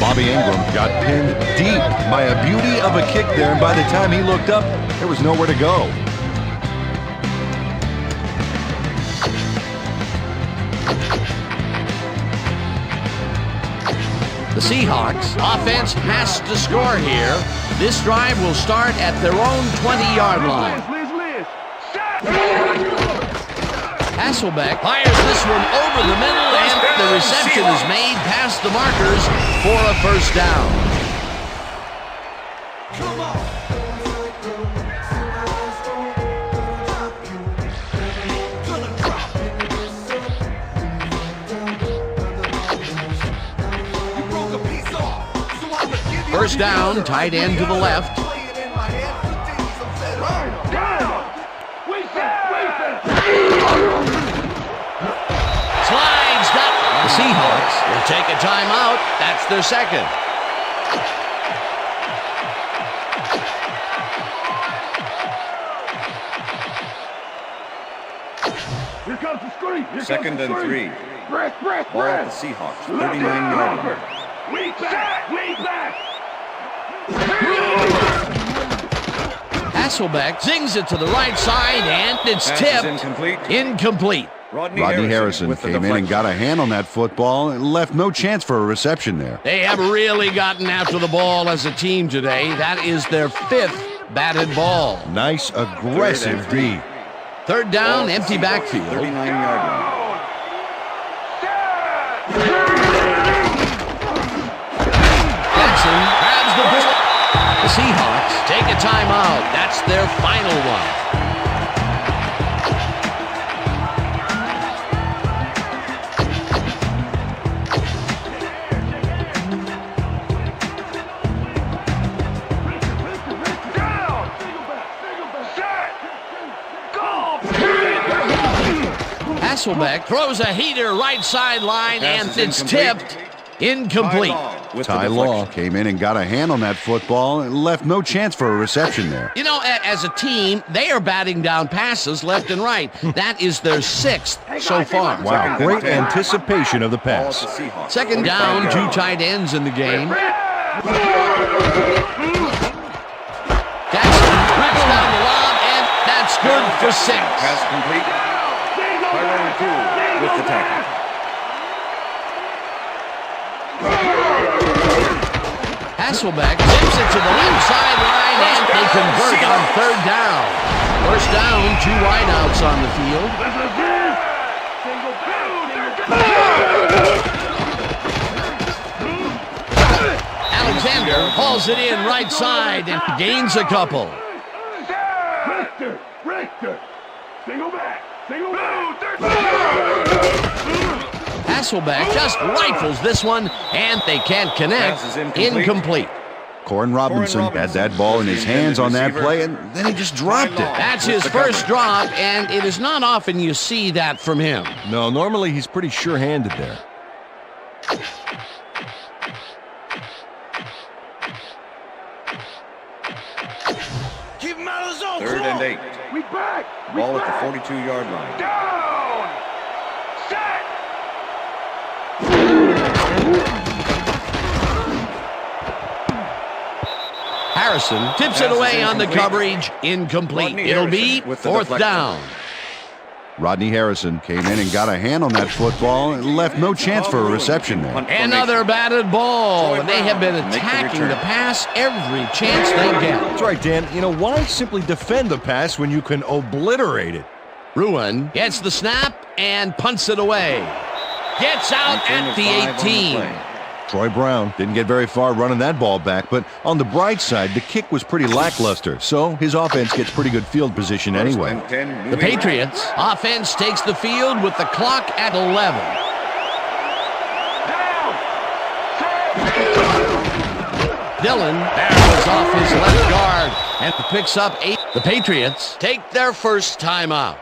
Bobby Ingram got pinned deep by a beauty of a kick there, and by the time he looked up, there was nowhere to go. The Seahawks offense has to score here. This drive will start at their own 20-yard line. Hasselbeck fires this one over the middle, and the reception is made past the markers for a first down. First down, tight end to the left. Slides up. The Seahawks will take a timeout. That's their second. Here comes the screen. Second and 3. Ball at the Seahawks, 39-yard line. Way back. Hasselbeck zings it to the right side, and it's tipped. Incomplete. Rodney Harrison came in and got a hand on that football and left no chance for a reception there. They have really gotten after the ball as a team today. That is their 5th batted ball. Nice, aggressive D. Third down, empty backfield. 39-yard line. Benson grabs the ball. The Seahawks take a timeout. That's their final one. Hasselbeck throws a heater right sideline, and it's tipped. Incomplete. Ty Law came in and got a hand on that football and left no chance for a reception there. You know, as a team, they are batting down passes left and right. That is their 6th so far. Wow, great anticipation of the pass. Second down, 2 tight ends in the game. Jackson rips down the lob, and that's good for 6. Pass complete. Tyrone Poole with the tackle. Hasselbeck zips it to the left sideline, and they convert on third down. First down, 2 wideouts on the field. Alexander hauls it in right side and gains a couple. Richter. Single back. Hasselbeck just rifles this one, and they can't connect. Incomplete. Corin Robinson had that ball in his hands on that play, and then he just dropped it. That's his first drop, and it is not often you see that from him. No, normally he's pretty sure-handed there. Keep him out of the zone. Third and 8. We back. Ball at the 42-yard line. Down. Set. Harrison tips it away on the coverage. Incomplete. It'll be 4th down. Rodney Harrison came in and got a hand on that football and left no chance for a reception there. Another batted ball, and they have been attacking the pass every chance they get. That's right, Dan. You know, why simply defend the pass when you can obliterate it? Ruin gets the snap and punts it away. Gets out at the 18. Troy Brown didn't get very far running that ball back, but on the bright side, the kick was pretty lackluster, so his offense gets pretty good field position anyway. The Patriots offense takes the field with the clock at 11. Dillon barrels off his left guard and picks up 8. The Patriots take their first timeout.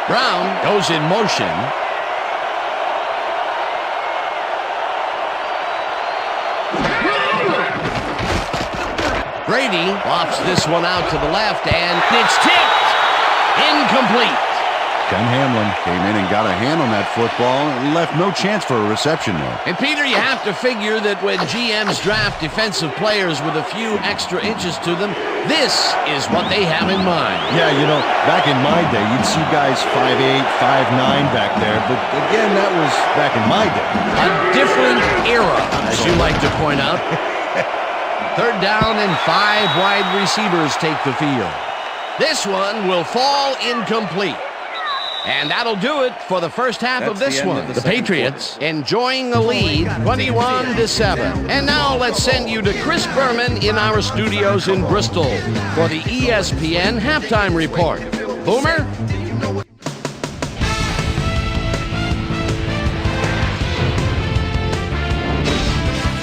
Brown goes in motion. Brady lofts this one out to the left, and it's tipped. Incomplete. Ken Hamlin came in and got a hand on that football and left no chance for a reception there. And Peter, you have to figure that when GMs draft defensive players with a few extra inches to them, this is what they have in mind. Yeah, you know, back in my day, you'd see guys 5'8", 5'9" back there, but again, that was back in my day. A different era, as you like to point out. Third down and 5 wide receivers take the field. This one will fall incomplete. And that'll do it for the first half of this one. The Patriots enjoying a lead, 21-7. And now let's send you to Chris Berman in our studios in Bristol for the ESPN Halftime Report. Boomer?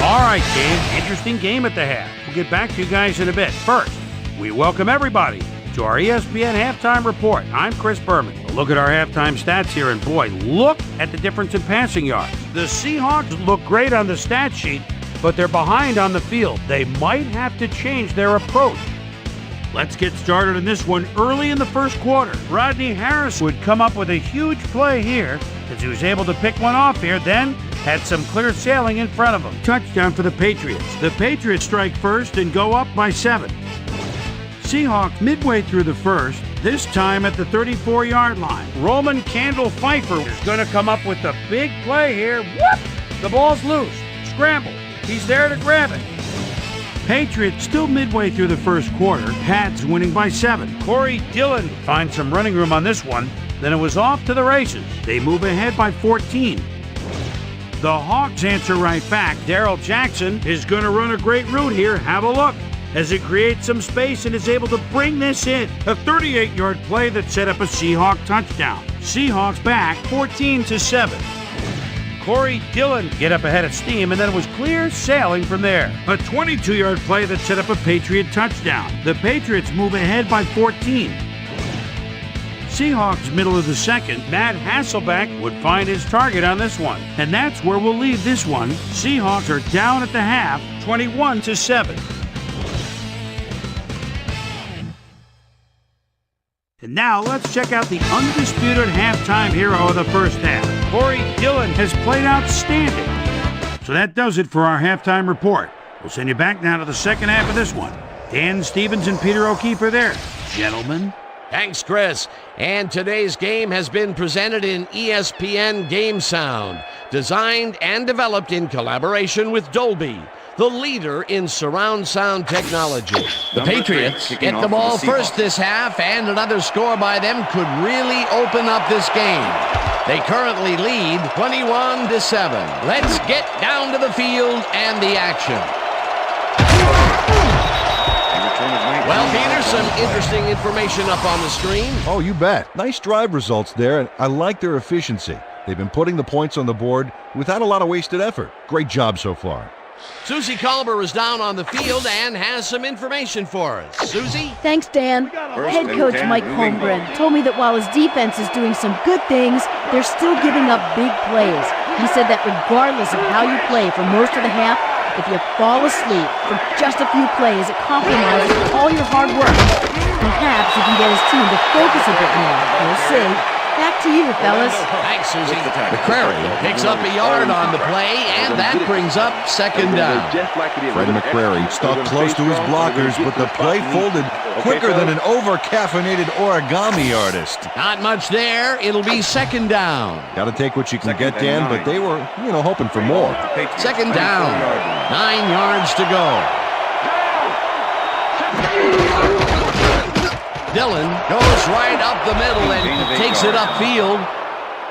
All right, game. Interesting game at the half. We'll get back to you guys in a bit. First, we welcome everybody to our ESPN Halftime Report. I'm Chris Berman. A look at our halftime stats here, and boy, look at the difference in passing yards. The Seahawks look great on the stat sheet, but they're behind on the field. They might have to change their approach. Let's get started in this one early in the first quarter. Rodney Harris would come up with a huge play here as he was able to pick one off here, then had some clear sailing in front of him. Touchdown for the Patriots. The Patriots strike first and go up by 7. Seahawks midway through the first, this time at the 34-yard line. Roman Candle Pfeiffer is going to come up with the big play here. Whoop! The ball's loose. Scramble. He's there to grab it. Patriots still midway through the first quarter. Pats winning by 7. Corey Dillon finds some running room on this one. Then it was off to the races. They move ahead by 14. The Hawks answer right back. Darrell Jackson is going to run a great route here. Have a look as it creates some space and is able to bring this in. A 38-yard play that set up a Seahawk touchdown. Seahawks back 14-7. Corey Dillon get up ahead of steam, and then it was clear sailing from there. A 22-yard play that set up a Patriot touchdown. The Patriots move ahead by 14. Seahawks middle of the second. Matt Hasselbeck would find his target on this one. And that's where we'll leave this one. Seahawks are down at the half, 21-7. And now let's check out the undisputed halftime hero of the first half. Corey Dillon has played outstanding. So that does it for our halftime report. We'll send you back now to the second half of this one. Dan Stevens and Peter O'Keefe are there. Gentlemen. Thanks, Chris. And today's game has been presented in ESPN Game Sound, designed and developed in collaboration with Dolby, the leader in surround sound technology. The Patriots get the ball first this half, and another score by them could really open up this game. They currently lead 21-7. Let's get down to the field and the action. Well, Peter, some interesting information up on the screen. Oh, you bet. Nice drive results there, and I like their efficiency. They've been putting the points on the board without a lot of wasted effort. Great job so far. Susie Colber is down on the field and has some information for us. Susie? Thanks, Dan. Head coach Mike Holmgren told me that while his defense is doing some good things, they're still giving up big plays. He said that regardless of how you play for most of the half, if you fall asleep for just a few plays, it compromises all your hard work. Perhaps he can get his team to focus a bit more. We'll see. Back to you, fellas. Thanks, Susie. McCrary picks up a yard on the play, and that brings up second down. Freddie McCrary stuck close to his blockers, but the play folded quicker than an over-caffeinated origami artist. Not much there. It'll be second down. Got to take what you can get, Dan, but they were, hoping for more. Second down. 9 yards to go. Dillon goes right up the middle and takes it upfield.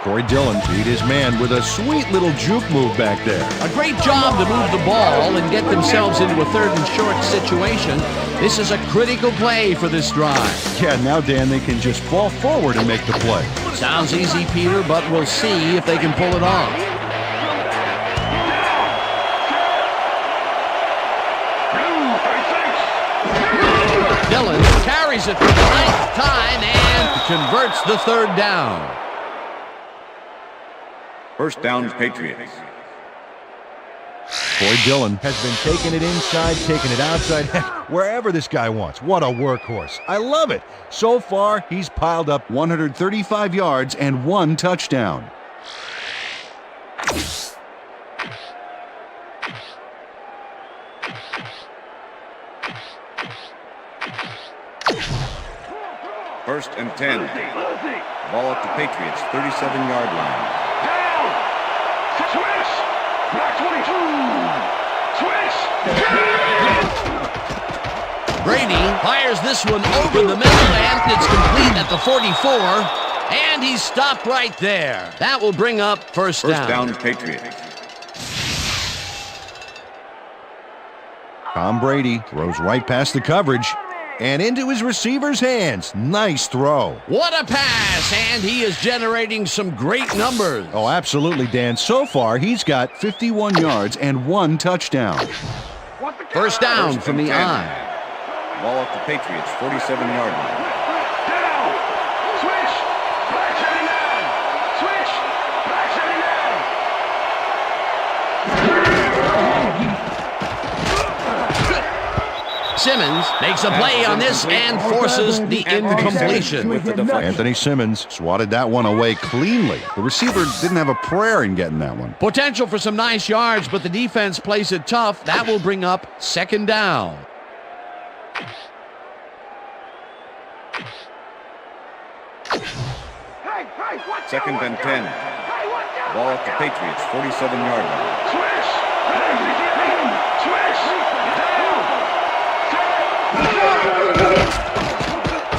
Corey Dillon beat his man with a sweet little juke move back there. A great job to move the ball and get themselves into a third and short situation. This is a critical play for this drive. Yeah, now, Dan, they can just fall forward and make the play. Sounds easy, Peter, but we'll see if they can pull it off. Dillon carries it for the ninth time and converts the third down. First down, Patriots. Corey Dillon has been taking it inside, taking it outside, wherever this guy wants. What a workhorse. I love it. So far, he's piled up 135 yards and 1 touchdown. First and 10. Ball at the Patriots, 37-yard line. Down. Switch. Back 22. Switch. Brady fires this one over the middle, and it's complete at the 44. And he's stopped right there. That will bring up first down. First down, Patriots. Tom Brady throws right past the coverage and into his receiver's hands. Nice throw. What a pass, and he is generating some great numbers. Oh, absolutely, Dan. So far, he's got 51 yards and 1 touchdown. First down First from and the 10. eye. Ball at the Patriots, 47-yard line. Down. Switch. Back 79. Switch. Back 79. Simmons makes a play on this and forces the incompletion. With the deflection. Anthony Simmons swatted that one away cleanly. The receiver didn't have a prayer in getting that one. Potential for some nice yards, but the defense plays it tough. That will bring up second down. Second and 10. Ball at the Patriots, 47-yard line. Switch. Switch.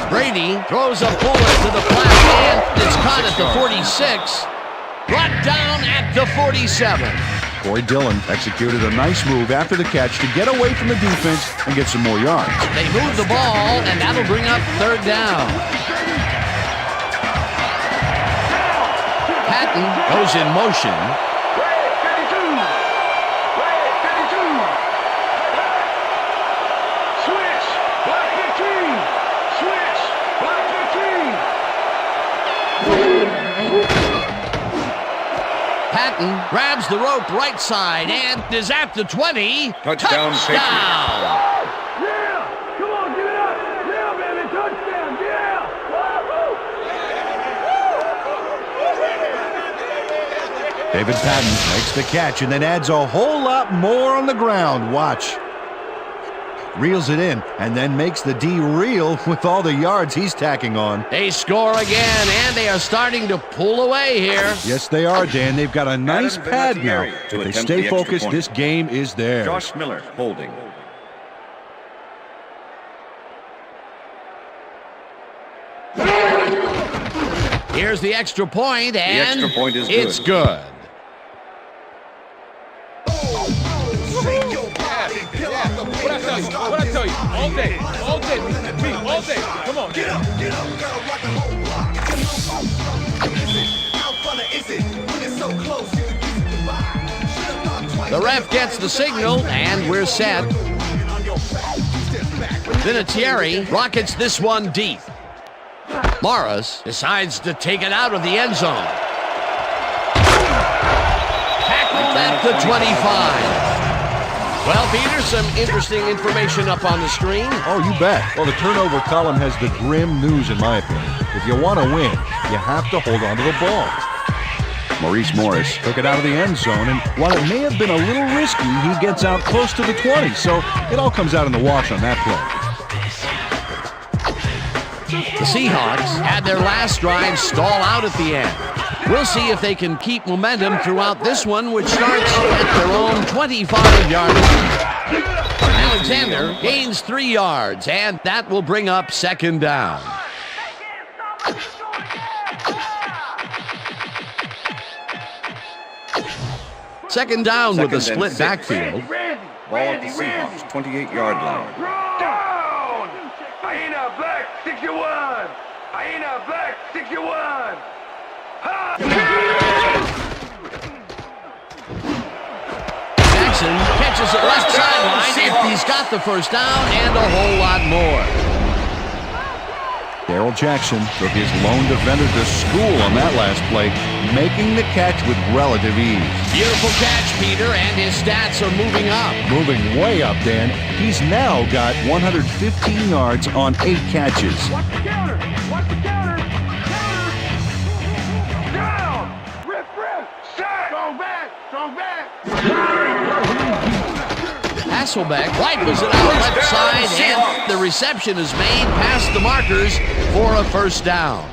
Brady throws a bullet to the flat, and it's caught at the 46. Brought down at the 47. Corey Dillon executed a nice move after the catch to get away from the defense and get some more yards. They move the ball, and that'll bring up third down. Patton goes in motion. Switch. Black 15. Switch. Black 15. Patton grabs the rope right side and is at the 20. Touchdown, Patriots. Yeah! Come on, give it up! Yeah, baby! Touchdown! Yeah! Woo-hoo! David Patton makes the catch and then adds a whole lot more on the ground. Watch. Reels it in and then makes the D reel with all the yards he's tacking on. They score again, and they are starting to pull away here. Yes, they are, Dan. They've got a nice Adam pad now. Vinatieri to If they attempt stay the extra focused, point. this game is theirs. Josh Miller holding. Here's the extra point, and extra point is it's good. good. What I tell you? All day, me, all day. Come on, get up, gotta rock the whole block. How fun is it when it's so close you can kiss it goodbye? The ref gets the signal, and we're set. Vinatieri rockets this one deep. Morris decides to take it out of the end zone. Tackled at the 25. Well, Peter, some interesting information up on the screen. Oh, you bet. Well, the turnover column has the grim news, in my opinion. If you want to win, you have to hold on to the ball. Maurice Morris took it out of the end zone, and while it may have been a little risky, he gets out close to the 20, so it all comes out in the wash on that play. The Seahawks had their last drive stall out at the end. We'll see if they can keep momentum throughout this one, which starts at their own 25-yard line. Alexander gains 3 yards, and that will bring up second down. Second down with a Second and split 6. backfield. Ball at the Seahawks, 28-yard line. Down! Hyena Black 61! Hyena Black 61! Jackson catches it left sideline, and he's got the first down and a whole lot more. Darrell Darrell Jackson took his lone defender to school on that last play, making the catch with relative ease. Beautiful catch, Peter, and his stats are moving up. Moving way up, Dan. He's now got 115 yards on 8 catches. Watch the counter! Watch the counter! Counter! Down! Rip! Set! Strong back! Strong back! Hasselbeck rifles it out left side, and the reception is made past the markers for a first down.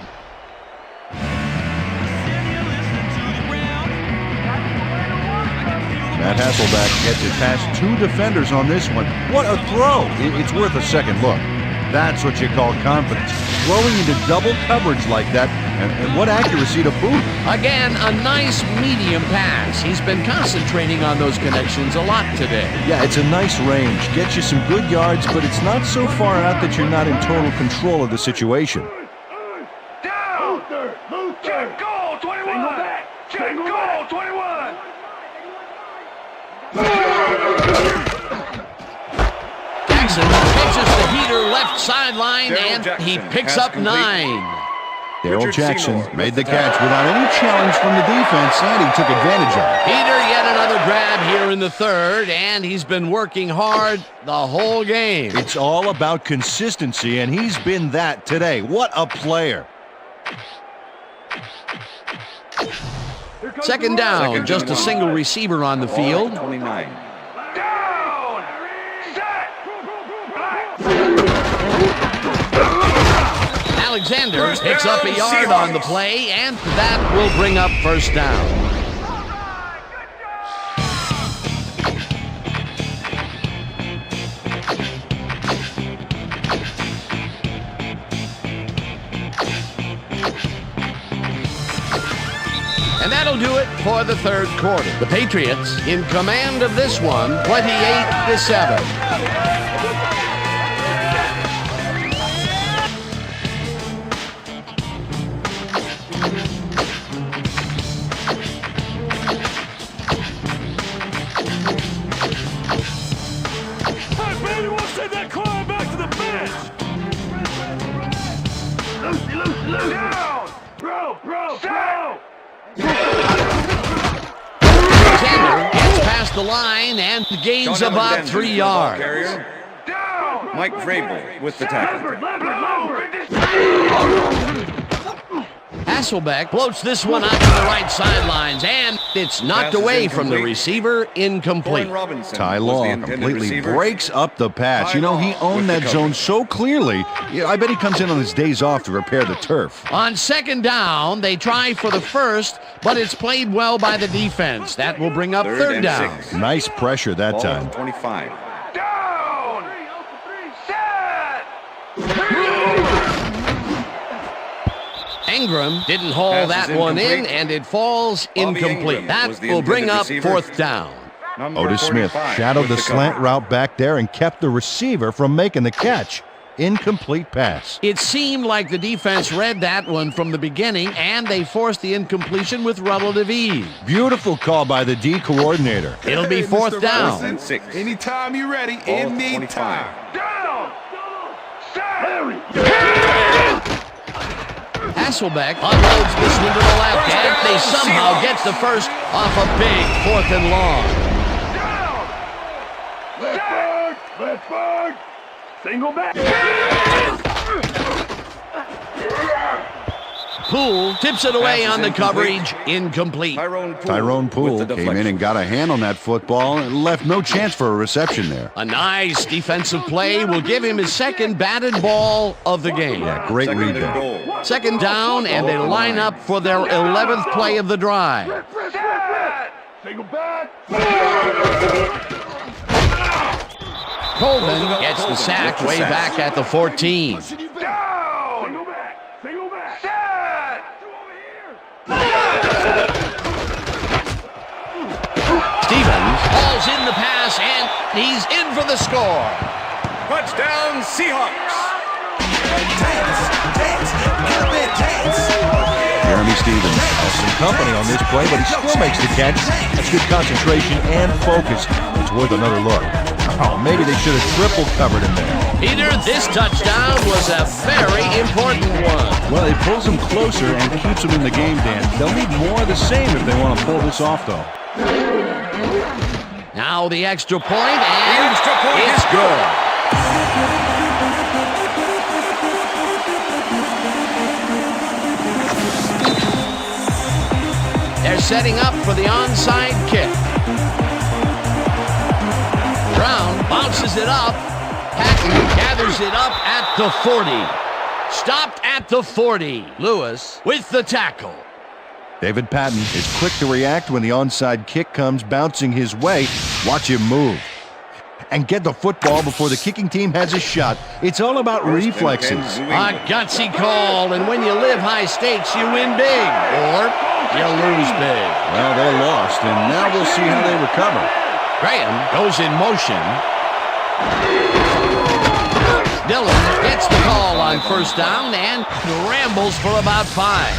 Matt Hasselbeck gets it past 2 defenders on this one. What a throw! It's worth a second look. That's what you call confidence. Throwing into double coverage like that, and what accuracy to boot. Again, a nice medium pass. He's been concentrating on those connections a lot today. Yeah, it's a nice range. Gets you some good yards, but it's not so far out that you're not in total control of the situation. Down! Luther! Check goal! 21! Check goal! 21! Jackson pitches the heater left sideline, Darrell and Jackson he picks has up complete. 9. Darrell Richard Jackson Seymour made with the the catch tackle. without any challenge from the defense, and he took advantage of it. Peter, yet another grab here in the third, and he's been working hard the whole game. It's all about consistency, and he's been that today. What a player. Second down, Second just a down. single receiver on the Ball field. at 29. Down! Set! Alexander picks up a yard on the play, and that will bring up first down. And that'll do it for the third quarter. The Patriots in command of this one, 28-7. Hey, baby, we'll send that client back to the bench! Lucy! Down! Bro! Alexander gets past the line and gains John about Alexander, 3 the ball yards. carrier. Down! Mike Vrabel with the tackle. Hasselbeck floats this one out to the right sidelines, and it's knocked Pass is away from the incomplete. receiver, incomplete. Warren Robinson Ty was the Law intended completely receiver. breaks up the pass. You know, he Ty Law owned with that the zone coverage. so clearly. Yeah, I bet he comes in on his days off to repair the turf. On second down, they try for the first, but it's played well by the defense. That will bring up third and down. 6. Nice pressure that Ball time. at 25. Down! Set! Ingram didn't haul Pass is that one in, incomplete. and it falls Bobby incomplete. Ingram That was the will bring intended up receiver. fourth down. Number Otis Smith 45 shadowed with the slant cover. route back there and kept the receiver from making the catch. Incomplete pass. It seemed like the defense read that one from the beginning, and they forced the incompletion with relative ease. Beautiful call by the D coordinator. It'll be Hey, fourth Mr. down. Robinson, And 6. Anytime you're ready, Ball at anytime. 25. Down! Set! Hasselbeck unloads this one to the left, and they somehow get the first off a big 4th and long. Down! Left back! Single back! Poole tips it away Pass is on the incomplete. coverage, incomplete. Tyrone Poole with the came in deflection. and got a hand on that football and left no chance for a reception there. A nice defensive play will give him his second batted ball of the game. Yeah, great Second read and there. goal. Second down, and they line up for their 11th play of the drive. Set! Single back! Colvin gets the sack way back at the 14. Down! Single back! Single back! Set! Stevens hauls in the pass, and he's in for the score. Touchdown, Seahawks. Jeremy Stevens has some company on this play, but he still makes the catch. That's good concentration and focus. It's worth another look. Oh, maybe they should have triple covered him there. Peter, this touchdown was a very important one. Well, it pulls them closer and keeps them in the game, Dan. They'll need more of the same if they want to pull this off, though. Now the extra point, and it's good. They're setting up for the onside kick. Brown bounces it up. Patton gathers it up at the 40. Stopped at the 40. Lewis with the tackle. David Patton is quick to react when the onside kick comes bouncing his way. Watch him move. And get the football before the kicking team has a shot. It's all about reflexes. A gutsy call, and when you live high stakes, you win big, or you lose big. Well, they lost, and now we'll see how they recover. Graham goes in motion. Dillon gets the call on first down and rambles for about 5.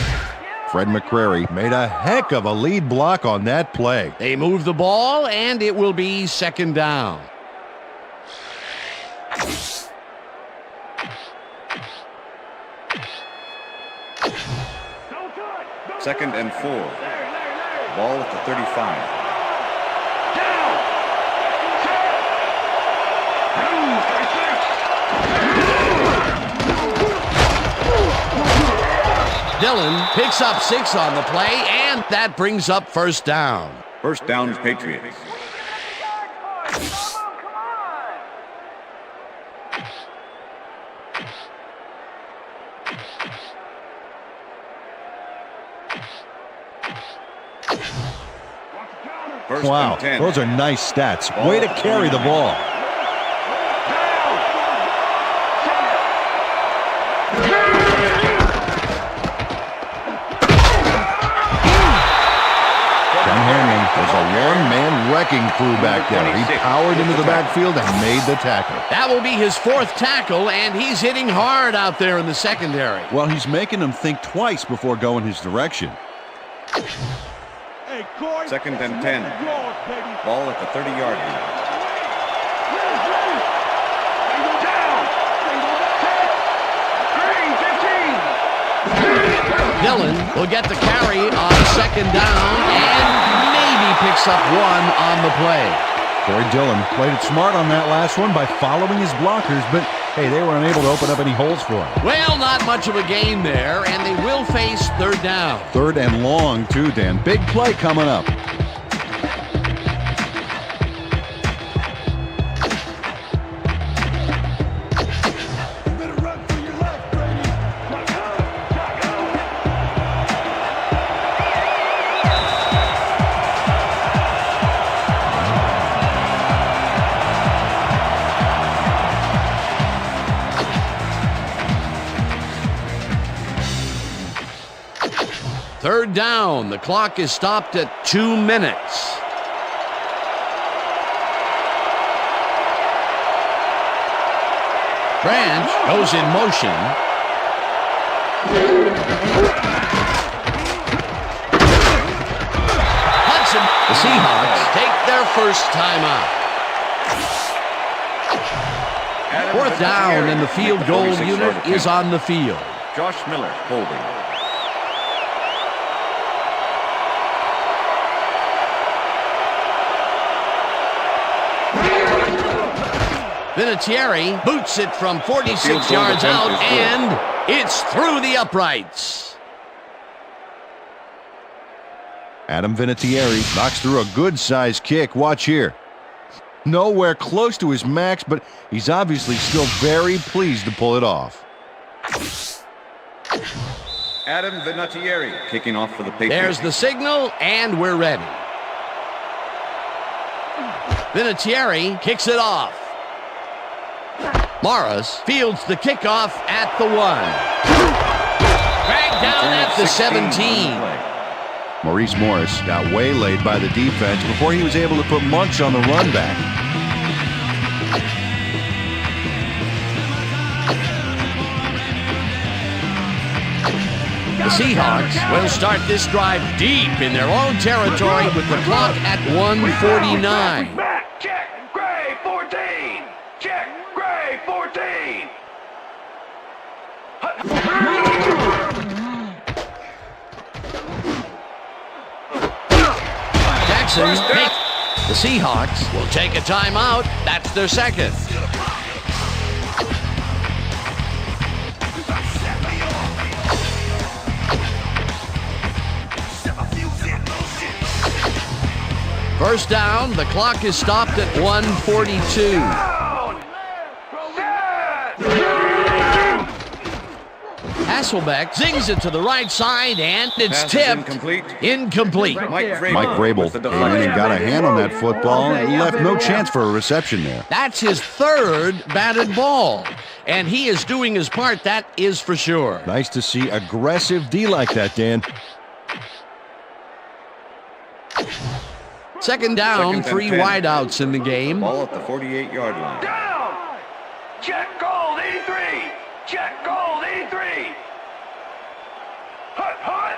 Fred McCrary made a heck of a lead block on that play. They move the ball, and it will be second down. Second and 4. Ball at the 35. Dillon picks up 6 on the play, and that brings up first down. First down, Patriots. First Wow, and 10. those are nice stats. Way to carry the ball. There's a one-man wrecking crew back there. He powered into the backfield and made the tackle. That will be his 4th tackle, and he's hitting hard out there in the secondary. Well, he's making them think twice before going his direction. Second and 10. Ball at the 30-yard line. Dillon will get the carry on second down and maybe picks up 1 on the play. Corey Dillon played it smart on that last one by following his blockers, but hey, they were unable to open up any holes for him. Well, not much of a gain there, and they will face third down. Third and long, too, Dan. Big play coming up. Third down. The clock is stopped at 2 minutes. Branch goes in motion. Hudson. The Seahawks take their first timeout. 4th down, and the field goal unit is on the field. Josh Miller holding. Vinatieri boots it from 46 yards out, and it's through the uprights. Adam Vinatieri knocks through a good-sized kick. Watch here. Nowhere close to his max, but he's obviously still very pleased to pull it off. Adam Vinatieri kicking off for the Patriots. There's the signal, and we're ready. Vinatieri kicks it off. Morris fields the kickoff at the 1. Dragged down at the 17. Maurice Morris got waylaid by the defense before he was able to put Munch on the run back. The Seahawks will start this drive deep in their own territory with the clock at 1:49. Check, Gray, 14. Watson makes. The Seahawks will take a timeout. That's their second. First down, the clock is stopped at 1:42. Hasselbeck zings it to the right side, and it's Pass is tipped. incomplete. Incomplete. Mike Vrabel came in and got a hand on that football and left no chance for a reception there. That's his third batted ball, and he is doing his part, that is for sure. Nice to see aggressive D like that, Dan. Second down, Second and 3 10. wideouts in the game. Ball at the 48-yard line. Down! Check gold 83! Check gold 83! Hut, hut!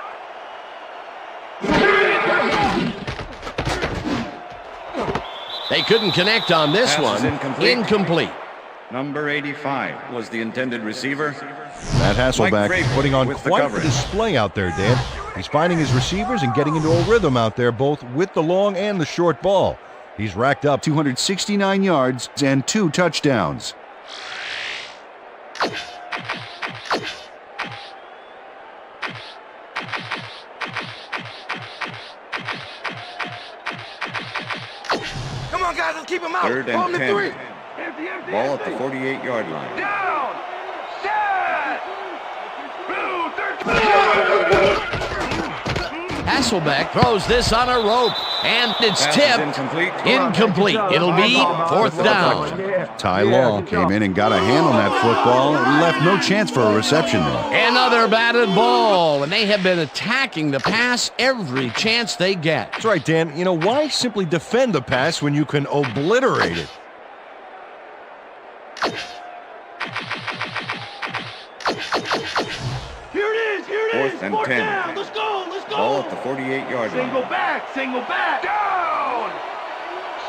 They couldn't connect on this Pass is one. incomplete. Incomplete. Number 85 was the intended receiver. Matt Hasselbeck Mike Vrabel putting on with the quite the coverage. display out there, Dan. He's finding his receivers and getting into a rhythm out there, both with the long and the short ball. He's racked up 269 yards and 2 touchdowns. Come on, guys, let's keep him out. Third Hold and him to 10. three. Empty, empty, Ball at empty. the 48-yard line. Down! Set! Blue 13! Hasselbeck throws this on a rope, and it's Pass is tipped. incomplete. Incomplete. It'll be fourth down. Ty Law came in and got a hand on that football and left no chance for a reception there. Another batted ball, and they have been attacking the pass every chance they get. That's right, Dan. You know, why simply defend the pass when you can obliterate it? Here it is, here it is! Fourth and Fourth 10. down! Let's go, let's go! Ball at the 48-yard Single line. back, single back! Down!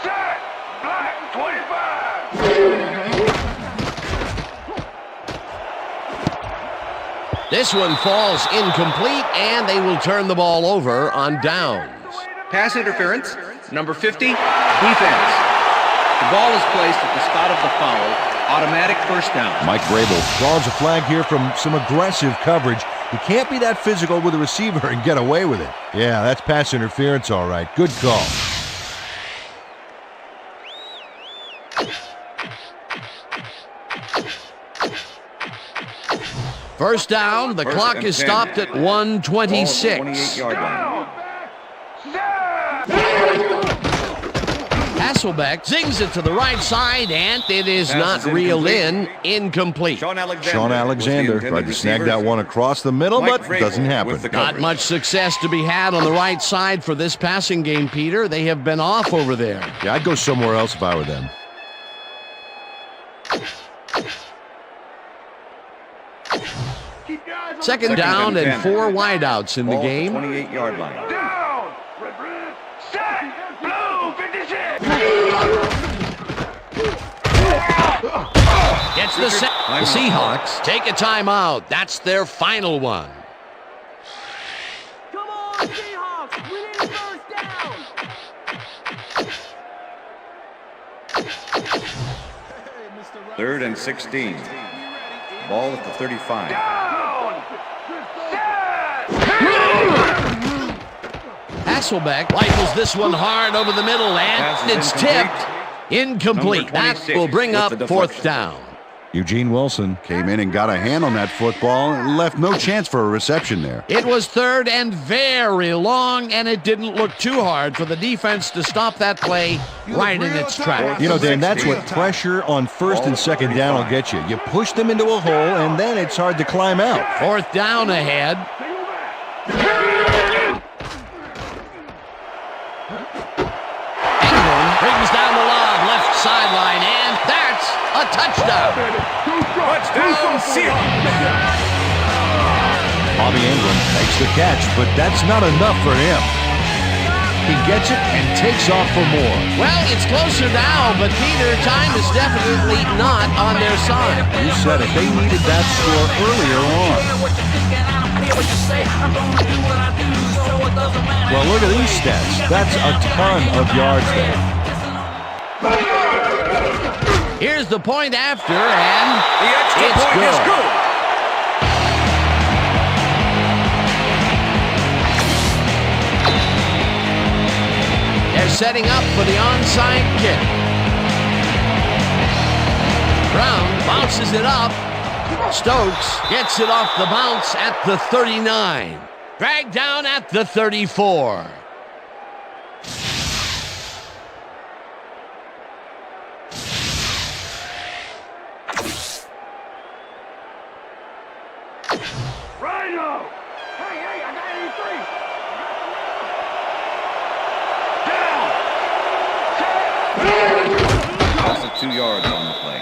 Set! Black 25! This one falls incomplete, and they will turn the ball over on downs. Pass interference, number 50, defense. The ball is placed at the spot of the foul. Automatic first down. Mike Vrabel draws a flag here from some aggressive coverage. You can't be that physical with a receiver and get away with it. Yeah, that's pass interference, all right. Good call. First down, the First clock and is 10. stopped at Ball at the 1:26. 28-yard line. Hasselbeck zings it to the right side, and it is Pass not is reeled incomplete. in. Incomplete. Sean Alexander, Sean was the Alexander intended tried to snag receiver. that one across the middle, Mike but Vrabel doesn't happen. with the Not coverage. much success to be had on the right side for this passing game, Peter. They have been off over there. Yeah, I'd go somewhere else if I were them. Second down and 10. 4 wideouts in the Ball at the game. 28-yard line. Down! Set! Blue 56! Gets the set. The Seahawks take a timeout. That's their final one. Come on, Seahawks! We need first down! Third and 16. Ball at the 35. Down! Set! Hasselbeck rifles this one hard over the middle, Pass and is it's incomplete. tipped. Incomplete. Number That 26 will bring with up the fourth deflection. down. Eugene Wilson came in and got a hand on that football and left no chance for a reception there. It was third and very long, and it didn't look too hard for the defense to stop that play right in its tracks. You know, Dan, that's what pressure on first and second down will get you. You push them into a hole, and then it's hard to climb out. Fourth down ahead. England brings down the lob left sideline, and that's a touchdown. Touchdown, Seahawks! Bobby Ingram makes the catch, but that's not enough for him. He gets it and takes off for more. Well, it's closer now, but Peter, time is definitely not on their side. You said it. They needed that score earlier on. Well, look at these stats. That's a ton of yards there. Here's the point after, and The extra it's point is good. They're setting up for the onside kick. Brown bounces it up. Stokes gets it off the bounce at the 39. Dragged down at the 34. Rhino! Hey, I got 83. Loss of 2 yards on the play.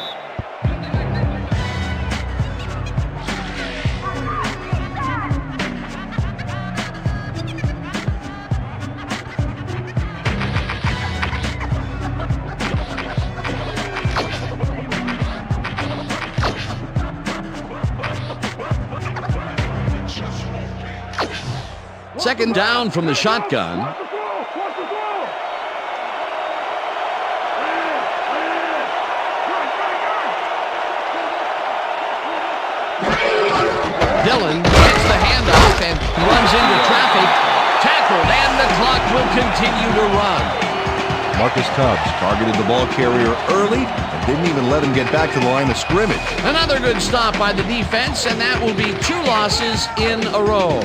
Second down from the shotgun. Watch the ball! Watch the ball! Dillon gets the handoff and runs into traffic. Tackled, and the clock will continue to run. Marcus Tubbs targeted the ball carrier early and didn't even let him get back to the line of scrimmage. Another good stop by the defense, and that will be 2 losses in a row.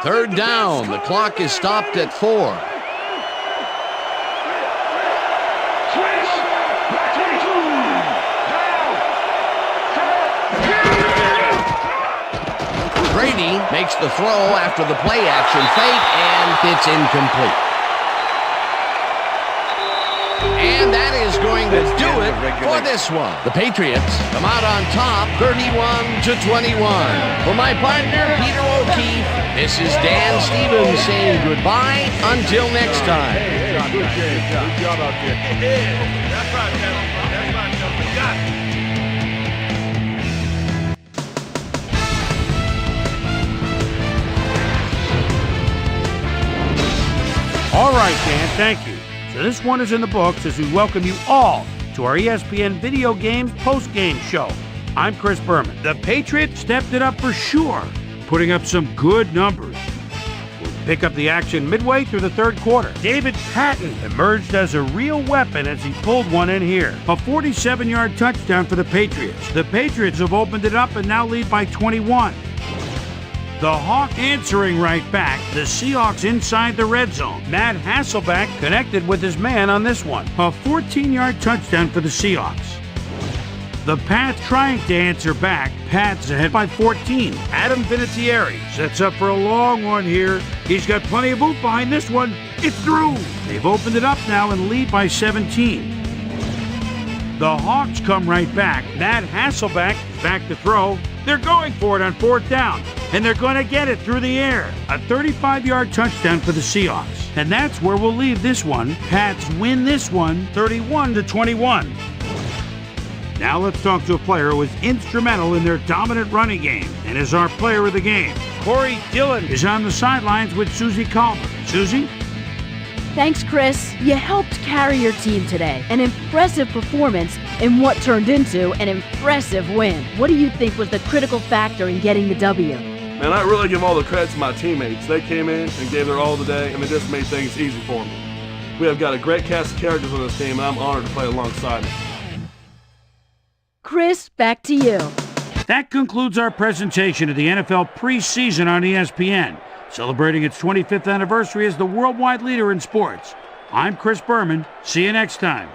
Third down. The clock is stopped at 4. Brady makes the throw after the play action fake, and it's incomplete. And that is going to do it for this one. The Patriots come out on top, 31-21. For my partner, Peter O'Keefe, this is Dan Stevens saying goodbye until next time. Good job out there. That's right, Kevin. That's right, Kevin. We got it. All right, Dan, thank you. So this one is in the books as we welcome you all to our ESPN Video Games post-game show. I'm Chris Berman. The Patriots stepped it up for sure, putting up some good numbers. We'll pick up the action midway through the third quarter. David Patton emerged as a real weapon as he pulled one in here. A 47-yard touchdown for the Patriots. The Patriots have opened it up and now lead by 21. The Hawks answering right back. The Seahawks inside the red zone. Matt Hasselbeck connected with his man on this one. A 14-yard touchdown for the Seahawks. The Pats trying to answer back. Pats ahead by 14. Adam Vinatieri sets up for a long one here. He's got plenty of oomph behind this one. It's through. They've opened it up now and lead by 17. The Hawks come right back. Matt Hasselbeck back to throw. They're going for it on 4th down, and they're going to get it through the air. A 35-yard touchdown for the Seahawks. And that's where we'll leave this one. Pats win this one 31-21. Now let's talk to a player who was instrumental in their dominant running game and is our player of the game. Corey Dillon is on the sidelines with Susie Calver. Susie? Thanks, Chris. You helped carry your team today. An impressive performance in what turned into an impressive win. What do you think was the critical factor in getting the W? Man, I really give all the credit to my teammates. They came in and gave their all today, and they just made things easy for me. We have got a great cast of characters on this team, and I'm honored to play alongside them. Chris, back to you. That concludes our presentation of the NFL preseason on ESPN, celebrating its 25th anniversary as the worldwide leader in sports. I'm Chris Berman. See you next time.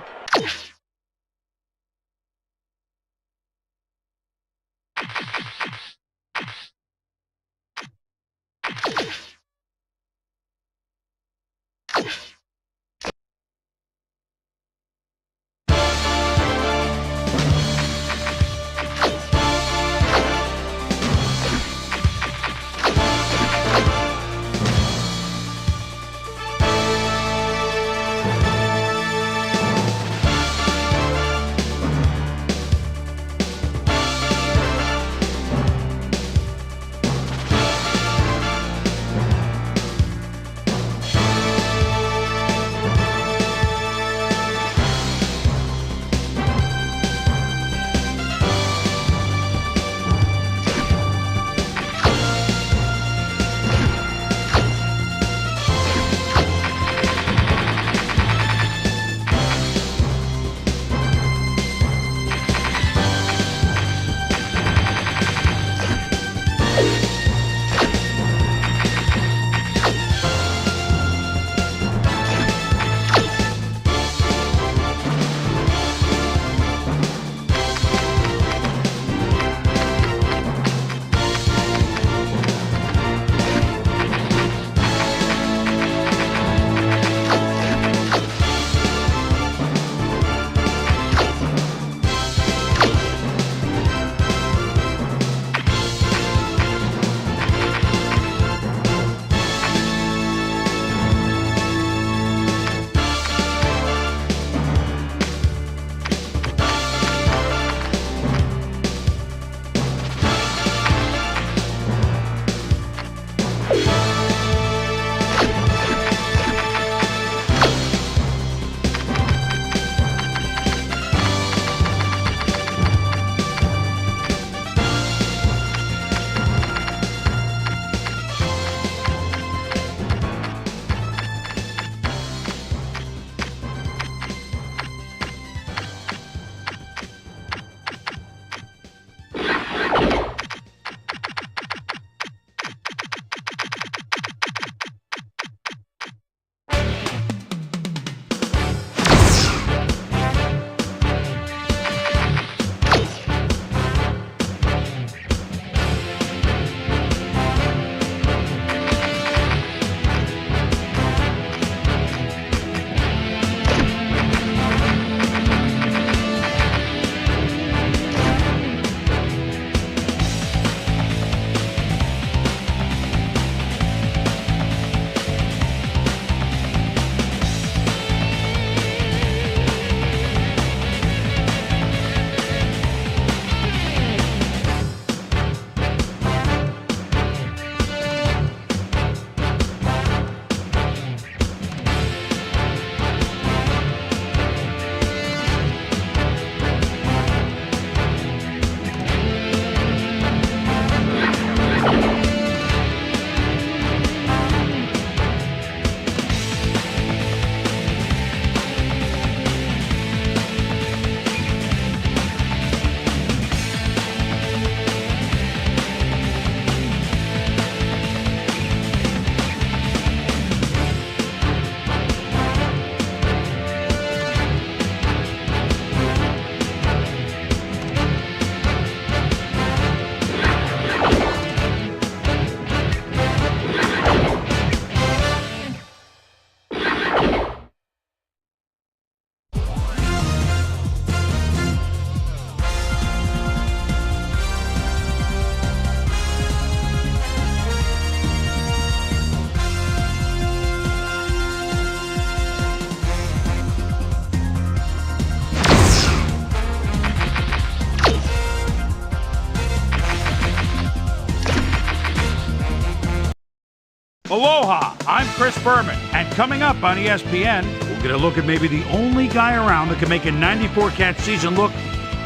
Aloha, I'm Chris Berman, and coming up on ESPN, we'll get a look at maybe the only guy around that can make a 94-catch season look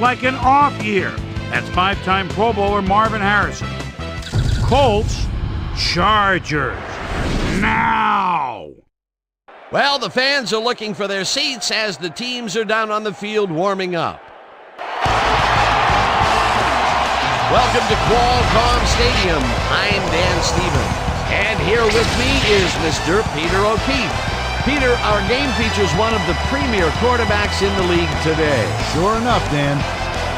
like an off year. That's five-time Pro Bowler Marvin Harrison. Colts, Chargers, now! Well, the fans are looking for their seats as the teams are down on the field warming up. Welcome to Qualcomm Stadium. I'm Dan Stevens. And here with me is Mr. Peter O'Keefe. Peter, our game features one of the premier quarterbacks in the league today. Sure enough, Dan.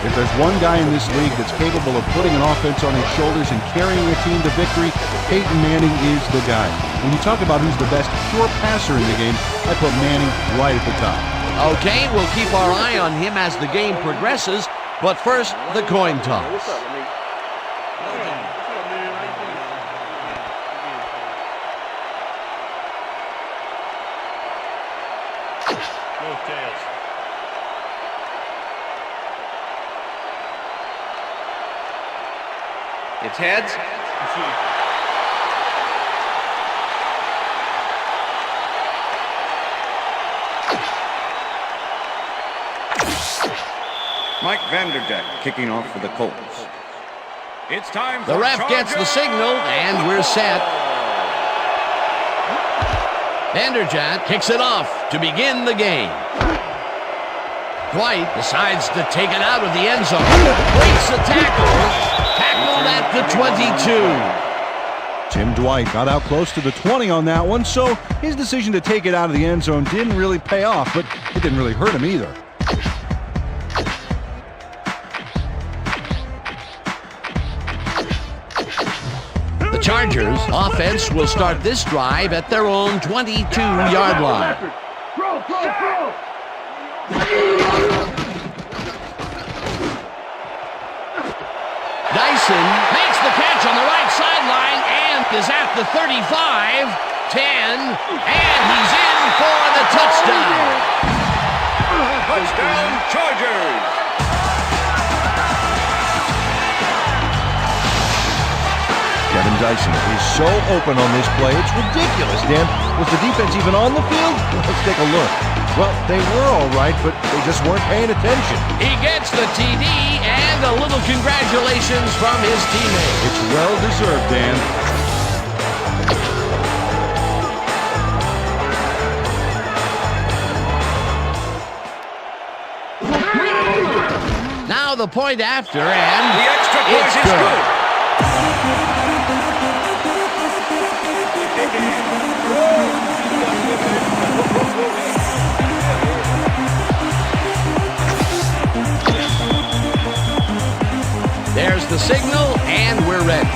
If there's one guy in this league that's capable of putting an offense on his shoulders and carrying a team to victory, Peyton Manning is the guy. When you talk about who's the best pure passer in the game, I put Manning right at the top. Okay, we'll keep our eye on him as the game progresses, but first, the coin toss. It's heads. Mike Vanderjagt kicking off for the Colts. It's time for The ref gets the signal, and we're set. Vanderjagt kicks it off to begin the game. Dwight decides to take it out of the end zone. Breaks the tackle. Tackled at the 22. Tim Dwight got out close to the 20 on that one, so his decision to take it out of the end zone didn't really pay off, but it didn't really hurt him either. The Chargers offense will start this drive at their own 22-yard line. Throw! Dyson makes the catch on the right sideline and is at the 35, 10, and he's in for the touchdown. Touchdown, Chargers! Kevin Dyson is so open on this play, it's ridiculous, Dan. Was the defense even on the field? Let's take a look. Well, they were all right, but they just weren't paying attention. He gets the TD and a little congratulations from his teammate. It's well-deserved, Dan. Now the point after, and The extra point it's is good. There's the signal, and we're ready.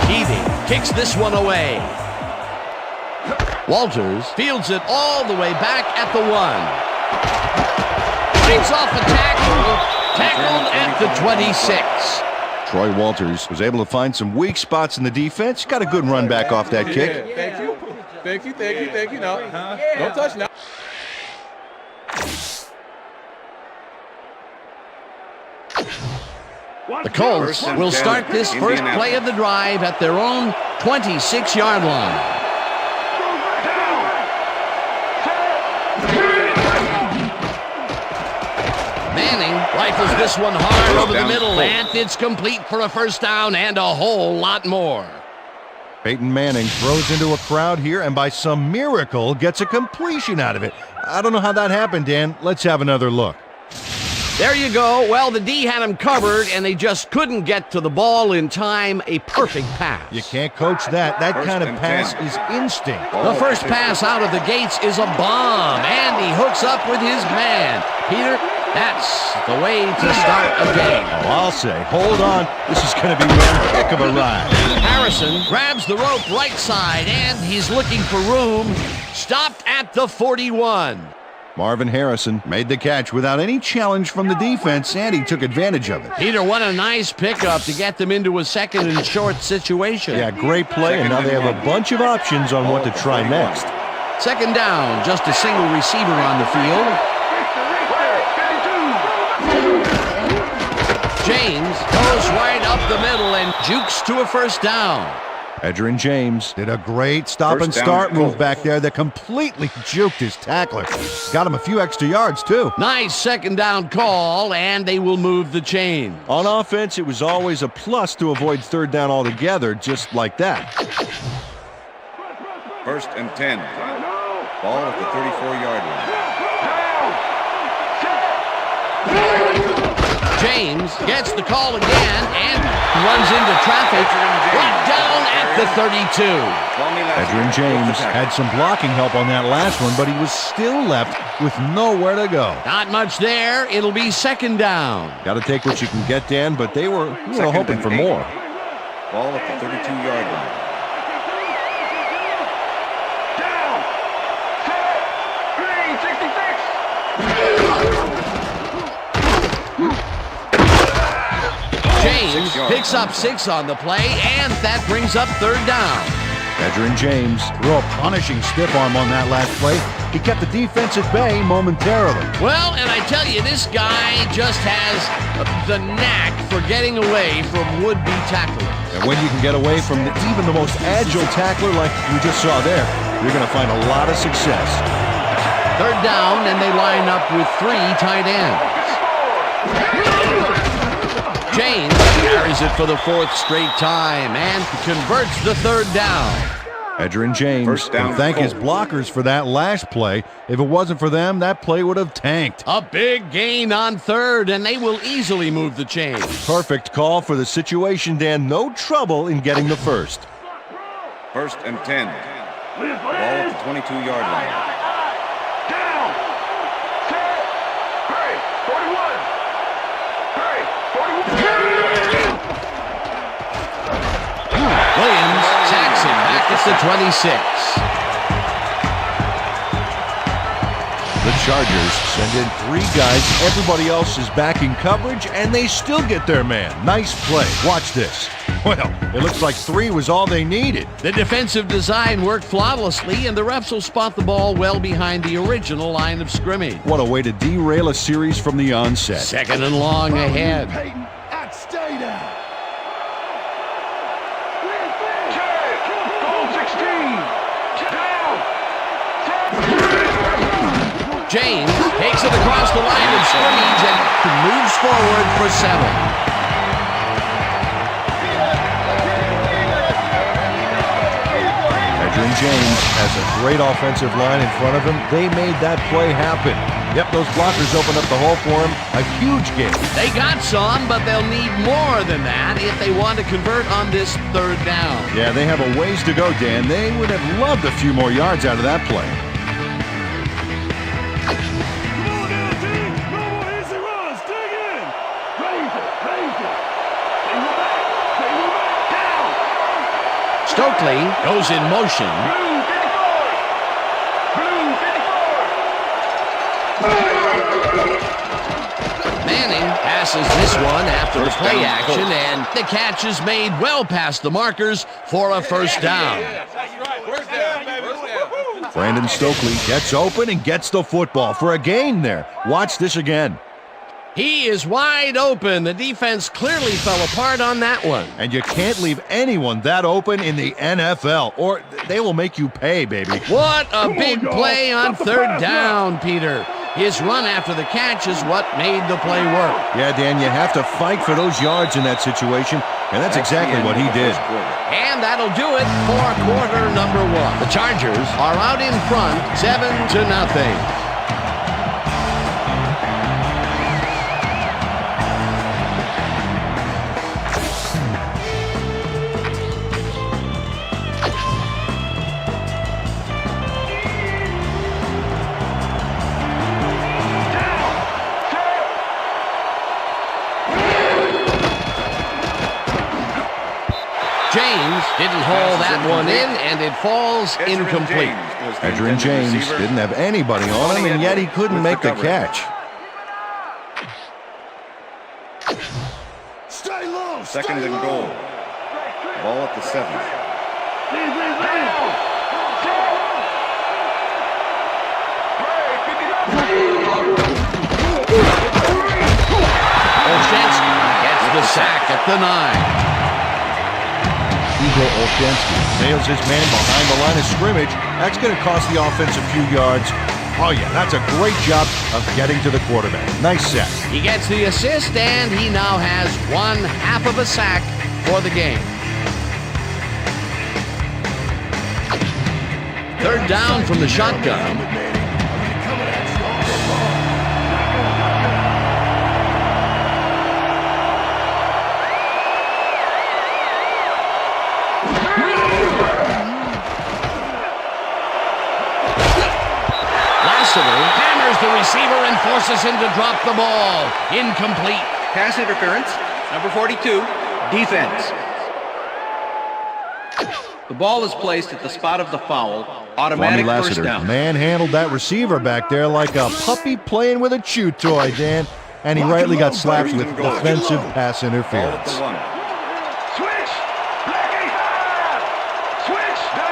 Keating kicks this one away. Walters fields it all the way back at the 1. Fights off a tackle. Tackled at the 26. Troy Walters was able to find some weak spots in the defense. Got a good run back off that kick. Thank you. No, don't touch now. The Colts will start this first play of the drive at their own 26-yard line. Manning rifles this one hard over the middle, and it's complete for a first down and a whole lot more. Peyton Manning throws into a crowd here and by some miracle gets a completion out of it. I don't know how that happened, Dan. Let's have another look. There you go. Well, the D had him covered, and they just couldn't get to the ball in time. A perfect pass. You can't coach that. That First kind of and pass 10. is instinct. The first pass out of the gates is a bomb, and he hooks up with his man. Peter, that's the way to start a game. Oh, I'll say, hold on. This is going to be one heck of a ride. Harrison grabs the rope right side, and he's looking for room. Stopped at the 41. Marvin Harrison made the catch without any challenge from the defense, and he took advantage of it. Peter, what a nice pickup to get them into a second and short situation. Yeah, great play, and now they have a bunch of options on what to try next. Second down, just a single receiver on the field. James goes right up the middle and jukes to a first down. Edgerrin James did a great stop and start move back there that completely juked his tackler. Got him a few extra yards, too. Nice second down call, and they will move the chain. On offense, it was always a plus to avoid third down altogether, just like that. First and 10. Ball at the 34-yard line. James gets the call again and runs into traffic. Brought down at the 32. Edgerrin James had some blocking help on that last one, but he was still left with nowhere to go. Not much there. It'll be second down. Got to take what you can get, Dan, but they were hoping for more. Ball at the 32-yard line. James picks up 6 on the play, and that brings up third down. Edgerrin James threw a punishing stiff arm on that last play. He kept the defense at bay momentarily. Well, and I tell you, this guy just has the knack for getting away from would-be tacklers. And when you can get away from even the most agile tackler like we just saw there, you're going to find a lot of success. Third down, and they line up with 3 tight ends. James carries it for the 4th straight time and converts the third down. Edgerrin James can thank his blockers for that last play. If it wasn't for them, that play would have tanked. A big gain on third, and they will easily move the chain. Perfect call for the situation, Dan. No trouble in getting the first. First and 10. Ball at the 22-yard line. Williams sacks him back at the 26. The Chargers send in 3 guys. Everybody else is backing coverage, and they still get their man. Nice play. Watch this. Well, it looks like 3 was all they needed. The defensive design worked flawlessly, and the refs will spot the ball well behind the original line of scrimmage. What a way to derail a series from the onset. Second and long ahead. James takes it across the line of scrimmage and moves forward for 7. Edgerrin James has a great offensive line in front of him. They made that play happen. Yep, those blockers opened up the hole for him. A huge game. They got some, but they'll need more than that if they want to convert on this third down. Yeah, they have a ways to go, Dan. They would have loved a few more yards out of that play. Stokely goes in motion. Manning passes this one after the play action, and the catch is made well past the markers for a first down. Brandon Stokely gets open and gets the football for a gain there. Watch this again. He is wide open. The defense clearly fell apart on that one. And you can't leave anyone that open in the NFL, or they will make you pay, baby. What a big play on third down, Peter. His run after the catch is what made the play work. Yeah, Dan, you have to fight for those yards in that situation, and that's exactly what he did. And that'll do it for quarter number 1. The Chargers are out in front, 7-0. James didn't haul that one in, and it falls incomplete. Edgerrin James didn't have anybody on him, and yet he couldn't make the catch. Second and goal. Ball at the 7. Olszewski gets the sack at the 9. He Olszewski nails his man behind the line of scrimmage. That's going to cost the offense a few yards. Oh, yeah, that's a great job of getting to the quarterback. Nice set. He gets the assist, and he now has 1/2 of a sack for the game. Third down from the shotgun. Hammers the receiver and forces him to drop the ball. Incomplete. Pass interference. Number 42, defense. The ball is placed at the spot of the foul. Automatic first down. Manhandled that receiver back there like a puppy playing with a chew toy, Dan. And he rightly got slapped with defensive pass interference.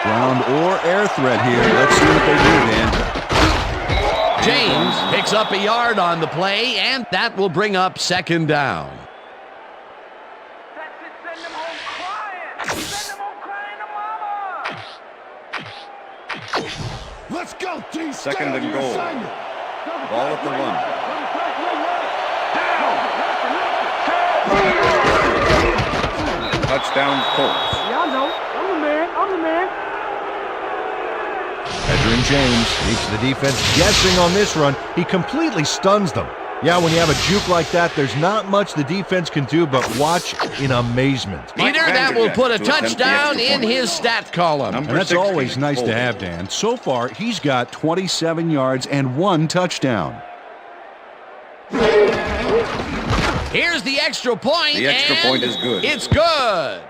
Ground or air threat here. Let's see what they do, Dan. James picks up a yard on the play, and that will bring up second down. Send them home crying. Send them home crying to mama. Let's go, team. Second and goal. Ball at the 1. Touchdown Colts. Y'all know. I'm the man. I'm the man. Edgerrin James keeps the defense guessing on this run. He completely stuns them. Yeah, when you have a juke like that, there's not much the defense can do but watch in amazement. Peter, that will put a touchdown in his stat column. And that's always nice to have, Dan. So far, he's got 27 yards and 1 touchdown. Here's the extra point. The extra point is good. It's good.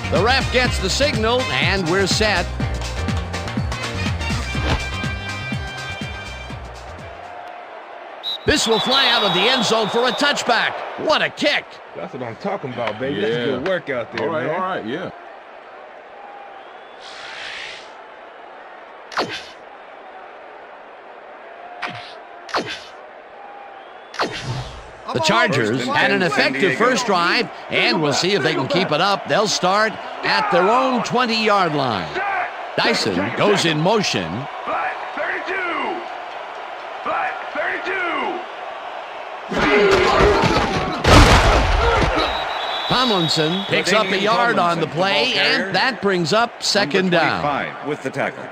The ref gets the signal, and we're set. This will fly out of the end zone for a touchback. What a kick. That's what I'm talking about, baby. That's good work out there, man. All right, yeah. The Chargers had an effective first drive, and we'll see if they can keep it up. They'll start at their own 20-yard line. Dyson goes in motion. Flat 32. Flat 32. Tomlinson picks up a yard on the play, and that brings up second down. With the tackle.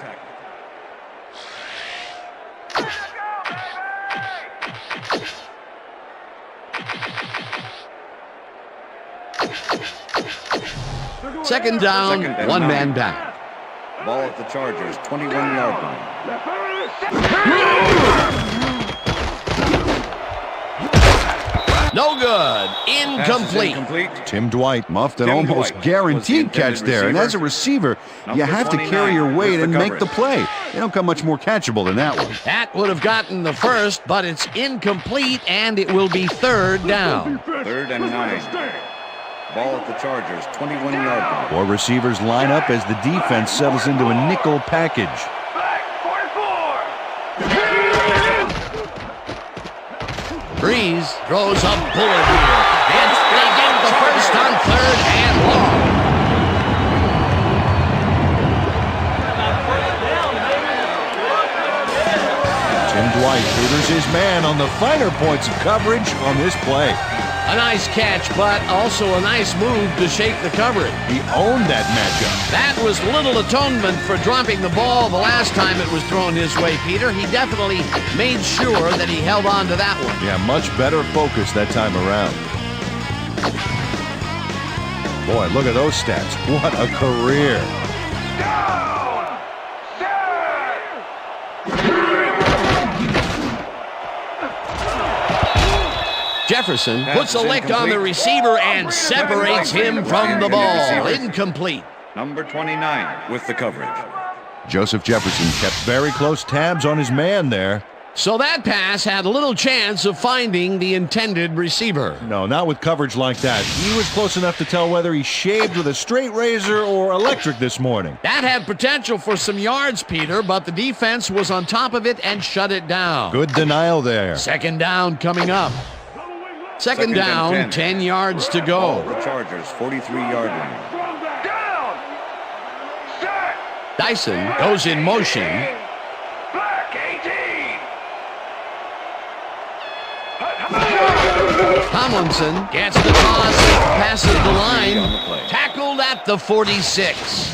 Second down, one man back. Ball at the Chargers, 21-yard line. No good. Incomplete. Tim Dwight muffed an almost guaranteed catch there. And as a receiver, you have to carry your weight and make the play. They don't come much more catchable than that one. That would have gotten the first, but it's incomplete, and it will be third down. 3rd and 9. Ball at the Chargers, 21-yard line. 4 receivers line up as the defense settles into a nickel package. Breeze throws a bullet here, and they get the first on 3rd and long. Tim Dwight tutors his man on the finer points of coverage on this play. A nice catch, but also a nice move to shake the coverage. He owned that matchup. That was little atonement for dropping the ball the last time it was thrown his way, Peter. He definitely made sure that he held on to that one. Yeah, much better focus that time around. Boy, look at those stats. What a career. Jefferson puts a lick on the receiver and separates him from the ball. Incomplete. Number 29 with the coverage. Joseph Jefferson kept very close tabs on his man there. So that pass had little chance of finding the intended receiver. No, not with coverage like that. He was close enough to tell whether he shaved with a straight razor or electric this morning. That had potential for some yards, Peter, but the defense was on top of it and shut it down. Good denial there. Second down coming up. Second down, 10 yards to go. The Chargers, 43-yard line. Down. Set. Dyson goes in motion. Black 18. Tomlinson gets the toss, passes the line, tackled at the 46.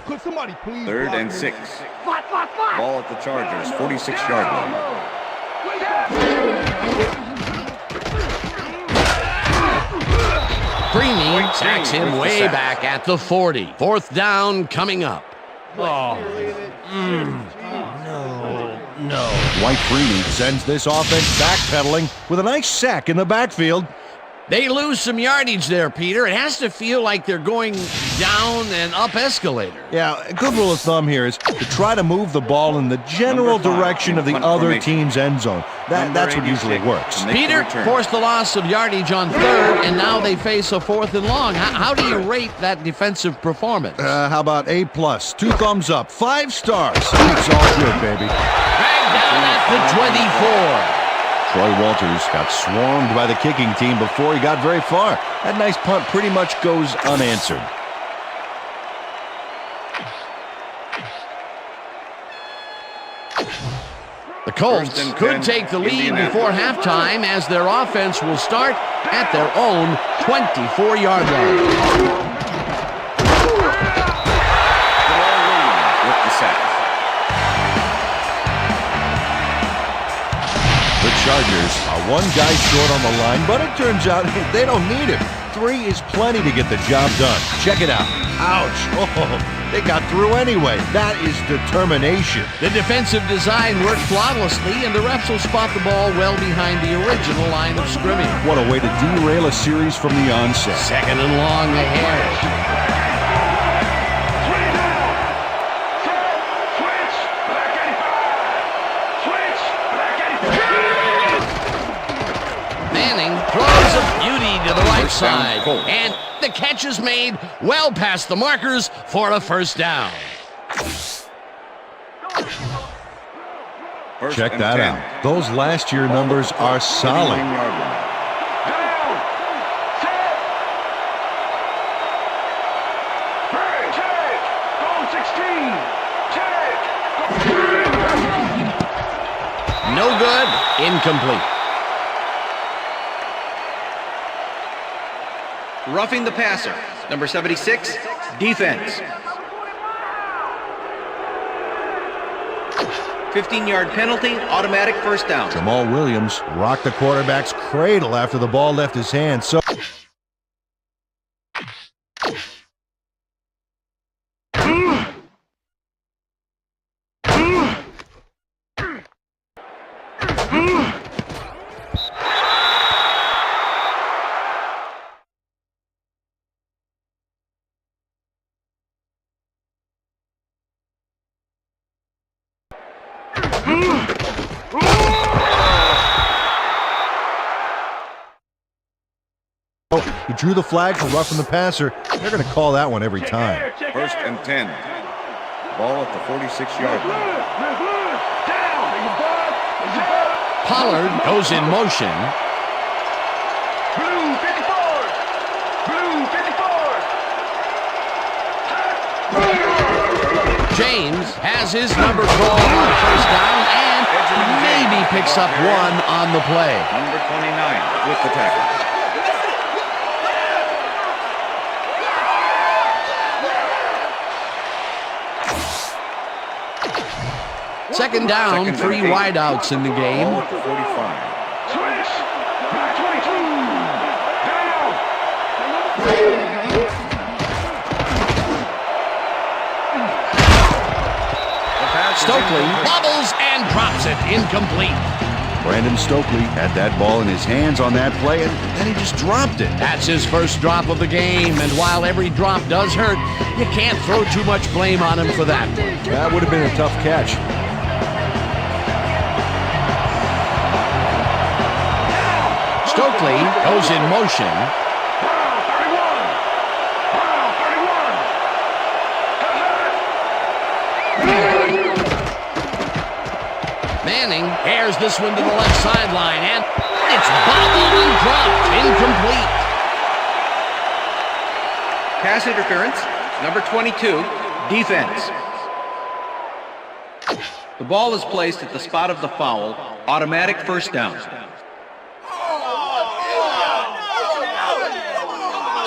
Could somebody please? 3rd and 6. Ball at the Chargers, 46-yard line. Creamy sacks him way back at the 40. 4th down coming up. No. White Freeney sends this offense backpedaling with a nice sack in the backfield. They lose some yardage there, Peter. It has to feel like they're going down an up escalator. Yeah, a good rule of thumb here is to try to move the ball in the general direction of the other team's end zone. That's what usually works. Peter forced the loss of yardage on 3rd, and now they face a 4th and long. How do you rate that defensive performance? How about A+, 2 thumbs up, 5 stars. It's all good, baby. Dragged down at the 24. Troy Walters got swarmed by the kicking team before he got very far. That nice punt pretty much goes unanswered. The Colts could take the lead before halftime as their offense will start at their own 24-yard line. With the sack. The Chargers are one guy short on the line, but it turns out they don't need him. 3 is plenty to get the job done. Check it out. Ouch. Oh, they got through anyway. That is determination. The defensive design worked flawlessly, and the refs will spot the ball well behind the original line of scrimmage. What a way to derail a series from the onset. 2nd and long ahead. Throws a beauty to the right side, and the catch is made well past the markers for a 1st down. Check that out. Those last year numbers are solid. No good, incomplete. Roughing the passer, number 76, defense. 15-yard penalty, automatic 1st down. Jamal Williams rocked the quarterback's cradle after the ball left his hand. So he drew the flag for roughing the passer. They're going to call that one every time. 1st and 10. Ball at the 46-yard line. Pollard goes in motion. Blue 54. Blue 54. James has his number called on 1st down and maybe picks up 1 on the play. Number 29 with the tackle. Second down, 3 wideouts in the game. Ball at the 45. Switch. Black 22. Down. The pass Stokely bobbles and drops it incomplete. Brandon Stokely had that ball in his hands on that play, and then he just dropped it. That's his first drop of the game, and while every drop does hurt, you can't throw too much blame on him for that. That would have been a tough catch. Stokely goes in motion. Manning airs this one to the left sideline, and it's bobbled and dropped, incomplete. Pass interference, number 22, defense. The ball is placed at the spot of the foul, automatic first down.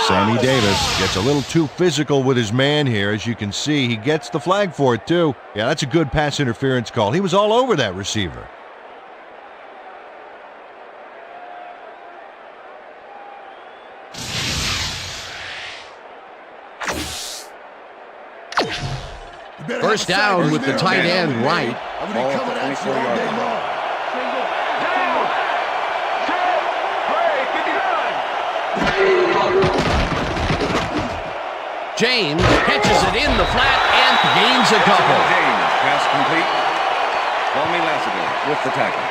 Sammy Davis gets a little too physical with his man here. As you can see, he gets the flag for it too. Yeah, that's a good pass interference call. He was all over that receiver. First down with the tight end right. Ball at the 24-yard line. James catches it in the flat and gains a couple. James, pass complete. Tommy Lassiter with the tackle.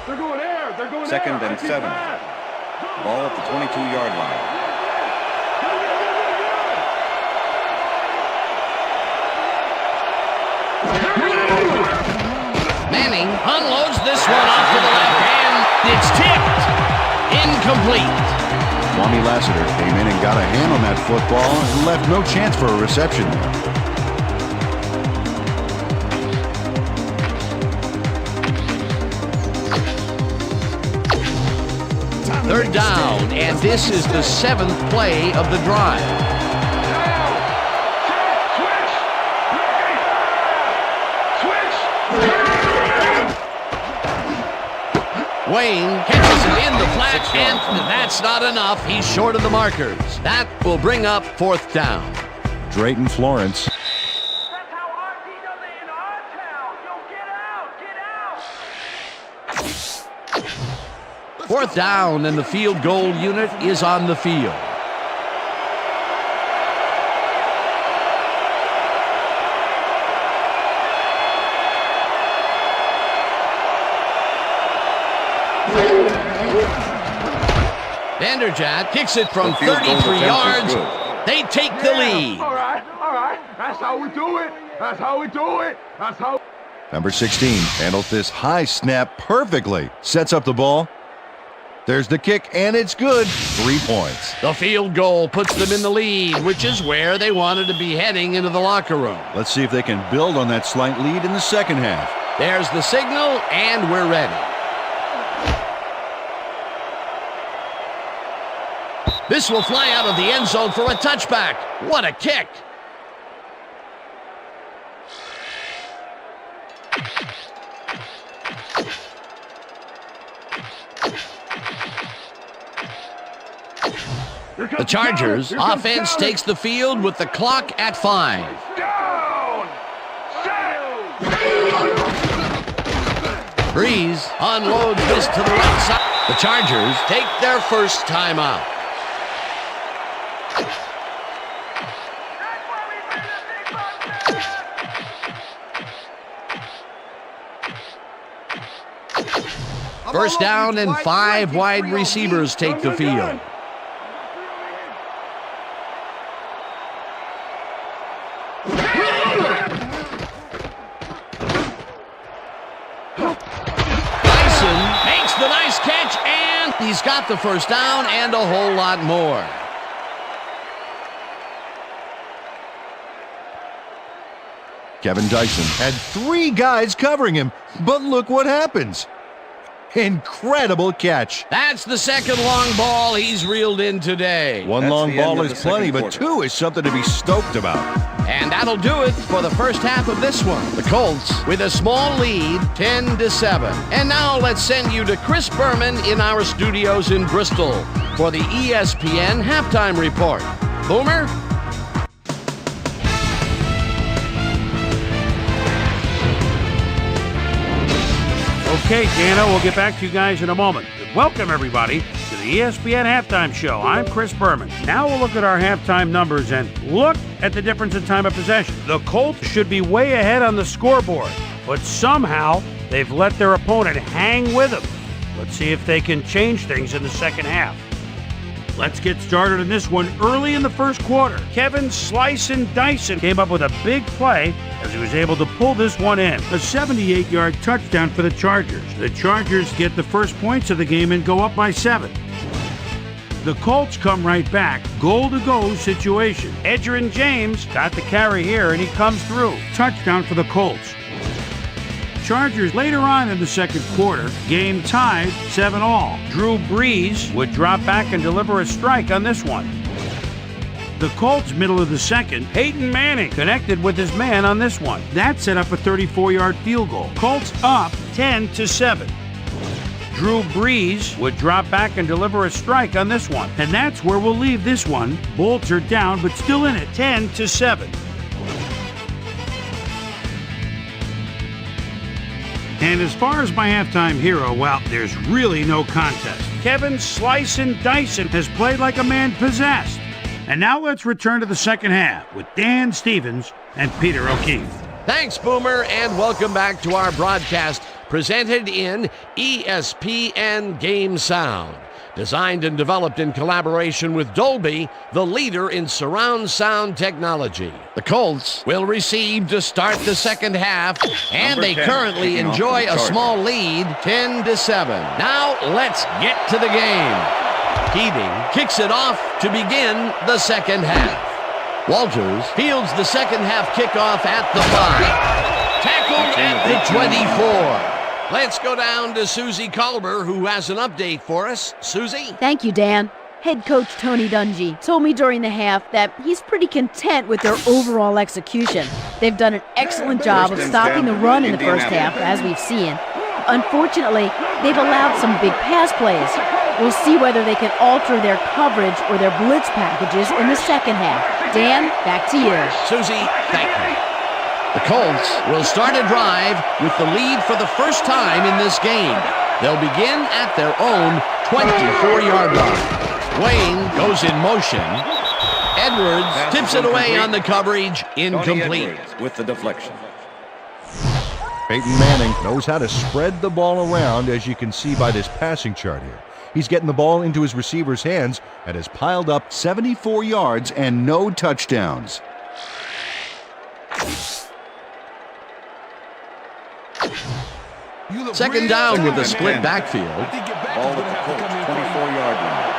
They're going air. They're going Second air. and 7. Ball at the 22-yard line. Manning unloads this one off to the left hand. It's tipped. Incomplete. Tommy Lassiter came in and got a hand on that football and left no chance for a reception there. Third down, and this is the 7th play of the drive. Wayne catches it in the flat, and that's not enough. He's short of the markers. That will bring up 4th down. Drayton Florence. That's how RT does it in our town. Yo, get out. Get out. 4th down, and the field goal unit is on the field. Vanderjagt kicks it from 33 yards. They take the lead. All right. That's how we do it. That's how we do it. That's how. Number 16 handles this high snap perfectly. Sets up the ball. There's the kick, and it's good. 3 points. The field goal puts them in the lead, which is where they wanted to be heading into the locker room. Let's see if they can build on that slight lead in the second half. There's the signal, and we're ready. This will fly out of the end zone for a touchback. What a kick. The Chargers offense takes the field with the clock at 5. Down. Breeze unloads this to the right side. The Chargers take their first timeout. First down, and 5 wide receivers take the field. Dyson makes the nice catch, and he's got the first down and a whole lot more. Kevin Dyson had 3 guys covering him, but look what happens. Incredible catch. That's the second long ball he's reeled in today. One That's long the end ball of is the plenty, second but quarter. 2 is something to be stoked about. And that'll do it for the first half of this one. The Colts with a small lead, 10-7. And now let's send you to Chris Berman in our studios in Bristol for the ESPN Halftime Report. Boomer? Okay, Dana, we'll get back to you guys in a moment. Welcome, everybody, to the ESPN Halftime Show. I'm Chris Berman. Now we'll look at our halftime numbers and look at the difference in time of possession. The Colts should be way ahead on the scoreboard, but somehow they've let their opponent hang with them. Let's see if they can change things in the second half. Let's get started in this one early in the first quarter. Kevin Slice and Dyson came up with a big play as he was able to pull this one in. A 78-yard touchdown for the Chargers. The Chargers get the first points of the game and go up by 7. The Colts come right back. Goal-to-go situation. Edgerrin James got the carry here, and he comes through. Touchdown for the Colts. Chargers later on in the second quarter, game tied 7-all. Drew Brees would drop back and deliver a strike on this one. The Colts, middle of the second, Peyton Manning connected with his man on this one. That set up a 34-yard field goal. Colts up 10-7. Drew Brees would drop back and deliver a strike on this one. And that's where we'll leave this one. Bolts are down, but still in it, 10-7. And as far as my halftime hero, well, there's really no contest. Kevin Slice and Dyson has played like a man possessed. And now let's return to the second half with Dan Stevens and Peter O'Keefe. Thanks, Boomer, and welcome back to our broadcast presented in ESPN Game Sound. Designed and developed in collaboration with Dolby, the leader in surround sound technology. The Colts will receive to start the second half, and they currently enjoy a small lead, 10-7. Now let's get to the game. Keating kicks it off to begin the second half. Walters fields the second half kickoff at the 5. Tackled at the 24. Let's go down to Susie Colber, who has an update for us. Susie? Thank you, Dan. Head coach Tony Dungy told me during the half that he's pretty content with their overall execution. They've done an excellent job of stopping the run in the first half, as we've seen. Unfortunately, they've allowed some big pass plays. We'll see whether they can alter their coverage or their blitz packages in the second half. Dan, back to you. Susie, thank you. The Colts will start a drive with the lead for the first time in this game. They'll begin at their own 24-yard line. Wayne goes in motion. Edwards tips it away on the coverage, incomplete. With the deflection. Peyton Manning knows how to spread the ball around, as you can see by this passing chart here. He's getting the ball into his receiver's hands and has piled up 74 yards and no touchdowns. Second down with a split backfield. Ball at the Colts, 24-yard line.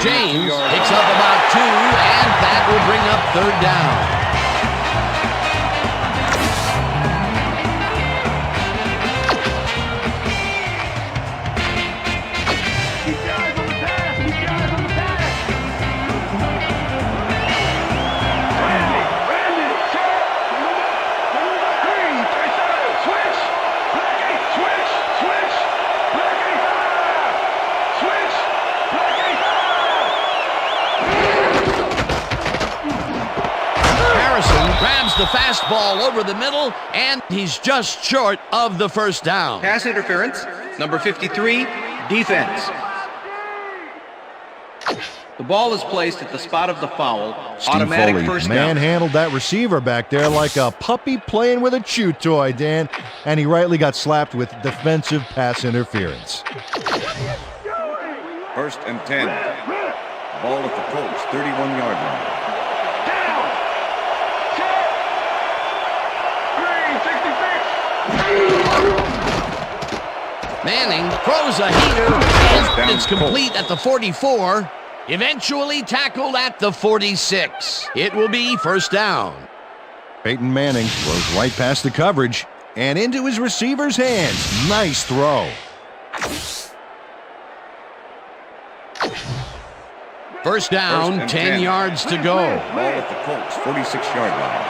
James picks up about 2, and that will bring up third down. Grabs the fastball over the middle, and he's just short of the first down. Pass interference, number 53, defense. The ball is placed at the spot of the foul. Steve Automatic Foley first down. manhandled that receiver back there like a puppy playing with a chew toy, Dan, and he rightly got slapped with defensive pass interference. First and 10. Ball at the Colts, 31-yard line. Manning throws a heater, and it's complete at the 44. Eventually tackled at the 46. It will be first down. Peyton Manning throws right past the coverage and into his receiver's hands. Nice throw. First down, 10 yards to go. Ball at the Colts, 46-yard line.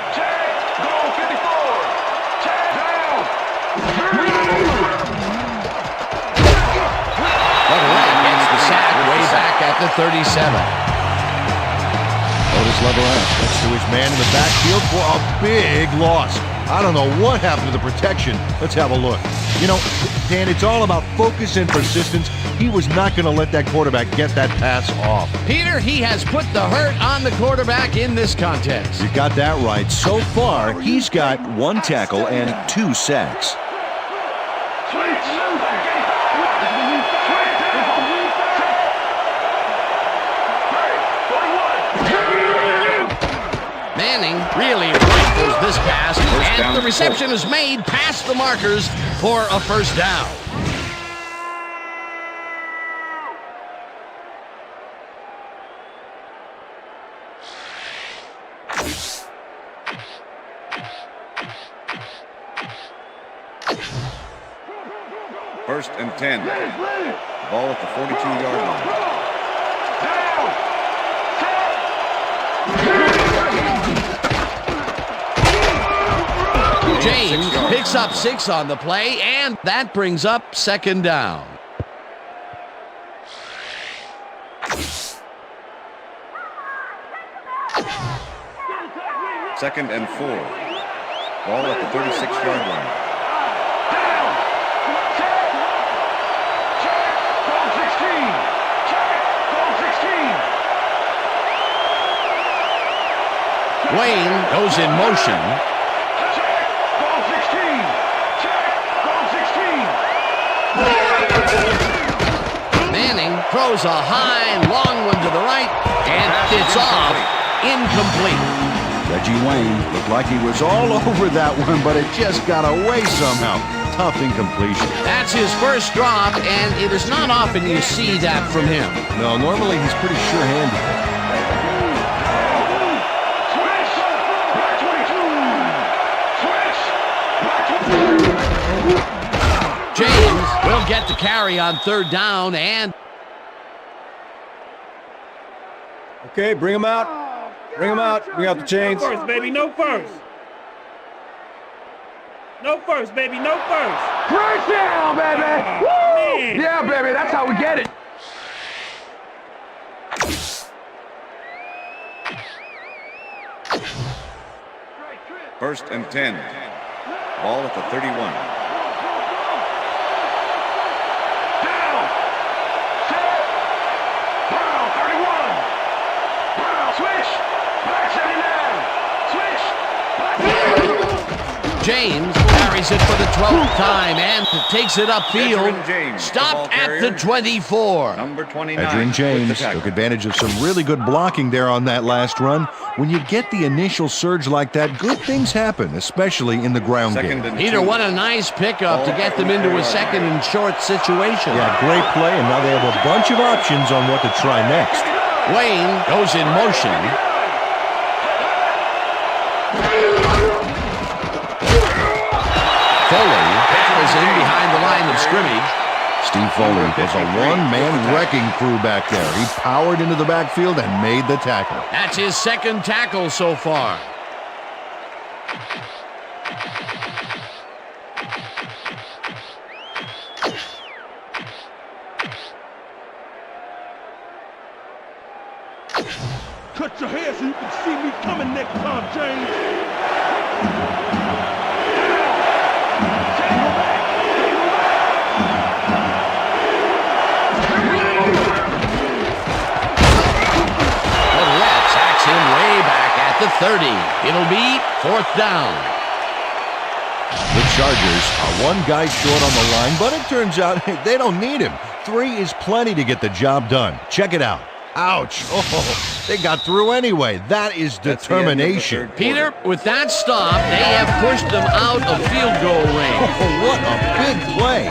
Goal 54. Down. But Wright gets the sack way back at the 37. Otis Leverett gets to his man in the backfield for a big loss. I don't know what happened to the protection. Let's have a look. You know, Dan, it's all about focus and persistence. He was not going to let that quarterback get that pass off. Peter, he has put the hurt on the quarterback in this contest. You got that right. So far, he's got 1 tackle and 2 sacks. Manning really rifles this pass, and the reception is made past the markers for a first down. First and 10. Ball at the 42-yard line. James picks up 6 on the play, and that brings up second down. Second and 4. Ball at the 36-yard line. Wayne goes in motion. Manning throws a high, long one to the right, and it's off. Incomplete. Reggie Wayne looked like he was all over that one, but it just got away somehow. Tough incompletion. That's his first drop, and it is not often you see that from him. No, normally he's pretty sure-handed. James will get the carry on third down, and Okay, bring him out. Bring him out. Bring out the chains. First, baby, no first. No first, baby, no first. First down, baby. Woo! Man. Yeah, baby, that's how we get it. First and 10. Ball at the 31. Down. Set. Brown, 31. Brown, switch. Back 79. Switch. Back. James carries it for the 12th time and takes it upfield. Edgerrin James, Stopped the ball at the carrier. 24. Number 29. Edgerrin with James the tackle. took advantage of some really good blocking there on that last run. When you get the initial surge like that, good things happen, especially in the ground Second game. and Peter, 2. what a nice pickup to get them into a second and short situation. Yeah, great play, and now they have a bunch of options on what to try next. Wayne goes in motion. Foley tackles in behind the line of scrimmage. Steve Foley was a one-man wrecking crew back there. He powered into the backfield and made the tackle. That's his second tackle so far. Cut your hair so you can see me coming next time, James. Leverett sacks him way back at the 30. It'll be fourth down. The Chargers are one guy short on the line, but it turns out they don't need him. 3 is plenty to get the job done. Check it out. Ouch. Oh, they got through anyway. That is That's the end of the determination. third Peter, with that stop, they have pushed them out of field goal range. Oh, what a big play.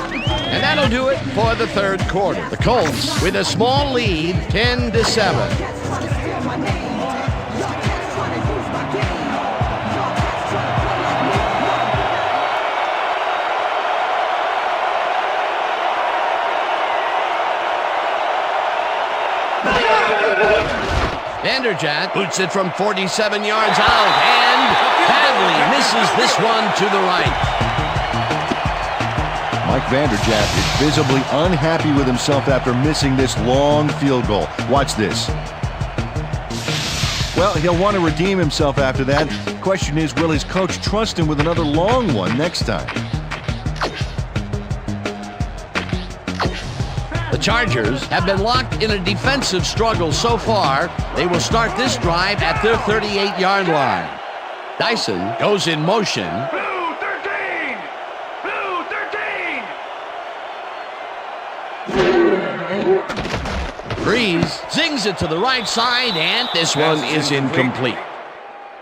And that'll do it for the third quarter. The Colts with a small lead, 10-7. Vanderjagt boots it from 47 yards out and badly misses this one to the right. Mike Vanderjagt is visibly unhappy with himself after missing this long field goal. Watch this. Well, he'll want to redeem himself after that. Question is, will his coach trust him with another long one next time? The Chargers have been locked in a defensive struggle so far. They will start this drive at their 38-yard line. Dyson goes in motion. Blue 13! Blue 13! Breeze zings it to the right side, and this one is incomplete.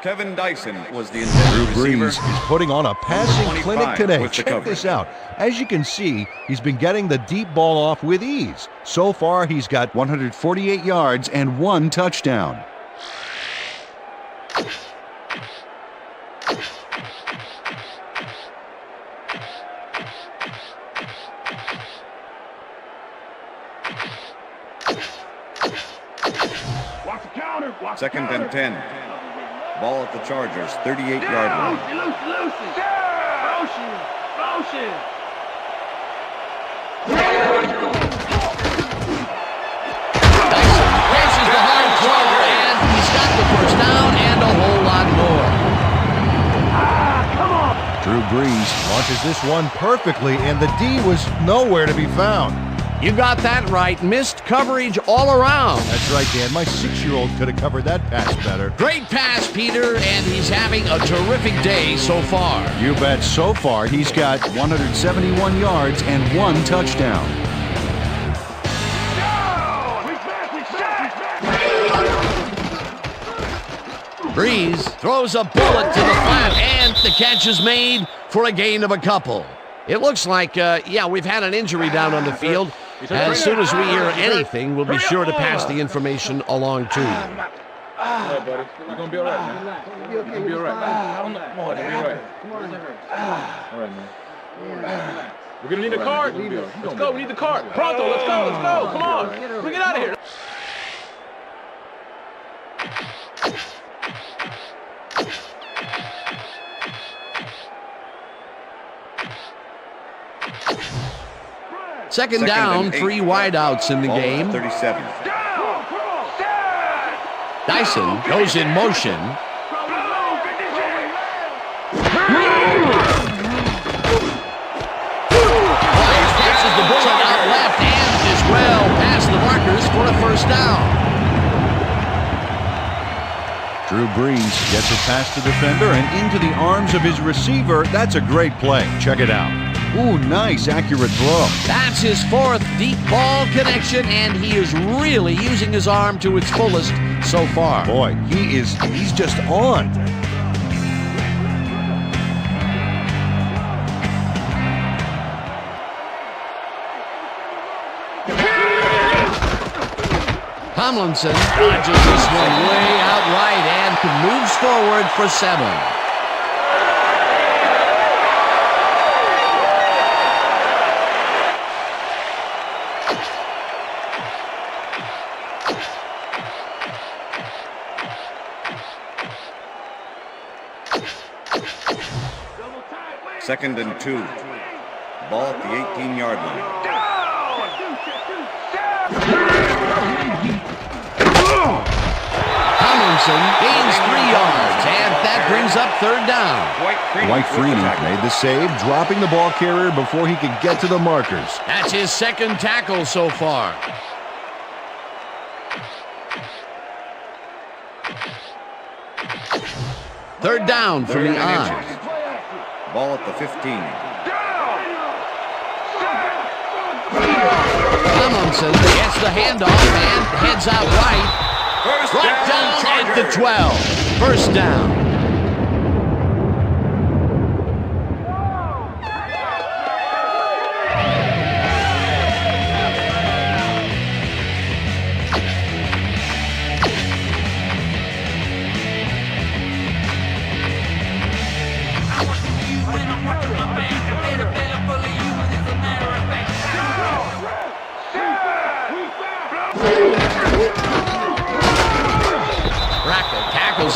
Kevin Dyson was the intended Drew receiver. Brees is putting on a passing 25 clinic today. with the Check coverage. this out. As you can see, he's been getting the deep ball off with ease. So far, he's got 148 yards and 1 touchdown. Watch the counter! Watch the Second counter. and 10. Ball at the Chargers, 38-yard line. Lucy! Motion! Motion! Dyson ranches the hard throw, and he's got the first down and a whole lot more. Drew Brees launches this one perfectly, and the D was nowhere to be found. You got that right. Missed coverage all around. That's right, Dan. My 6-year-old could have covered that pass better. Great pass, Peter, and he's having a terrific day so far. You bet. So far, he's got 171 yards and 1 touchdown. Breeze throws a bullet to the flat, and the catch is made for a gain of a couple. It looks like, we've had an injury down on the field. As soon as we hear anything, we'll be sure to pass the information along to you. All right, buddy. You're going to be all right, man. You're going to be all right. Come on, man. All right, man. We're going to need a card. Let's go. We need the card. Pronto, let's go. Let's go. Come on. We get out of here. Second down, and 8. 3 wideouts in the Ball at game. 37. Dyson goes in motion. Wise catches the bullet out left and is well past the markers for a first down. Drew Brees gets it past the defender and into the arms of his receiver. That's a great play. Check it out. Ooh, nice, accurate throw. That's his 4th deep ball connection, and he is really using his arm to its fullest so far. Boy, he's just on. Tomlinson dodges this one way out right and moves forward for 7. Second and 2. Ball at the 18-yard line. Tomlinson gains 3 yards, and that brings up 3rd down. Dwight Freeney made the save, dropping the ball carrier before he could get to the markers. That's his 2nd tackle so far. Third down from the eye. Ball at the 15. Tomlinson gets the handoff and heads out right. Right down at the 12. First down.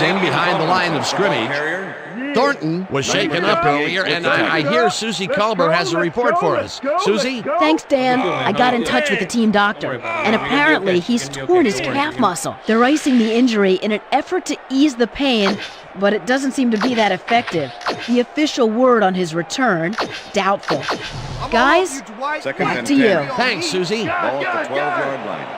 goes in behind the line of scrimmage. Thornton was shaken up earlier, and I hear Susie Culber has a report for us. Susie? Thanks, Dan. I got in touch with the team doctor, and apparently he's torn his calf muscle. They're icing the injury in an effort to ease the pain, but it doesn't seem to be that effective. The official word on his return, doubtful. Guys, back to you. Thanks, Susie. Ball at the 12-yard line.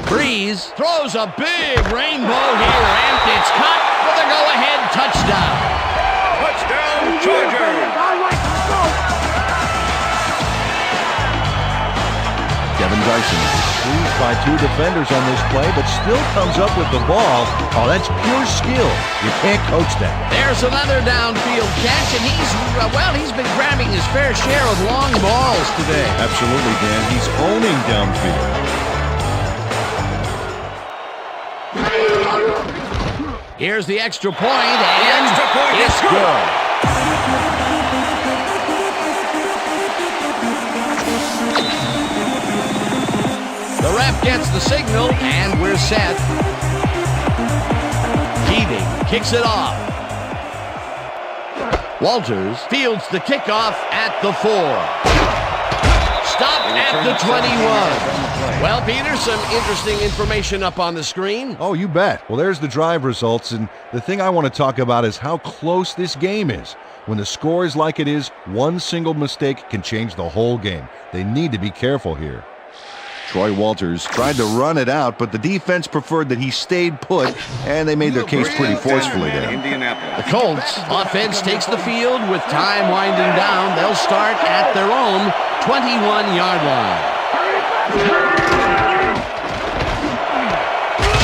Breeze throws a big rainbow here, and it's caught for the go-ahead touchdown. Touchdown, Chargers! Kevin Dyson squeezed by 2 defenders on this play, but still comes up with the ball. Oh, that's pure skill. You can't coach that. There's another downfield catch, and he's been grabbing his fair share of long balls today. Absolutely, Dan. He's owning downfield. Here's the extra point, and it's good. The ref gets the signal, and we're set. Keating kicks it off. Walters fields the kickoff at the 4. Stopped at the 21. Well, Peter, some interesting information up on the screen. Oh, you bet. Well, there's the drive results, and the thing I want to talk about is how close this game is. When the score is like it is, one single mistake can change the whole game. They need to be careful here. Troy Walters tried to run it out, but the defense preferred that he stayed put, and they made their case pretty forcefully there. The Colts offense takes the field with time winding down. They'll start at their own 21-yard line.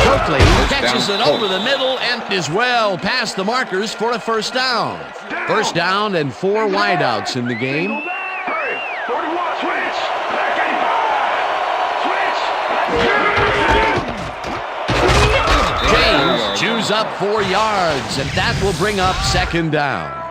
Berkeley catches it over the middle and is well past the markers for a first down. First down and 4 wideouts in the game. James chews up 4 yards, and that will bring up second down.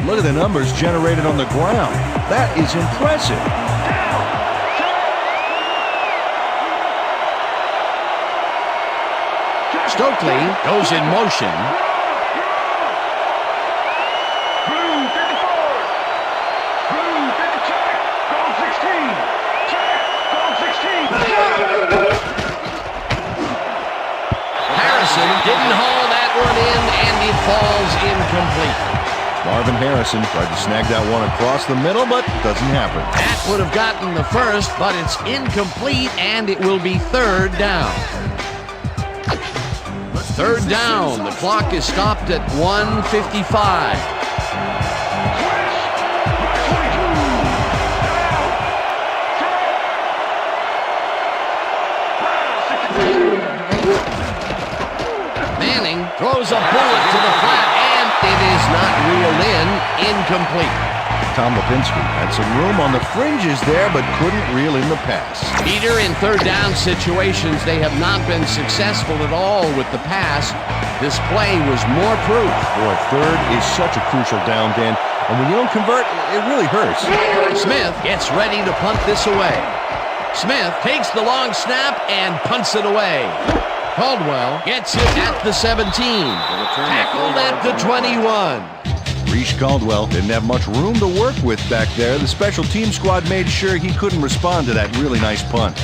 Look at the numbers generated on the ground. That is impressive. Stokely goes in motion. Harrison didn't haul that one in, and it falls incomplete. Marvin Harrison tried to snag that one across the middle, but doesn't happen. That would have gotten the first, but it's incomplete, and it will be third down. Third down. The clock is stopped at 1:55. Manning throws a bullet to the flat, and it is not reeled in. Incomplete. Tom Lipinski had some room on the fringes there, but couldn't reel in the pass. Peter, in third down situations, they have not been successful at all with the pass. This play was more proof. Boy, third is such a crucial down, Dan, and when you don't convert, it really hurts. Smith gets ready to punt this away. Smith takes the long snap and punts it away. Caldwell gets it at the 17. Tackled at the 21. Reese Caldwell didn't have much room to work with back there. The special team squad made sure he couldn't respond to that really nice punt.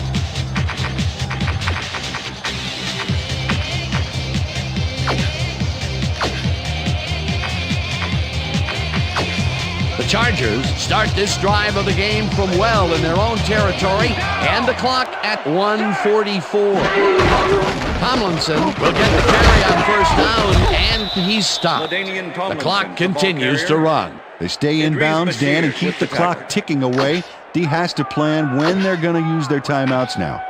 The Chargers start this drive of the game from well in their own territory, and the clock at 1:44. Tomlinson will get the carry on first down, and he's stopped. The clock continues to run. They stay inbounds, Dan, and keep the clock ticking away. D has to plan when they're going to use their timeouts now.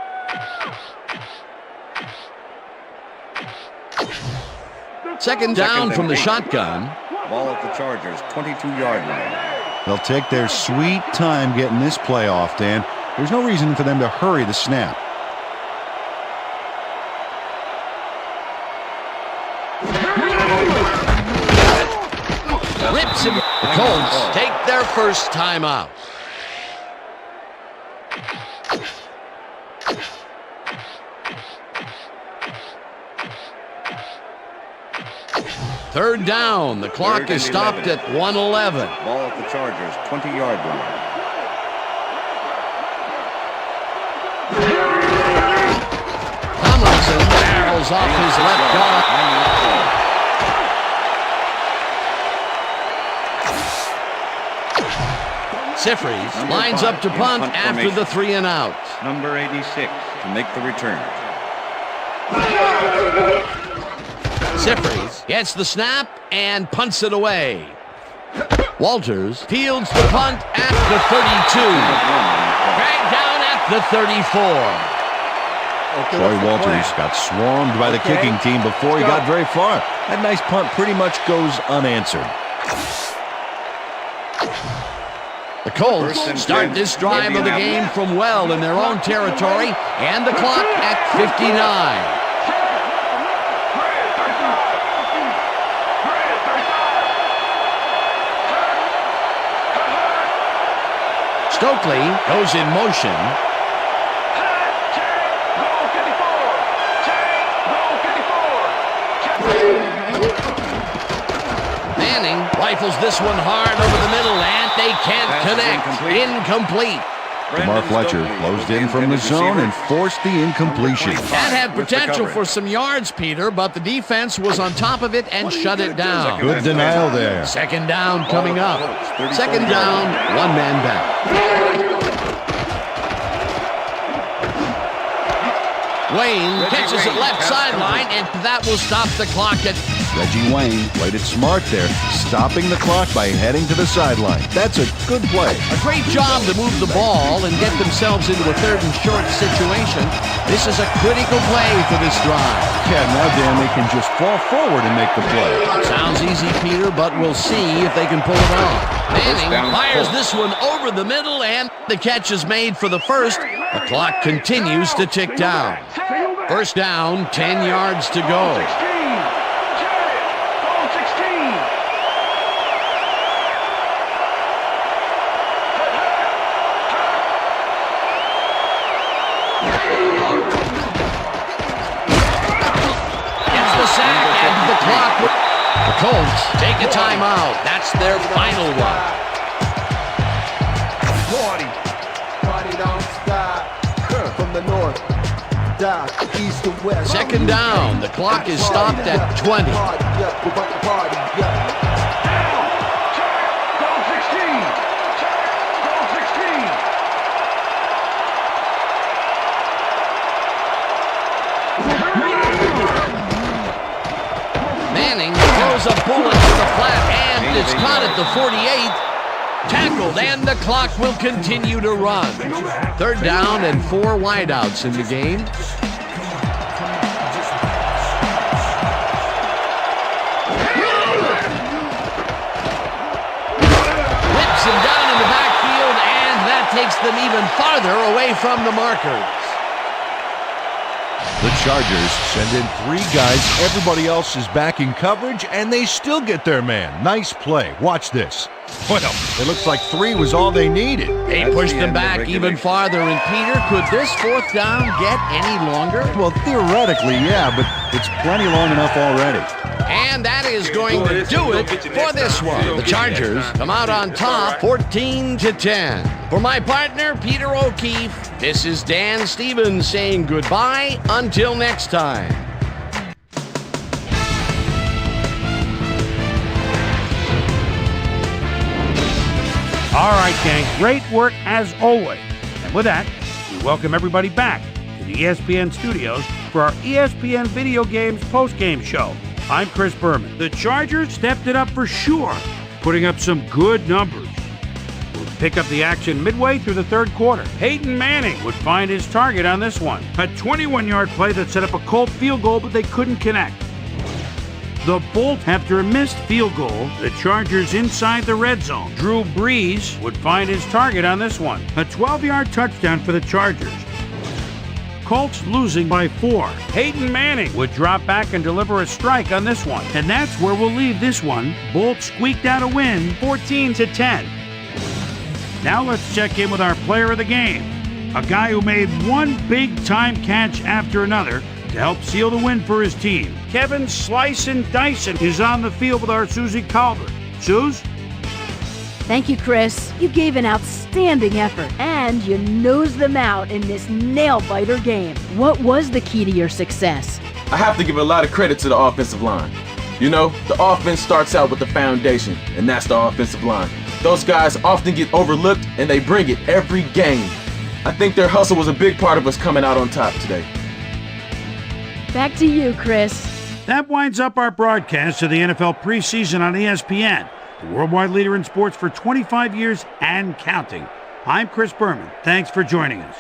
Second down from the shotgun. Ball at the Chargers' 22-yard line. They'll take their sweet time getting this play off, Dan. There's no reason for them to hurry the snap. Rips him. The Colts take their first timeout. Third down. The clock is stopped at 1:11. Ball at the Chargers' 20-yard line. Tomlinson barrels off his left guard. Sifries lines up to punt after the 3 and out. Number 86 to make the return. Sifries gets the snap and punts it away. Walters fields the punt at the 32. Dragged down at the 34. Troy Walters got swarmed by the kicking team before he got very far. That nice punt pretty much goes unanswered. The Colts start this drive of the game from well in their own territory, and the clock at 59. Stokely goes in motion. Manning rifles this one hard over the middle, and they can't connect. Incomplete. Lamar Fletcher closed in from the zone and forced the incompletion. That had potential for some yards, Peter, but the defense was on top of it and shut it down. Good denial there. Second down coming up. Second down, one man back. Wayne catches it left sideline, and that will stop the clock at... Reggie Wayne played it smart there, stopping the clock by heading to the sideline. That's a good play. A great job to move the ball and get themselves into a third and short situation. This is a critical play for this drive. Yeah, now, Dan, they can just fall forward and make the play. Sounds easy, Peter, but we'll see if they can pull it off. Manning fires this one over the middle, and the catch is made for the first. The clock continues to tick down. First down, 10 yards to go. Gets the sack and the clock. The Colts take a timeout. That's their final one. Party don't stop. From the north, south, east to west. Second down. The clock is stopped at 20. Manning throws a bullet to the flat, and it's caught at the 48. Tackled, and the clock will continue to run. Third down and 4 wideouts in the game. Whips him down in the backfield, and that takes them even farther away from the markers. The Chargers send in 3 guys. Everybody else is back in coverage, and they still get their man. Nice play. Watch this. Well, it looks like 3 was all they needed. They pushed them back even farther, and Peter, could this 4th down get any longer? Well, theoretically, yeah, but it's plenty long enough already. And that is going to do it for this one. The Chargers come out on top 14-10. For my partner, Peter O'Keefe, this is Dan Stevens saying goodbye until next time. All right, gang, great work as always. And with that, we welcome everybody back to the ESPN studios for our ESPN Video Games postgame show. I'm Chris Berman. The Chargers stepped it up for sure, putting up some good numbers. We'll pick up the action midway through the third quarter. Peyton Manning would find his target on this one. A 21-yard play that set up a Colt field goal, but they couldn't connect. The Bolt, after a missed field goal, the Chargers inside the red zone. Drew Brees would find his target on this one. A 12-yard touchdown for the Chargers. Colts losing by 4. Peyton Manning would drop back and deliver a strike on this one. And that's where we'll leave this one. Bolt squeaked out a win, 14-10. Now let's check in with our player of the game. A guy who made one big-time catch after another to help seal the win for his team. Kevin Slice and Dyson is on the field with our Susie Calvert. Suze? Thank you, Chris. You gave an outstanding effort, and you nosed them out in this nail-biter game. What was the key to your success? I have to give a lot of credit to the offensive line. You know, the offense starts out with the foundation, and that's the offensive line. Those guys often get overlooked, and they bring it every game. I think their hustle was a big part of us coming out on top today. Back to you, Chris. That winds up our broadcast of the NFL preseason on ESPN, the worldwide leader in sports for 25 years and counting. I'm Chris Berman. Thanks for joining us.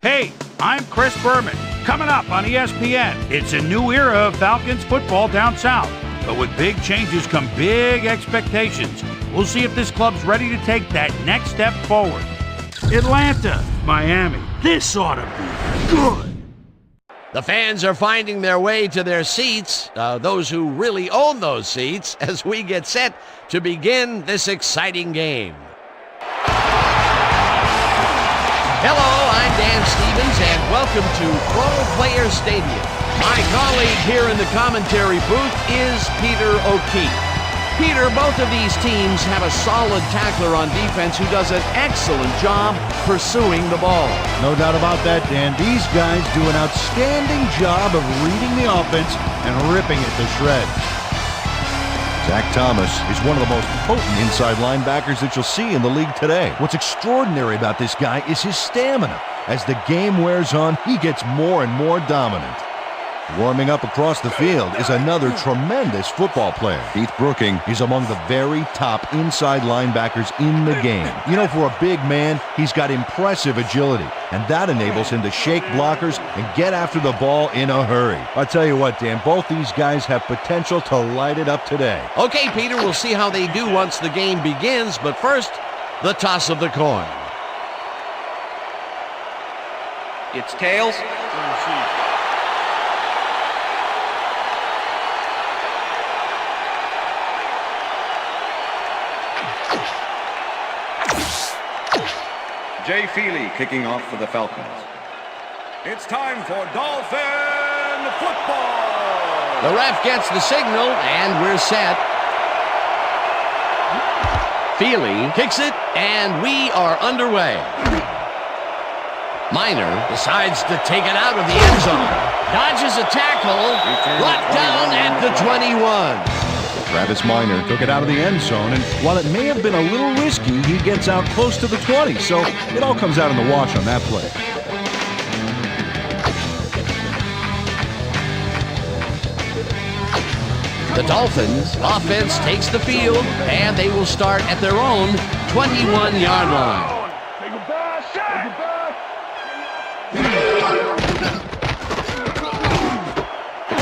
Hey, I'm Chris Berman. Coming up on ESPN, it's a new era of Falcons football down south. But with big changes come big expectations. We'll see if this club's ready to take that next step forward. Atlanta, Miami. This ought to be good. The fans are finding their way to their seats, those who really own those seats, as we get set to begin this exciting game. Hello, I'm Dan Stevens, and welcome to Pro Player Stadium. My colleague here in the commentary booth is Peter O'Keefe. Peter, both of these teams have a solid tackler on defense who does an excellent job pursuing the ball. No doubt about that, Dan. These guys do an outstanding job of reading the offense and ripping it to shreds. Zach Thomas is one of the most potent inside linebackers that you'll see in the league today. What's extraordinary about this guy is his stamina. As the game wears on, he gets more and more dominant. Warming up across the field is another tremendous football player. Keith Brooking is among the very top inside linebackers in the game. You know, for a big man, he's got impressive agility, and that enables him to shake blockers and get after the ball in a hurry. I'll tell you what, Dan, both these guys have potential to light it up today. Okay, Peter, we'll see how they do once the game begins, but first, the toss of the coin. It's tails. Jay Feely kicking off for the Falcons. It's time for Dolphin football. The ref gets the signal, and we're set. Feely kicks it, and we are underway. Miner decides to take it out of the end zone. Dodges a tackle, brought down at the 21. Travis Miner took it out of the end zone, and while it may have been a little risky, he gets out close to the 20, so it all comes out in the wash on that play. The Dolphins' offense takes the field, and they will start at their own 21-yard line.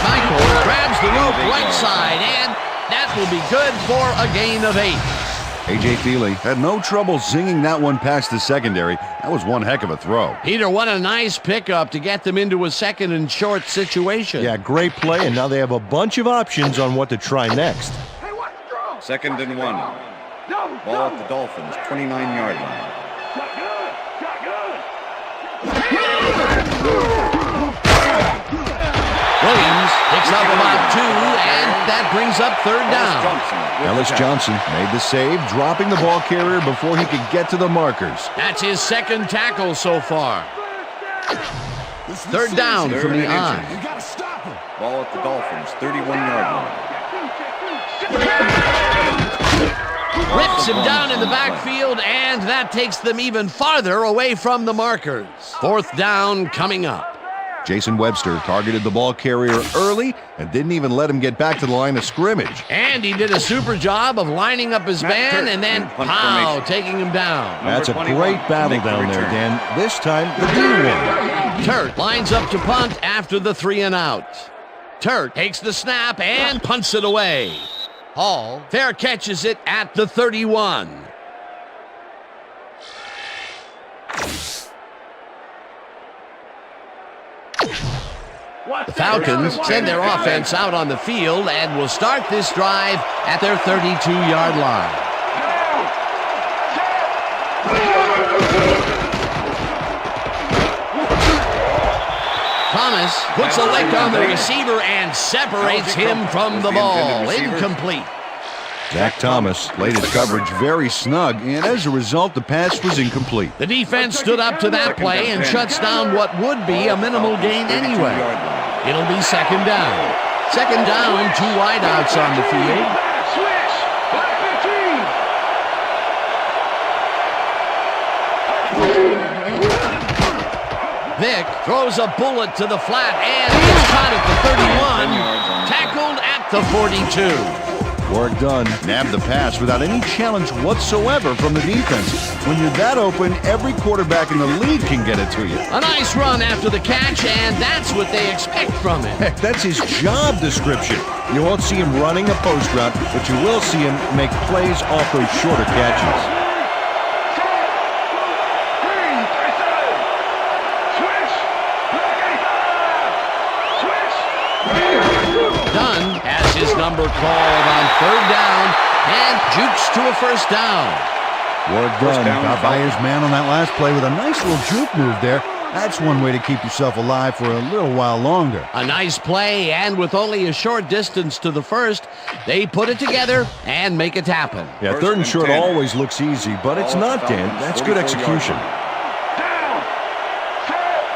Michael grabs the rope right side, and that will be good for a gain of 8. A.J. Feely had no trouble zinging that one past the secondary. That was one heck of a throw. Peter, what a nice pickup to get them into a second and short situation. Yeah, great play, and now they have a bunch of options on what to try next. Second and 1. Ball at the Dolphins, 29-yard line. Williams picks up about 2, and that brings up third down. Ellis Johnson made the save, dropping the ball carrier before he could get to the markers. That's his second tackle so far. Third down from the eye. Ball at the Dolphins, 31-yard line. Rips him down in the backfield, and that takes them even farther away from the markers. Fourth down coming up. Jason Webster targeted the ball carrier early and didn't even let him get back to the line of scrimmage. And he did a super job of lining up his man and then, pow, taking him down. That's a great battle down there, Dan. This time, the D win. Turt lines up to punt after the 3 and out. Turt takes the snap and punts it away. Hall fair catches it at the 31. The Falcons send their offense out on the field and will start this drive at their 32-yard line. Thomas puts a lick on the receiver and separates him from the ball. Incomplete. Zach Thomas laid his coverage very snug, and as a result, the pass was incomplete. The defense stood up to that play and shuts down what would be a minimal gain anyway. It'll be second down. Second down, 2 wideouts on the field. Vick throws a bullet to the flat, and it's caught at the 31, tackled at the 42. Work done. Nabbed the pass without any challenge whatsoever from the defense. When you're that open, every quarterback in the league can get it to you. A nice run after the catch, and that's what they expect from him. Heck, that's his job description. You won't see him running a post route, but you will see him make plays off those shorter catches. number called on third down and jukes to a first down. Work done. Got by his man on that last play with a nice little juke move there. That's one way to keep yourself alive for a little while longer. A nice play, and with only a short distance to the first, they put it together and make it happen. Yeah, third and short always looks easy, but it's not, Dan. That's good execution. Down. Set.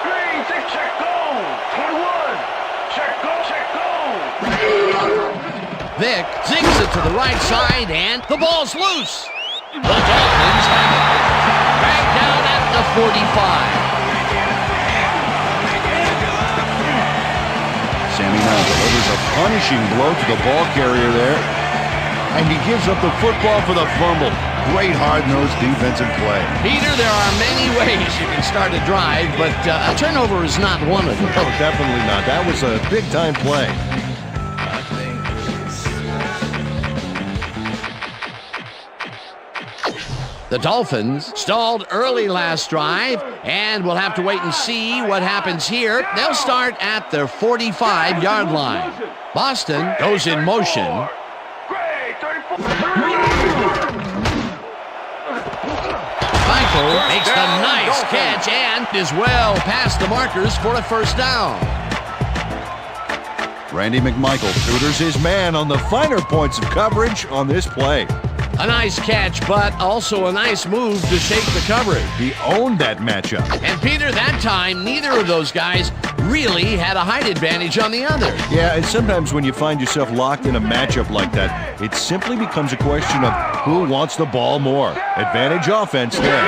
3. Check go. 21. Check go. Check go. Vic zigs it to the right side, and the ball's loose. The Dolphins have it. Back down at the 45. Sammy now delivers a punishing blow to the ball carrier there. And he gives up the football for the fumble. Great hard-nosed defensive play. Peter, there are many ways you can start a drive, but a turnover is not one of them. No, definitely not. That was a big-time play. The Dolphins stalled early last drive, and we'll have to wait and see what happens here. They'll start at their 45-yard line. Boston goes in motion. Great. 34. Michael makes the nice catch and is well past the markers for a first down. Randy McMichael tutors his man on the finer points of coverage on this play. A nice catch, but also a nice move to shake the coverage. He owned that matchup. And Peter, that time, neither of those guys really had a height advantage on the other. Yeah, and sometimes when you find yourself locked in a matchup like that, it simply becomes a question of who wants the ball more. Advantage offense there.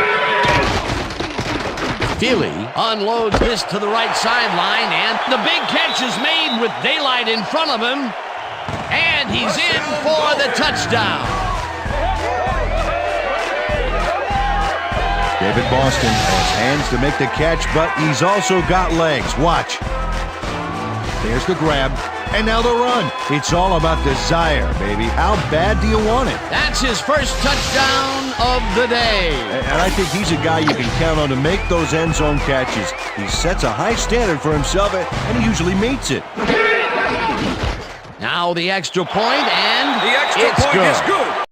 Feely unloads this to the right sideline, and the big catch is made with daylight in front of him. And he's in for the touchdown. David Boston has hands to make the catch, but he's also got legs. Watch. There's the grab, and now the run. It's all about desire, baby. How bad do you want it? That's his first touchdown of the day. And I think he's a guy you can count on to make those end zone catches. He sets a high standard for himself, and he usually meets it. Now the extra point, and The extra it's point good. is good.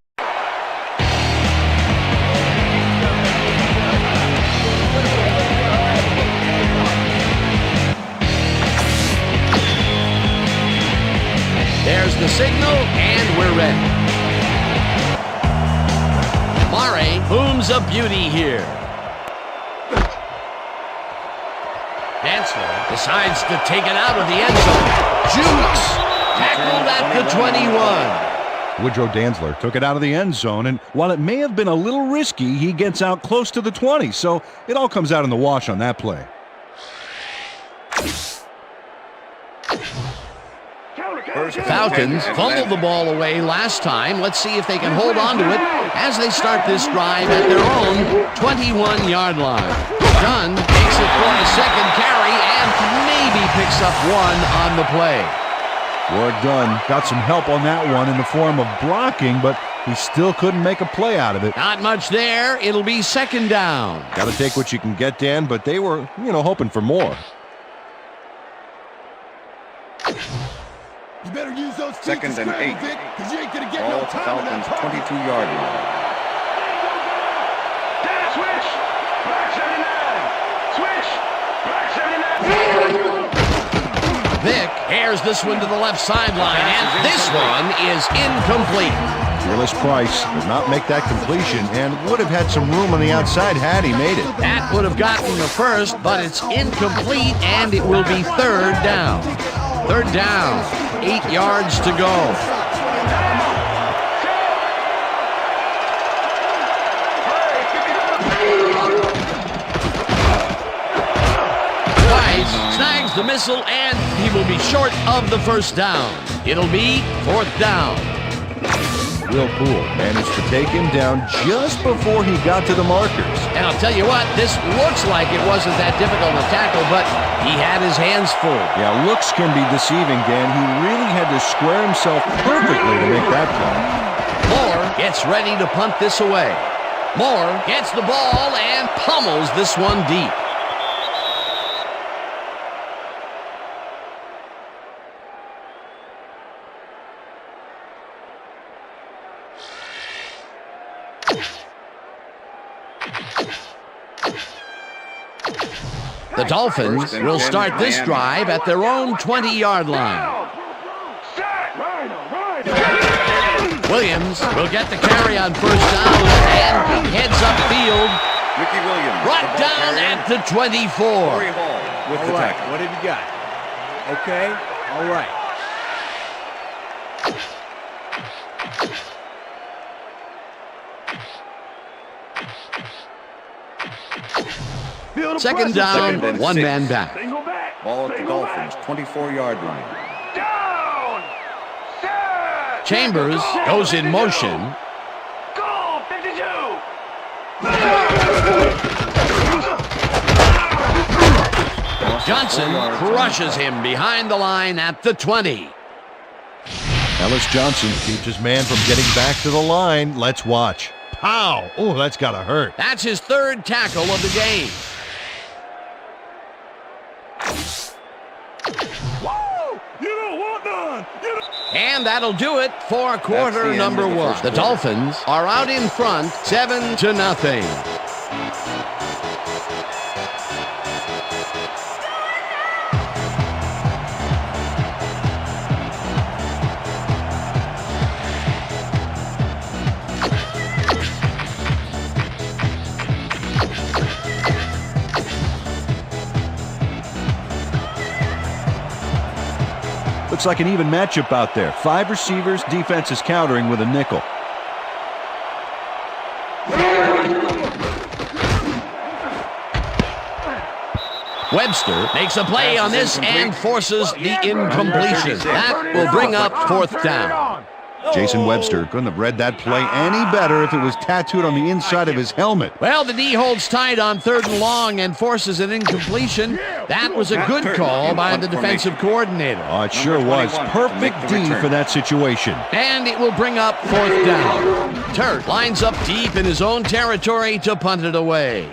There's the signal, and we're ready. Mare booms a beauty here. Dantzler decides to take it out of the end zone. Jukes tackled at the 21. Woodrow Dantzler took it out of the end zone, and while it may have been a little risky, he gets out close to the 20, so it all comes out in the wash on that play. Falcons fumbled the ball away last time. Let's see if they can hold on to it as they start this drive at their own 21-yard line. Dunn takes it for a second carry and maybe picks up one on the play. Work done. Got some help on that one in the form of blocking, but he still couldn't make a play out of it. Not much there. It'll be second down. Got to take what you can get, Dan, but they were, hoping for more. You better use those feet Second to and scramble, 8. Vic, 'cause you ain't gonna get Ball no at the time in that Falcons' pocket. 22-yard line. Down switch. Black 79. Switch. Black 79. Vic airs this one to the left sideline, and this one is incomplete. Fearless Price did not make that completion and would have had some room on the outside had he made it. That would have gotten the first, but it's incomplete, and it will be third down. Third down, 8 yards to go. Price snags the missile, and he will be short of the first down. It'll be fourth down. Will Poole managed to take him down just before he got to the markers. And I'll tell you what, this looks like it wasn't that difficult to tackle, but he had his hands full. Yeah, looks can be deceiving, Dan. He really had to square himself perfectly to make that play. Moore gets ready to punt this away. Moore gets the ball and pummels this one deep. The Dolphins will start this drive at their own 20-yard line. Williams will get the carry on first down and heads upfield. Ricky Williams. Brought down at the 24. Corey Hall with the tackle. What have you got? Okay, all right. Second down, one man back. Ball at the Dolphins, 24-yard line. Down! Set! Chambers goes in motion. Goal, 52! Johnson crushes him behind the line at the 20. Ellis Johnson keeps his man from getting back to the line. Let's watch. Pow! Oh, that's gotta hurt. That's his third tackle of the game. Whoa! You don't want none! And that'll do it for quarter number one. The Dolphins are out in front, 7-0. Looks like an even matchup out there. 5 receivers, defense is countering with a nickel. Webster makes a play on this and forces the incompletion. That will bring up fourth down. Jason Webster couldn't have read that play any better if it was tattooed on the inside of his helmet. Well, the D holds tight on 3rd and long and forces an incompletion. That was a good call by the defensive coordinator. Oh, it sure was. Perfect D for that situation. And it will bring up 4th down. Turk lines up deep in his own territory to punt it away.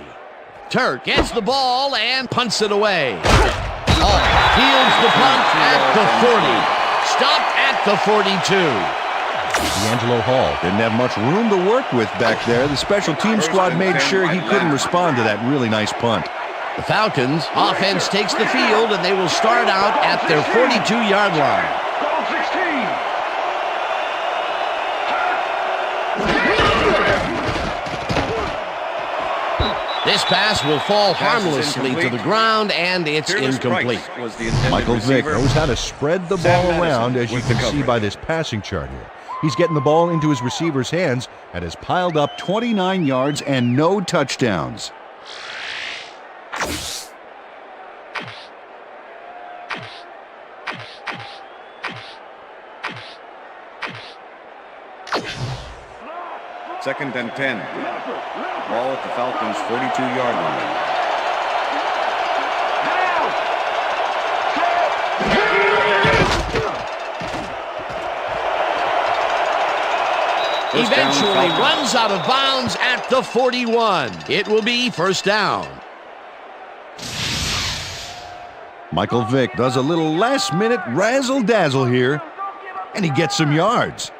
Turk gets the ball and punts it away. Fields the punt at the 40. Stopped at the 42. D'Angelo Hall didn't have much room to work with back there. The special team squad made sure he couldn't respond to that really nice punt. The Falcons offense takes the field and they will start out at their 42-yard line. Goal 16! This pass will fall harmlessly to the ground and it's incomplete. Michael Vick knows how to spread the ball around, as you can see by this passing chart here. He's getting the ball into his receiver's hands and has piled up 29 yards and no touchdowns. Second and 10. Ball at the Falcons' 42-yard line. Eventually runs out of bounds at the 41. It will be first down. Michael Vick does a little last-minute razzle-dazzle here, and he gets some yards.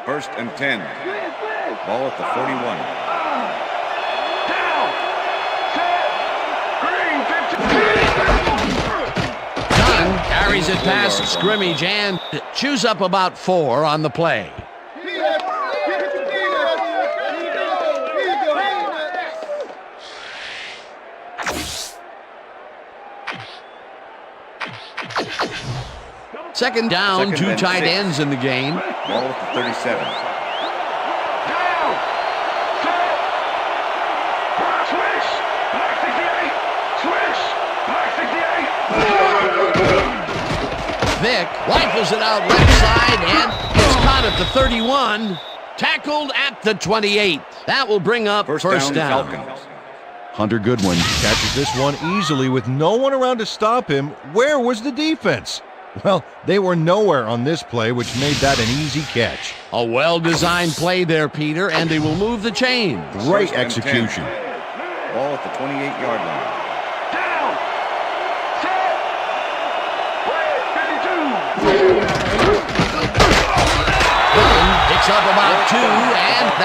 First and 10. Ball at the 41. Carries it past scrimmage and chews up about 4 on the play. Second down, 2 tight ends in the game. Ball at the 37. Vick rifles it out left side and it's caught at the 31. Tackled at the 28. That will bring up first down. Hunter Goodwin catches this one easily with no one around to stop him. Where was the defense? Well, they were nowhere on this play, which made that an easy catch. A well-designed play there, Peter, and they will move the chains. Great execution. Ball at the 28-yard line.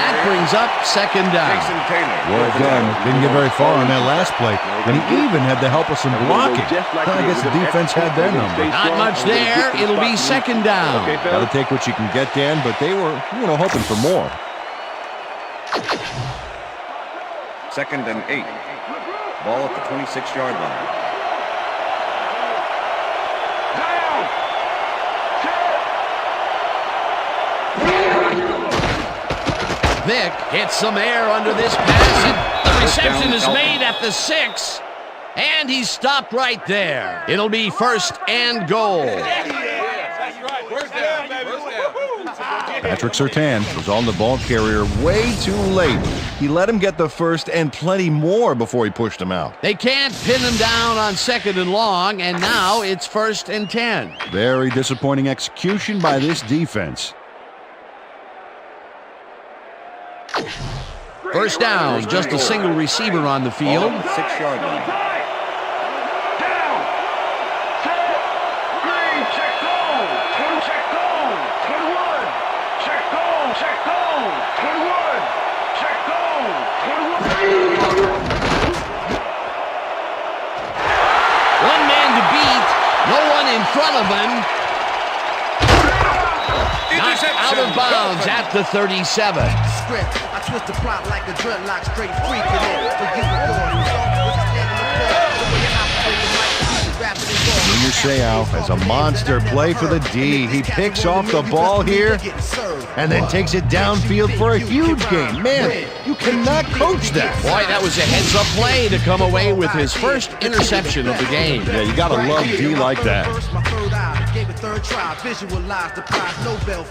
that brings up second down. Well done. Didn't get very far on that last play. And he even had the help of some blocking. I guess the defense had their number. Not much there. It'll be second down. Got to take what you can get, Dan, but they were, hoping for more. Second and 8. Ball at the 26-yard line. Vick hits some air under this pass, and the reception is made at the 6, and he's stopped right there. It'll be first and goal. Patrick Surtain was on the ball carrier way too late. He let him get the first and plenty more before he pushed him out. They can't pin him down on second and long, and now it's first and 10. Very disappointing execution by this defense. First down, just a single receiver on the field. 6-yard line. Down. Set. Green. Check goal. Check goal. 21. Check goal. Check goal. 21. Check goal. 21. One man to beat. No one in front of him. Knocked out of bounds at the 37. I twist the plot like a dreadlock, straight freaking it. For you Junior Seau has a monster play for the D. He picks off the ball here and then takes it downfield for a huge gain. Man, you cannot coach that. Boy, that was a heads-up play to come away with his first interception of the game. Yeah, you gotta love D like that.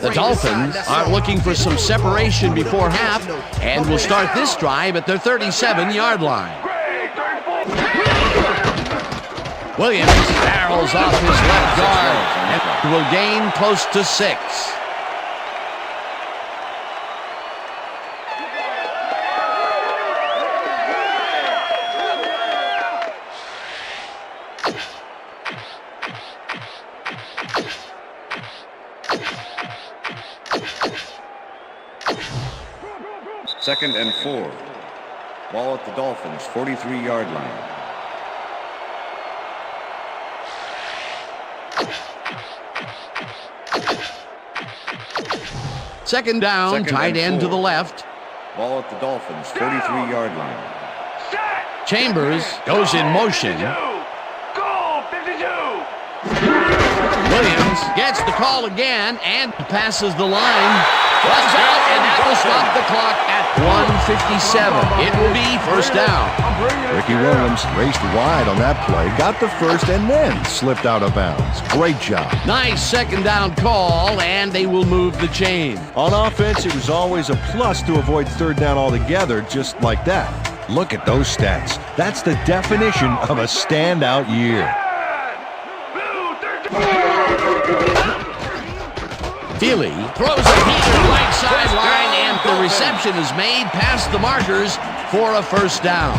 The Dolphins are looking for some separation before half and will start this drive at their 37-yard line. Williams barrels off his left guard and will gain close to 6. Second and 4. Ball at the Dolphins' 43-yard line. Second down, Second tight and end to 4. the left. Ball at the Dolphins' 33-yard line. Chambers goes in motion. Goal 52. Williams gets the call again and passes the line. Runs out, and that will stop the clock at 1:57. It will be first down. Ricky Williams raced wide on that play, got the first, and then slipped out of bounds. Great job. Nice second down call, and they will move the chain. On offense, it was always a plus to avoid third down altogether, just like that. Look at those stats. That's the definition of a standout year. Feely throws a heat to the right sideline, and the reception is made past the markers for a first down.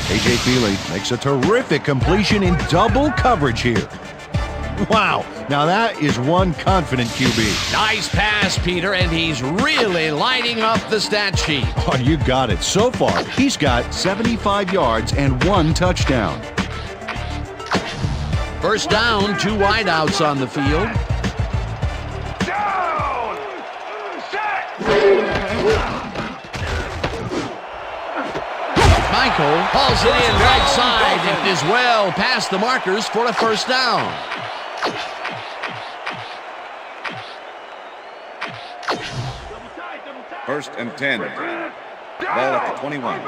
A.J. Feely makes a terrific completion in double coverage here. Wow, now that is one confident QB. Nice pass, Peter, and he's really lighting up the stat sheet. Oh, you got it. So far, he's got 75 yards and 1 touchdown. First down, 2 wideouts on the field. Down. Set. Michael hauls it in right side and is well past the markers for a first down. First and 10. Ball at the 21.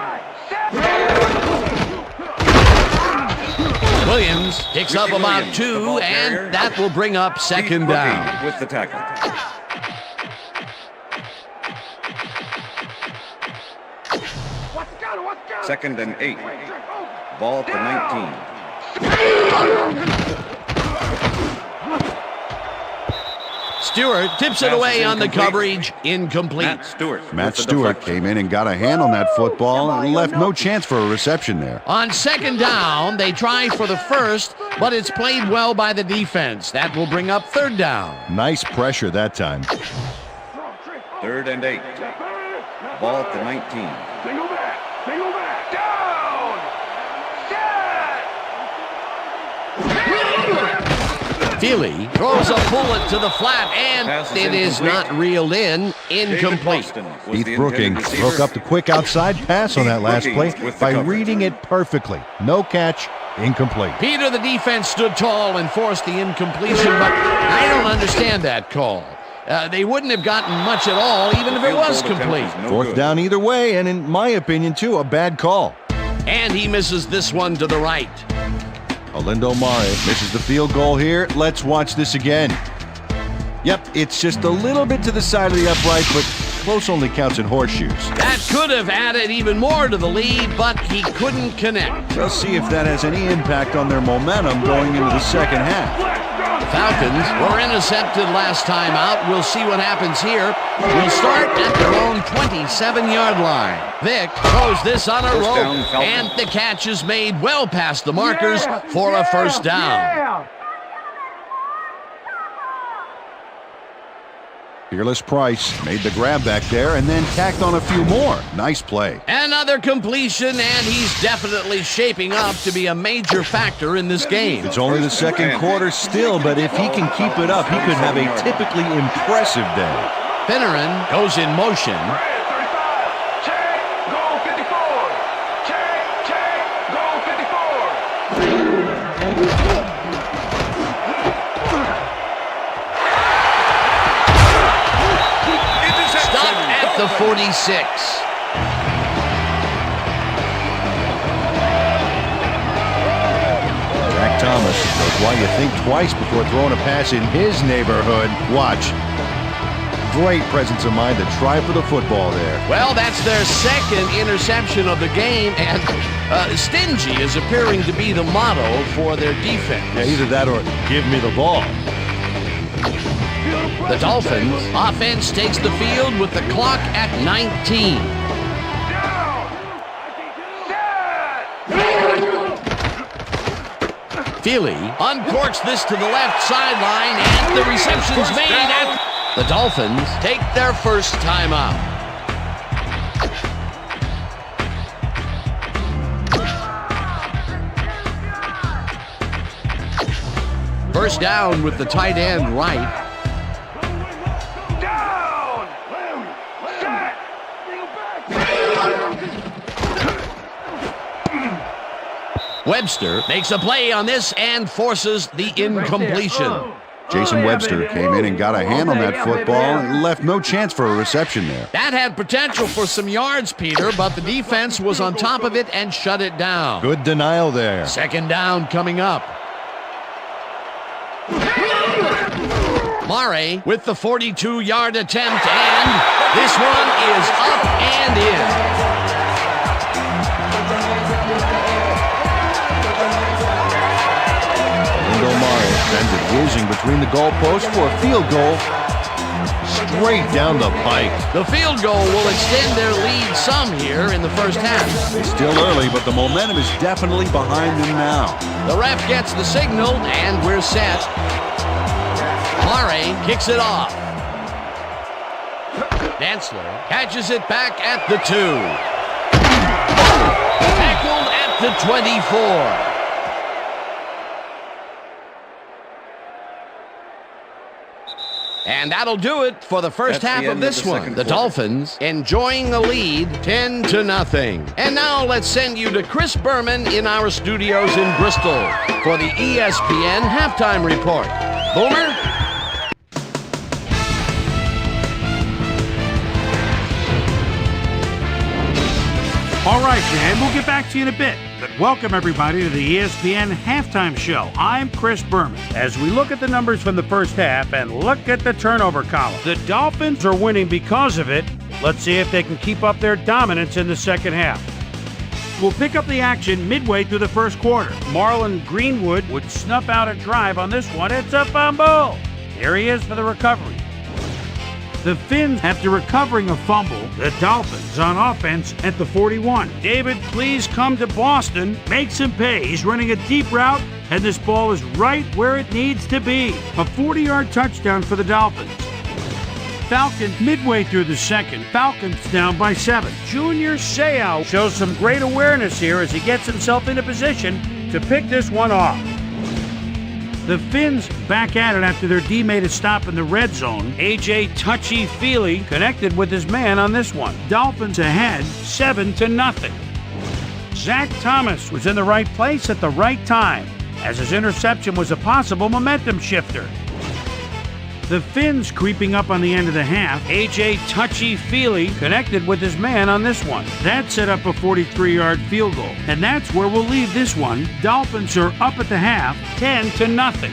Williams picks up about 2, and that will bring up second down. With the tackle. Second and 8. Ball at the 19. Stewart tips it away on the coverage. Incomplete. Matt Stewart came in and got a hand on that football and left no chance for a reception there. On second down, they try for the first, but it's played well by the defense. That will bring up third down. Nice pressure that time. 3rd and 8. Ball at the 19. Single back, down! Set! Feely throws a bullet to the flat, and it is not reeled in. Incomplete. Heath Brookings broke up the quick outside pass on that last play by reading it perfectly. No catch, incomplete. Peter, the defense stood tall and forced the incompletion, but I don't understand that call. They wouldn't have gotten much at all, even if it was complete. 4th down either way, and in my opinion, too, a bad call. And he misses this one to the right. Olindo Mare misses the field goal here. Let's watch this again. Yep, it's just a little bit to the side of the upright, but close only counts in horseshoes. That could have added even more to the lead, but he couldn't connect. We'll see if that has any impact on their momentum going into the second half. The Falcons were intercepted last time out. We'll see what happens here. We'll start at their own 27-yard line. Vic throws this on a rope, and the catch is made well past the markers for a first down. Fearless Price made the grab back there and then tacked on a few more. Nice play. Another completion, and he's definitely shaping up to be a major factor in this game. It's only the second quarter still, but if he can keep it up, he could have a typically impressive day. Finneran goes in motion. Check, goal 54. Check, goal 54. The 46. Zach Thomas knows why you think twice before throwing a pass in his neighborhood. Watch. Great presence of mind to try for the football there. Well, that's their second interception of the game, and stingy is appearing to be the motto for their defense. Yeah, either that or give me the ball. The Dolphins offense takes the field with the clock at 19. Feely uncorks this to the left sideline, and the reception's made, and the Dolphins take their first timeout. First down with the tight end right. Webster makes a play on this and forces the incompletion. Jason Webster came in and got a hand on that football and left no chance for a reception there. That had potential for some yards, Peter, but the defense was on top of it and shut it down. Good denial there. Second down coming up. Mare with the 42-yard attempt, and this one is up and in. Sends it whizzing between the goalposts for a field goal straight down the pike. The field goal will extend their lead some here in the first half. It's still early, but the momentum is definitely behind them now. The ref gets the signal, and we're set. Mare kicks it off. Dantzler catches it back at the 2. Tackled at the 24. And that'll do it for the first half of this one. The Dolphins enjoying a lead 10-0. And now let's send you to Chris Berman in our studios in Bristol for the ESPN Halftime Report. Boomer? All right, Dan, we'll get back to you in a bit. But welcome, everybody, to the ESPN Halftime Show. I'm Chris Berman. As we look at the numbers from the first half and look at the turnover column, the Dolphins are winning because of it. Let's see if they can keep up their dominance in the second half. We'll pick up the action midway through the first quarter. Marlon Greenwood would snuff out a drive on this one. It's a fumble. Here he is for the recovery. The Finns, after recovering a fumble, the Dolphins on offense at the 41. David, please come to Boston. Makes him pay. He's running a deep route, and this ball is right where it needs to be. A 40-yard touchdown for the Dolphins. Falcons midway through the second. Falcons down by 7. Junior Seau shows some great awareness here as he gets himself into position to pick this one off. The Finns back at it after their D made a stop in the red zone. A.J. Touchy-Feely connected with his man on this one. Dolphins ahead 7-0. Zach Thomas was in the right place at the right time, as his interception was a possible momentum shifter. The Finns creeping up on the end of the half. A.J. Touchy-Feely connected with his man on this one. That set up a 43-yard field goal. And that's where we'll leave this one. Dolphins are up at the half, 10-0.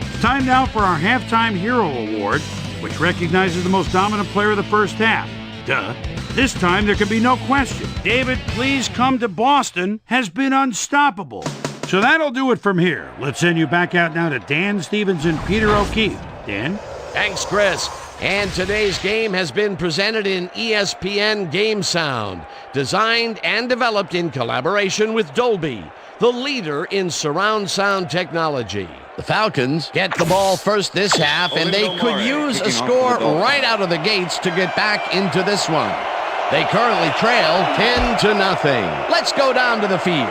It's time now for our Halftime Hero Award, which recognizes the most dominant player of the first half. Duh. This time there can be no question. David, please come to Boston has been unstoppable. So that'll do it from here. Let's send you back out now to Dan Stevens and Peter O'Keefe. Dan? Thanks, Chris. And today's game has been presented in ESPN Game Sound, designed and developed in collaboration with Dolby, the leader in surround sound technology. The Falcons get the ball first this half, and they could use a score right out of the gates to get back into this one. They currently trail 10-0. Let's go down to the field.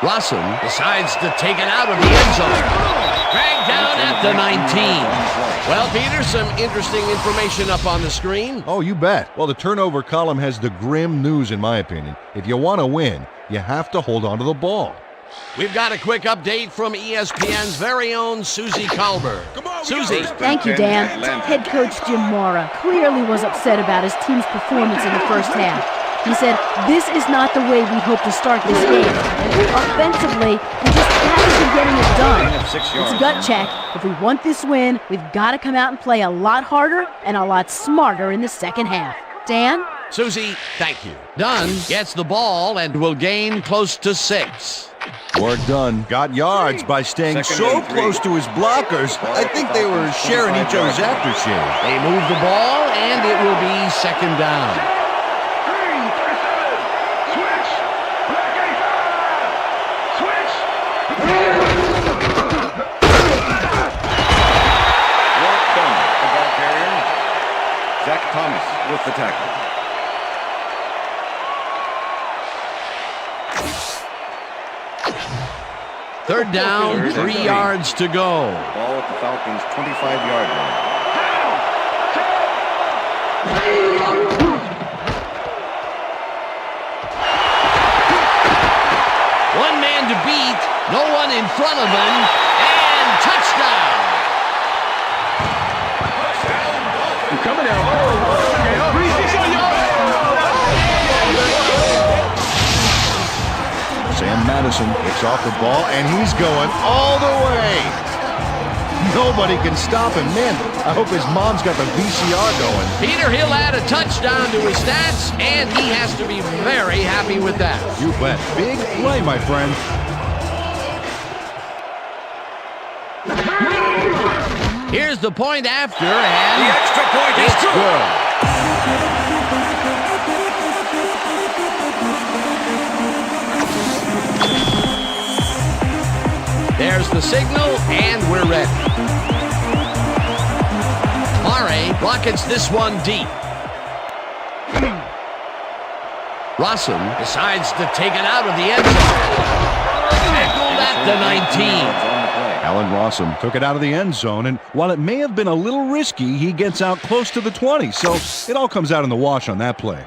Rossum decides to take it out of the end zone. Dragged down at the 19. Well, Peter, some interesting information up on the screen. Oh, you bet. Well, the turnover column has the grim news, in my opinion. If you want to win, you have to hold on to the ball. We've got a quick update from ESPN's very own Susie Kalber. Susie. Thank you, Dan. Head coach Jim Mora clearly was upset about his team's performance in the first half. He said, "This is not the way we hope to start this game. Offensively, we just haven't been getting it done. It's a gut check. If we want this win, we've got to come out and play a lot harder and a lot smarter in the second half." Dan? Susie, thank you. Dunn gets the ball and will gain close to 6. Work done. Got yards by staying so close to his blockers. I think they were sharing each other's aftershave. They move the ball, and it will be second down. Zach Thomas with the tackle. Third down, 3 yards to go. Ball at the Falcons' 25-yard line. One man to beat, no one in front of him, and touchdown. I'm coming out. Sam Madison picks off the ball, and he's going all the way. Nobody can stop him. Man, I hope his mom's got the VCR going. Peter, he'll add a touchdown to his stats, and he has to be very happy with that. You bet. Big play, my friend. Here's the point after, and the extra point is good. There's the signal, and we're ready. Mare rockets this one deep. Rossum decides to take it out of the end zone. Tackled at the 19. Alan Rossum took it out of the end zone, and while it may have been a little risky, he gets out close to the 20, so it all comes out in the wash on that play.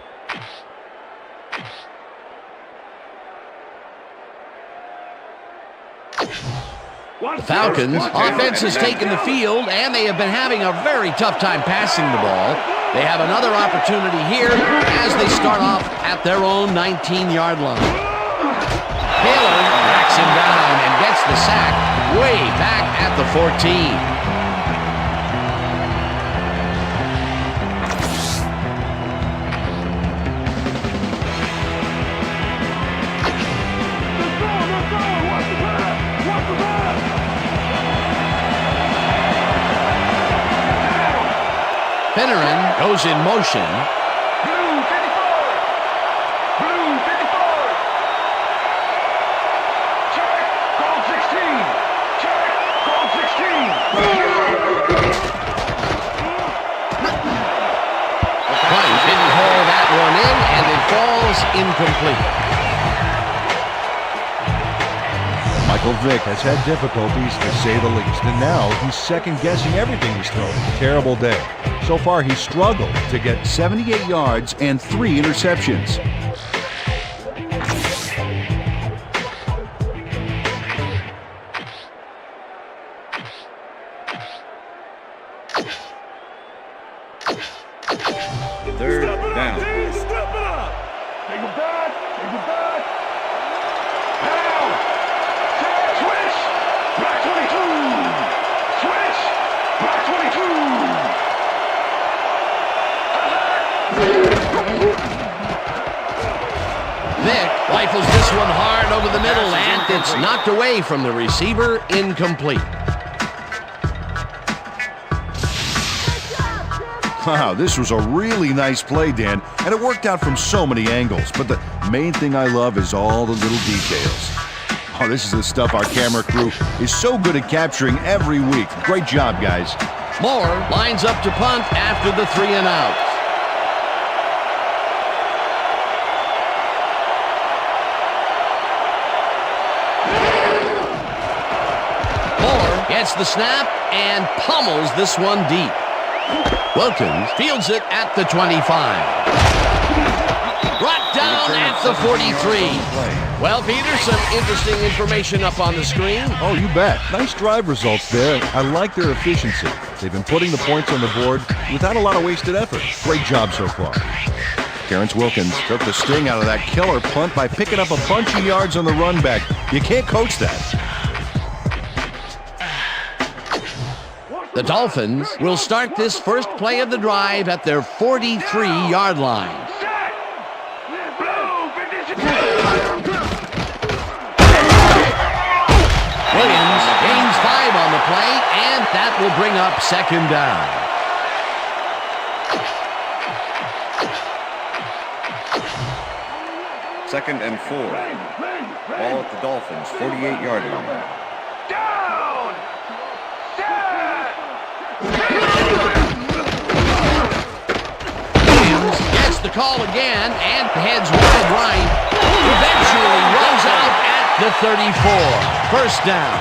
The Falcons' offense has taken the field, and they have been having a very tough time passing the ball. They have another opportunity here as they start off at their own 19-yard line. Taylor tracks him down and gets the sack way back at the 14. Finneran goes in motion. Blue 54! Blue 54! Check! Goal 16! falls incomplete. Michael Vick has had difficulties, to say the least, and now he's second-guessing everything he's thrown. Terrible day. So far, he's struggled to get 78 yards and 3 interceptions. Third down. Step it up. Take it back. Take it back. Down. Switch. Back 22. Switch. Back 22. Vick rifles this one hard over the middle, and it's knocked away from the receiver, incomplete. Wow, this was a really nice play, Dan, and it worked out from so many angles. But the main thing I love is all the little details. Oh, this is the stuff our camera crew is so good at capturing every week. Great job, guys. Moore lines up to punt after the 3 and out. Moore gets the snap and pummels this one deep. Wilkins fields it at the 25. Brought down at the 43. Well, Peter, some interesting information up on the screen. Oh, you bet. Nice drive results there. I like their efficiency. They've been putting the points on the board without a lot of wasted effort. Great job so far. Terrence Wilkins took the sting out of that killer punt by picking up a bunch of yards on the run back. You can't coach that. The Dolphins will start this first play of the drive at their 43-yard line. Williams gains 5 on the play, and that will bring up second down. Second and 4. Ball at the Dolphins' 48-yard line. Down. Set. Williams gets the call again and heads wide right. Eventually runs out at the 34. First down.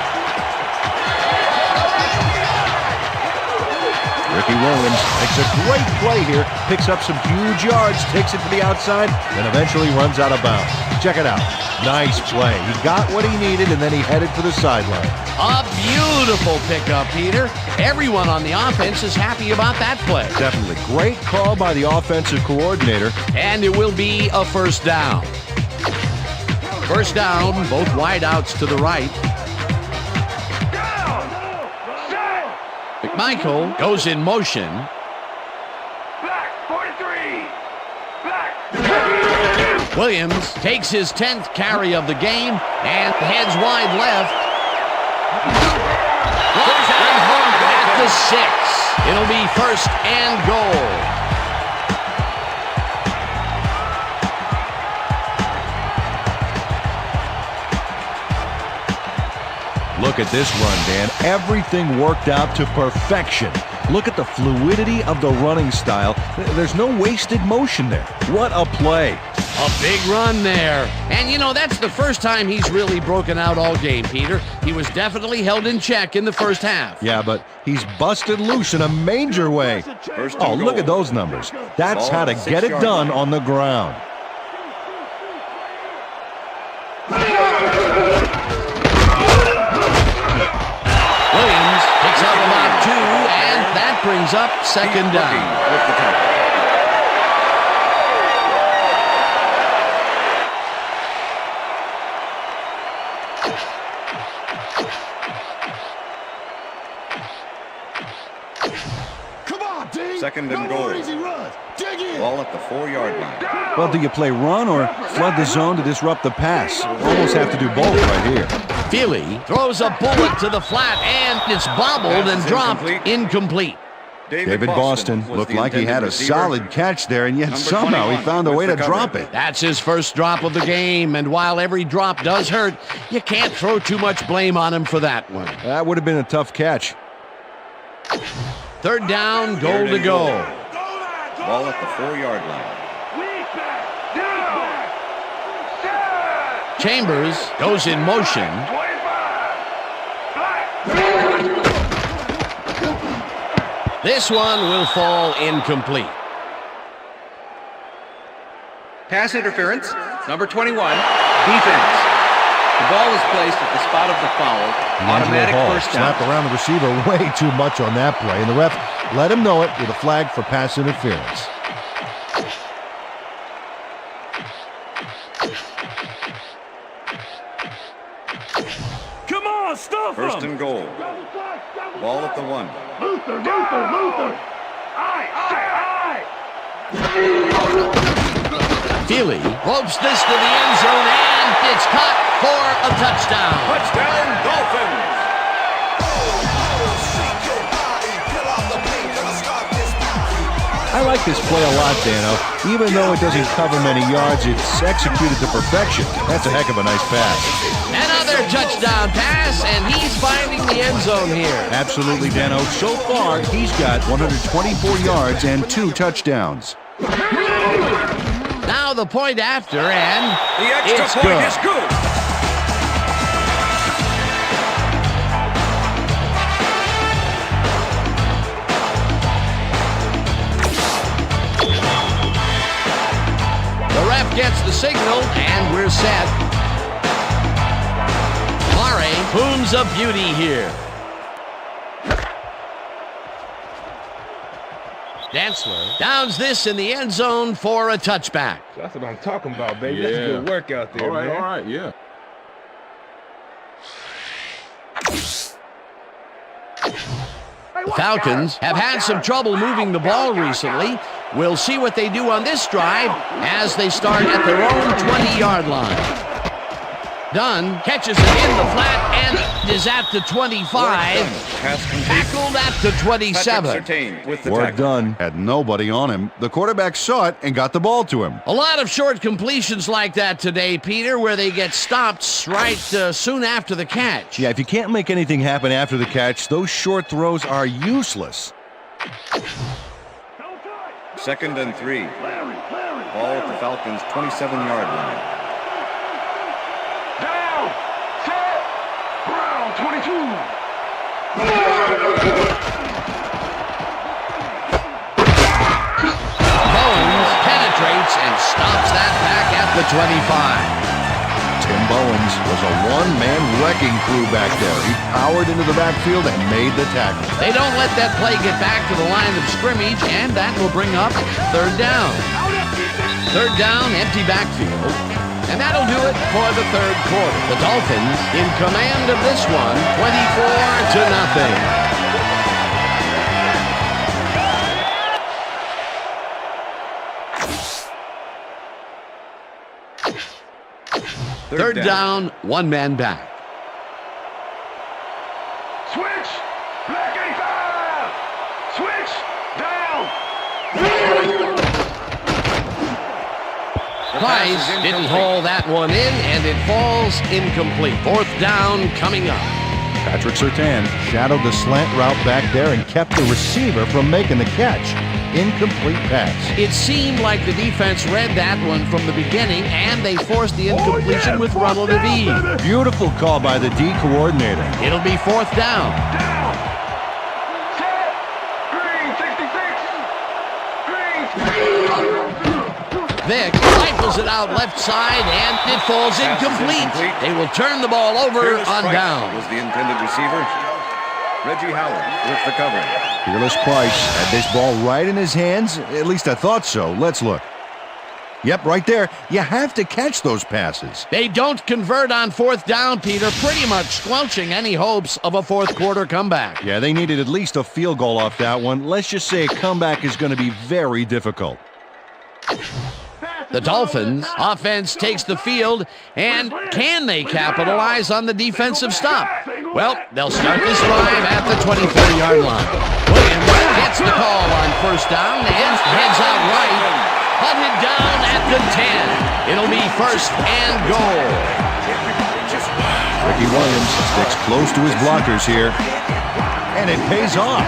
Ricky Williams makes a great play here, picks up some huge yards, takes it to the outside, and eventually runs out of bounds. Check it out. Nice play. He got what he needed, and then he headed for the sideline. A beautiful pickup, Peter. Everyone on the offense is happy about that play. Definitely. Great call by the offensive coordinator. And it will be a first down. First down, both wideouts to the right. McMichael goes in motion. Black 43. Black. Williams takes his 10th carry of the game and heads wide left. Runs out at the 6. It'll be first and goal. Look at this run, Dan. Everything worked out to perfection. Look at the fluidity of the running style. There's no wasted motion there. What a play. A big run there. And, you know, that's the first time he's really broken out all game, Peter. He was definitely held in check in the first half. Yeah, but he's busted loose in a major way. Oh, look at those numbers. That's how to get it done on the ground. Williams picks up about 2, and that brings up second down. Second and goal. Ball at the 4-yard line. Well, do you play run or flood the zone to disrupt the pass? Almost have to do both right here. Feely throws a bullet to the flat, and it's bobbled and dropped incomplete. David Boston looked like he had a solid catch there, and yet somehow he found a way to drop it. That's his first drop of the game, and while every drop does hurt, you can't throw too much blame on him for that one. That would have been a tough catch. Third down, goal to go. Ball at the 4-yard line. Chambers goes in motion. This one will fall incomplete. Pass interference, number 21, defense. The ball is placed at the spot of the foul. Automatic first down. Slapped around the receiver way too much on that play, and the ref let him know it with a flag for pass interference. Come on, stuff him! First and goal. Ball at the 1. Luther! Aye! Feely ropes this to the end zone, and it's caught for a touchdown. Touchdown, Dolphins! I like this play a lot, Dano. Even though it doesn't cover many yards, it's executed to perfection. That's a heck of a nice pass. Another touchdown pass, and he's finding the end zone here. Absolutely, Dano. So far, he's got 124 yards and 2 touchdowns. Now the point after, and The extra it's point good. is good. The ref gets the signal, and we're set. Murray booms a beauty here. Dantzler downs this in the end zone for a touchback. That's what I'm talking about, baby. That's good work out there, man. All right, yeah. The Falcons have had some trouble moving the ball recently. We'll see what they do on this drive as they start at their own 20-yard line. Dunn catches it in the flat and is at the 25. Tackled at the 27. With the Work tackle. done. Had nobody on him. The quarterback saw it and got the ball to him. A lot of short completions like that today, Peter, where they get stopped right soon after the catch. Yeah, if you can't make anything happen after the catch, those short throws are useless. 2nd and 3. Ball at the Falcons' 27-yard line. Down! Set! Brown, 22! Bowens penetrates and stops that back at the 25. Tim Bowens was a one-man wrecking crew back there. He powered into the backfield and made the tackle. They don't let that play get back to the line of scrimmage, and that will bring up 3rd down. 3rd down, empty backfield. And that'll do it for the 3rd quarter. The Dolphins in command of this one, 24-0. Third down, 1 man back. Switch! Black 85! Switch! Down! Price didn't haul that one in, and it falls incomplete. 4th down coming up. Patrick Surtain shadowed the slant route back there and kept the receiver from making the catch. Incomplete pass. It seemed like the defense read that one from the beginning, and they forced the incompletion with relative ease. Beautiful call by the D coordinator. It'll be 4th down. Down! Set! Green, 66! Green! Vick rifles it out left side, and it falls incomplete. They will turn the ball over Fearless on Price down. was the intended receiver. Reggie Howard with the cover. Fearless Price had this ball right in his hands. At least I thought so. Let's look. Yep, right there. You have to catch those passes. They don't convert on 4th down, Peter, pretty much squelching any hopes of a 4th quarter comeback. Yeah, they needed at least a field goal off that one. Let's just say a comeback is going to be very difficult. The Dolphins offense takes the field, and can they capitalize on the defensive stop? Well, they'll start this drive at the 24-yard line. Williams gets the call on 1st down and heads out right. Hunted down at the 10. It'll be 1st and goal. Ricky Williams sticks close to his blockers here, and it pays off.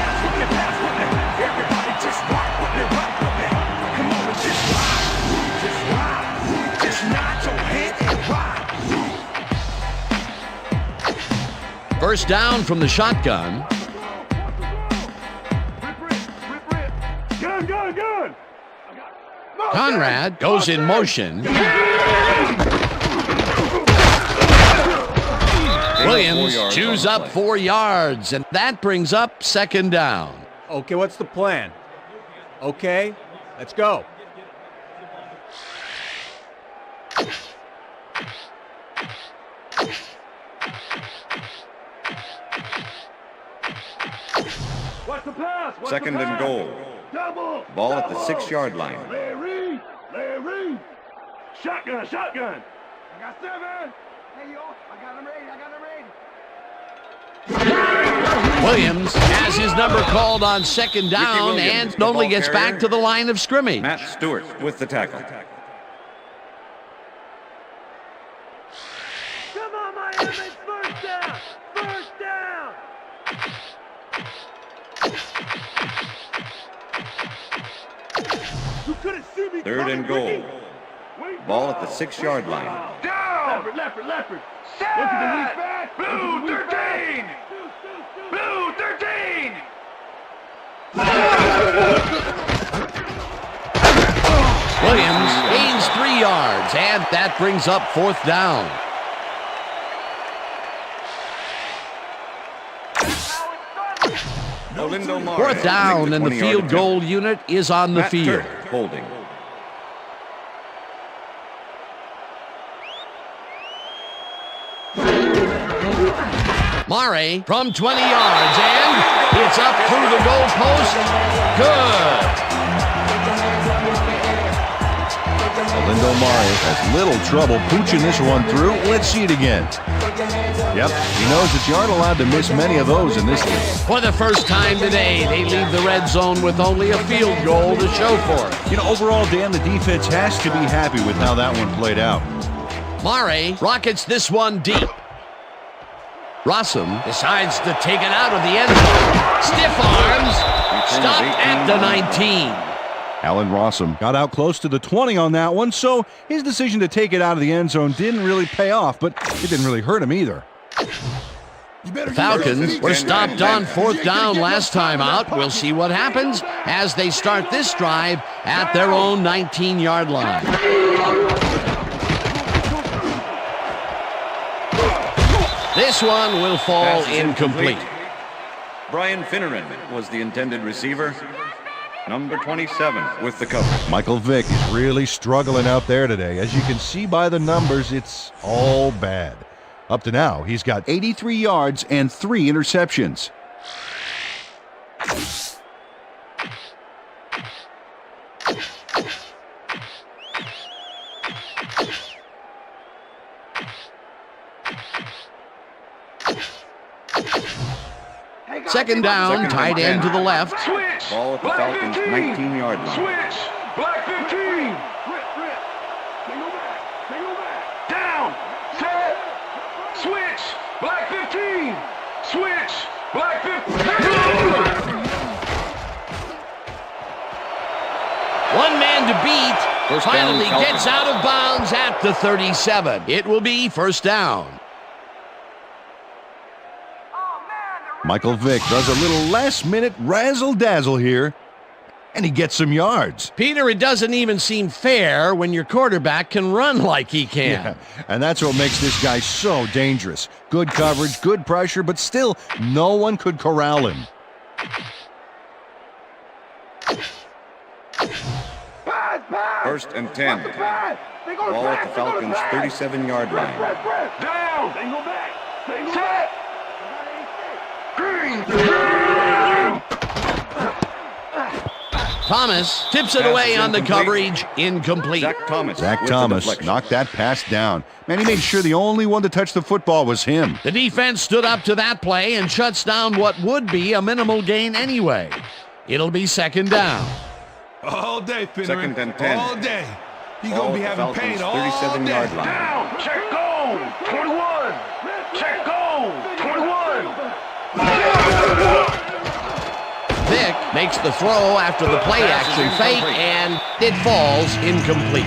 First down from the shotgun. Gun, gun, gun! Conrad goes in motion. Williams chews up 4 yards, and that brings up second down. Okay, what's the plan? Okay, let's go. What's the pass? What's Second the and pass? goal. Double. Ball at the double. 6-yard line. Larry, Larry. Shotgun, shotgun. I got 7. Hey, yo, I got him ready. Williams has his number called on second down Williams, and the only ball gets carrier. back to the line of scrimmage. Matt Stewart with the tackle. Come on, Miami, it's first down. First down. You couldn't see me. Third and goal. Ball at the 6-yard line. Down. Leopard. Look at the weak back. Blue 13. Blue 13. Williams gains 3 yards, and that brings up fourth down. Olindo Mare Fourth down, makes and the 20-yard field attempt. goal unit is on the Matt field. Turner holding. Mare from 20 yards, and it's up through the goal post. Good. Olindo Mare has little trouble pooching this one through. Let's see it again. Yep, he knows that you aren't allowed to miss many of those in this league. For the first time today, they leave the red zone with only a field goal to show for it. You know, overall, Dan, the defense has to be happy with how that one played out. Mare rockets this one deep. Rossum decides to take it out of the end zone. Stiff arms. Stopped at the 19. Alan Rossum got out close to the 20 on that one, so his decision to take it out of the end zone didn't really pay off, but it didn't really hurt him either. The Falcons were stopped on fourth down last time out. We'll see what happens as they start this drive at their own 19-yard line. This one will fall Pass is incomplete. Brian Finneran was the intended receiver. Number 27 with the cover. Michael Vick is really struggling out there today. As you can see by the numbers, it's all bad. Up to now, he's got 83 yards and 3 interceptions. Second down, tight end to the left. Switch. Ball at the Black Falcons' 15. 19-yard line. Switch. Black 15. Rip. Single back. Down. Set. Switch. Black 15. Switch. Black 15. One man to beat. First down, Finally Falcons. gets out of bounds at the 37. It will be first down. Michael Vick does a little last-minute razzle-dazzle here, and he gets some yards. Peter, it doesn't even seem fair when your quarterback can run like he can. Yeah, and that's what makes this guy so dangerous. Good coverage, good pressure, but still, no one could corral him. First and 10. Ball at the Falcons' 37-yard line. Down. Single back. Set. Thomas tips it Pass away is on the incomplete. coverage. Incomplete. Zach Thomas. Zach with the Thomas deflection. knocked that pass down. Man, he made sure the only one to touch the football was him. The defense stood up to that play and shuts down what would be a minimal gain anyway. It'll be second down. All day, Finneran. Second and 10. All day. He Ball gonna be at the having Falcons' pain all day. 37-yard line. Down. Check goal. 21. Check goal. 21. Vick makes the throw after the play action fake, and it falls incomplete.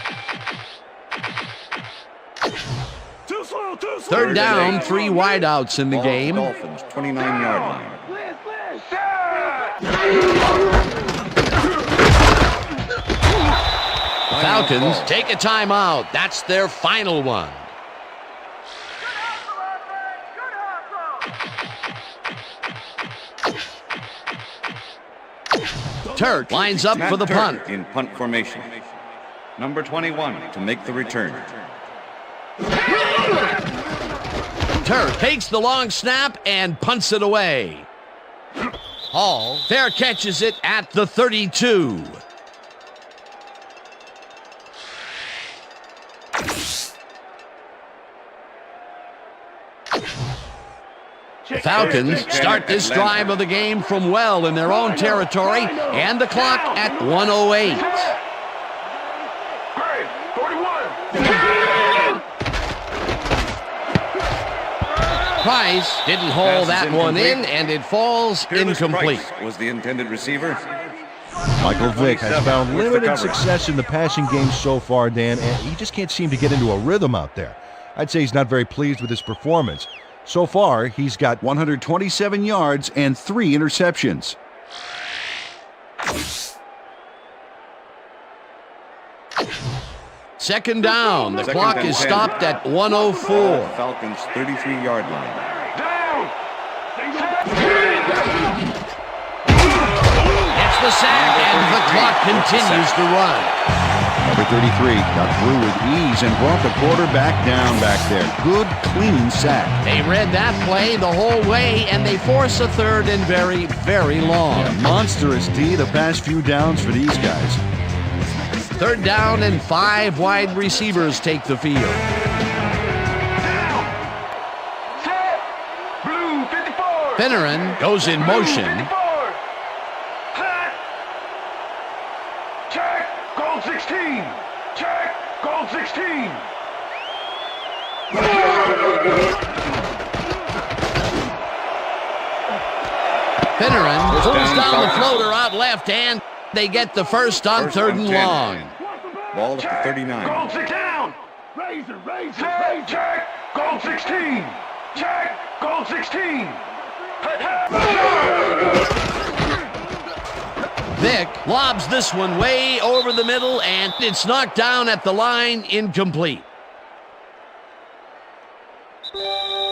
Third down, 3 wideouts in the game. Dolphins, 29-yard line. Falcons take a timeout. That's their final one. Turk lines up for the punt. In punt formation. Number 21 to make the return. Turk takes the long snap and punts it away. Hall fair catches it at the 32. The Falcons start this drive of the game from well in their own territory, and the clock at 1:08. Price didn't hold that one in, and it falls incomplete. Price was the intended receiver. Michael Vick has found limited success in the passing game so far, Dan, and he just can't seem to get into a rhythm out there. I'd say he's not very pleased with his performance. So far, he's got 127 yards and 3 interceptions. Second down. The clock is stopped at 1:04. Falcons 33-yard line. It's the sack, and the clock continues to run. Number 33 got through with ease and brought the quarterback down back there. Good, clean sack. They read that play the whole way, and they force a third and very, very long. Yeah, monstrous D the past few downs for these guys. Third down and 5 wide receivers take the field. Blue 54. Finneran goes in motion. Check, goal 16. Check, goal 16. Finneran pulls down the floater out left, and they get the first on third and long. Ball at the 39. Goal 6 down. Razor. Check, goal 16. Check, goal 16. Vick lobs this one way over the middle, and it's knocked down at the line, incomplete.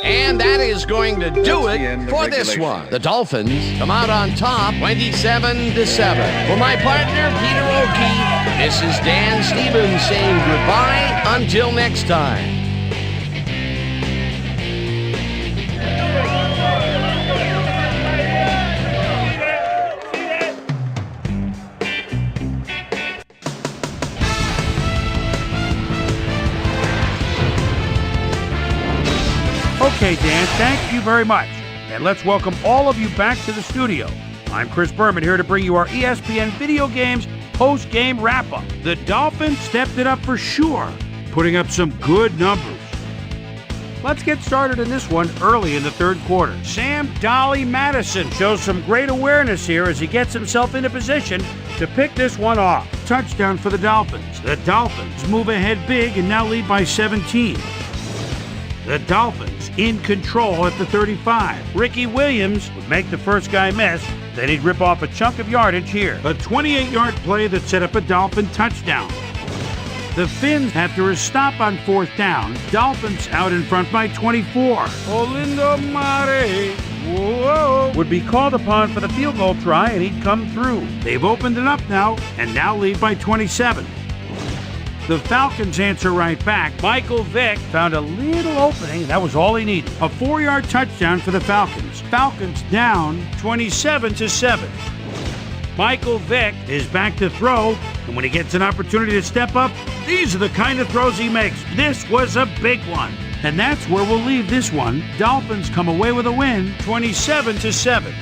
And that is going to do it for this one. The Dolphins come out on top, 27-7. For my partner, Peter O'Keefe, this is Dan Stevens saying goodbye until next time. Okay, Dan, thank you very much. And let's welcome all of you back to the studio. I'm Chris Berman, here to bring you our ESPN Video Games post-game wrap-up. The Dolphins stepped it up for sure, putting up some good numbers. Let's get started in this one early in the third quarter. Sam Dolly Madison shows some great awareness here as he gets himself into position to pick this one off. Touchdown for the Dolphins. The Dolphins move ahead big and now lead by 17. The Dolphins in control at the 35. Ricky Williams would make the first guy miss, then he'd rip off a chunk of yardage here. A 28-yard play that set up a Dolphin touchdown. The Finns, after a stop on fourth down, Dolphins out in front by 24. Olindo Mare, whoa, would be called upon for the field goal try, and he'd come through. They've opened it up now, and now lead by 27. The Falcons answer right back. Michael Vick found a little opening, and that was all he needed. A 4-yard touchdown for the Falcons. Falcons down 27-7. Michael Vick is back to throw, and when he gets an opportunity to step up, these are the kind of throws he makes. This was a big one. And that's where we'll leave this one. Dolphins come away with a win, 27-7.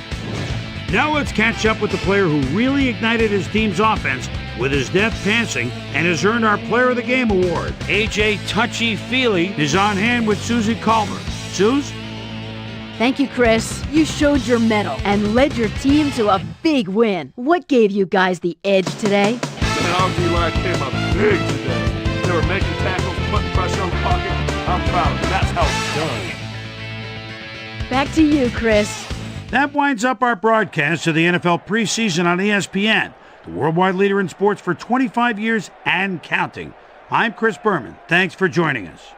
Now let's catch up with the player who really ignited his team's offense with his depth passing and has earned our Player of the Game award. AJ Touchy-Feely is on hand with Susie Culver. Suze? Thank you, Chris. You showed your mettle and led your team to a big win. What gave you guys the edge today? Man, our D-line came up big today. They were making tackles, putting pressure on the pocket, I'm proud of it. That's how it's done. Back to you, Chris. That winds up our broadcast of the NFL preseason on ESPN, the worldwide leader in sports for 25 years and counting. I'm Chris Berman. Thanks for joining us.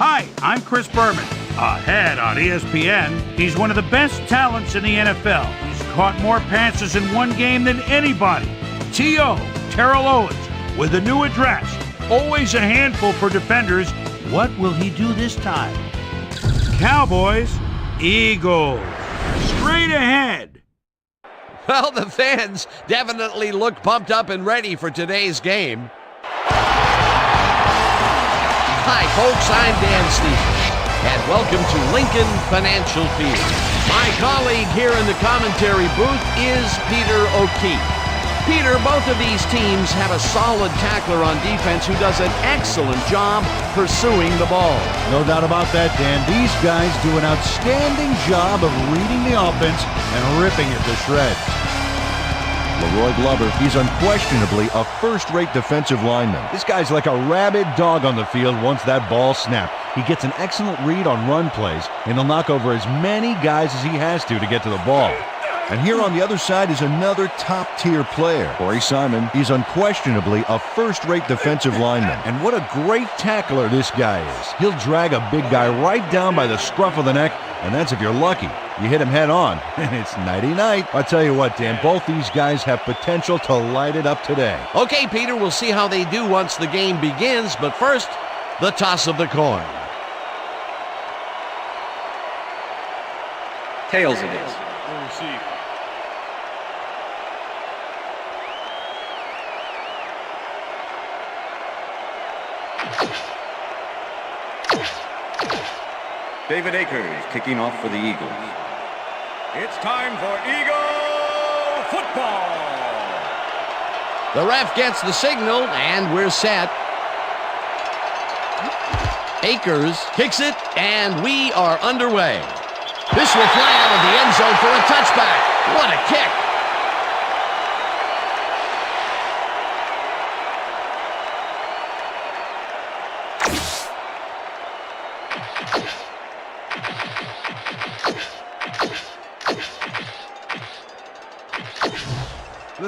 Hi, I'm Chris Berman. Ahead on ESPN, he's one of the best talents in the NFL. He's caught more passes in one game than anybody. T.O. Terrell Owens with a new address. Always a handful for defenders. What will he do this time? Cowboys, Eagles. Straight ahead. Well, the fans definitely look pumped up and ready for today's game. Hi, folks. I'm Dan Stevens, and welcome to Lincoln Financial Field. My colleague here in the commentary booth is Peter O'Keefe. Peter, both of these teams have a solid tackler on defense who does an excellent job pursuing the ball. No doubt about that, Dan. These guys do an outstanding job of reading the offense and ripping it to shreds. Leroy Glover, he's unquestionably a first-rate defensive lineman. This guy's like a rabid dog on the field once that ball snapped. He gets an excellent read on run plays, and he'll knock over as many guys as he has to get to the ball. And here on the other side is another top-tier player. Corey Simon, he's unquestionably a first-rate defensive lineman. And what a great tackler this guy is. He'll drag a big guy right down by the scruff of the neck, and that's if you're lucky. You hit him head on, and it's nighty-night. I'll tell you what, Dan, both these guys have potential to light it up today. Okay, Peter, we'll see how they do once the game begins, but first, the toss of the coin. Tails it is. David Akers kicking off for the Eagles. It's time for Eagle football. The ref gets the signal, and we're set. Akers kicks it, and we are underway. This will fly out of the end zone for a touchback. What a kick.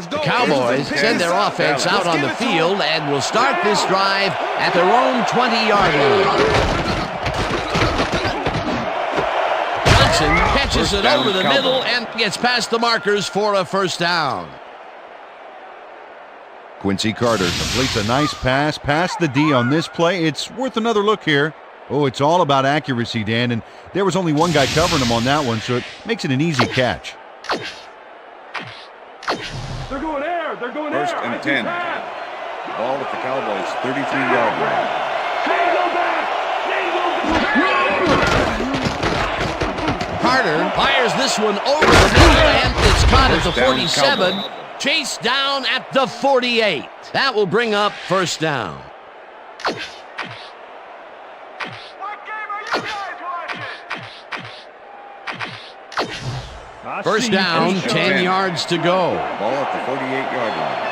The Cowboys send their offense out on the field and will start this drive at their own 20-yard line. Johnson catches it over the middle and gets past the markers for a first down. Quincy Carter completes a nice pass past the D on this play. It's worth another look here. Oh, it's all about accuracy, Dan, and there was only one guy covering him on that one, so it makes it an easy catch. They're going air. They're going First air. and 10. Ball at the Cowboys' 33-yard line. Carter fires this one over the middle, and it's caught at the 47. Chased down at the 48. That will bring up first down. First down, 10 yards to go. Ball at the 48-yard line.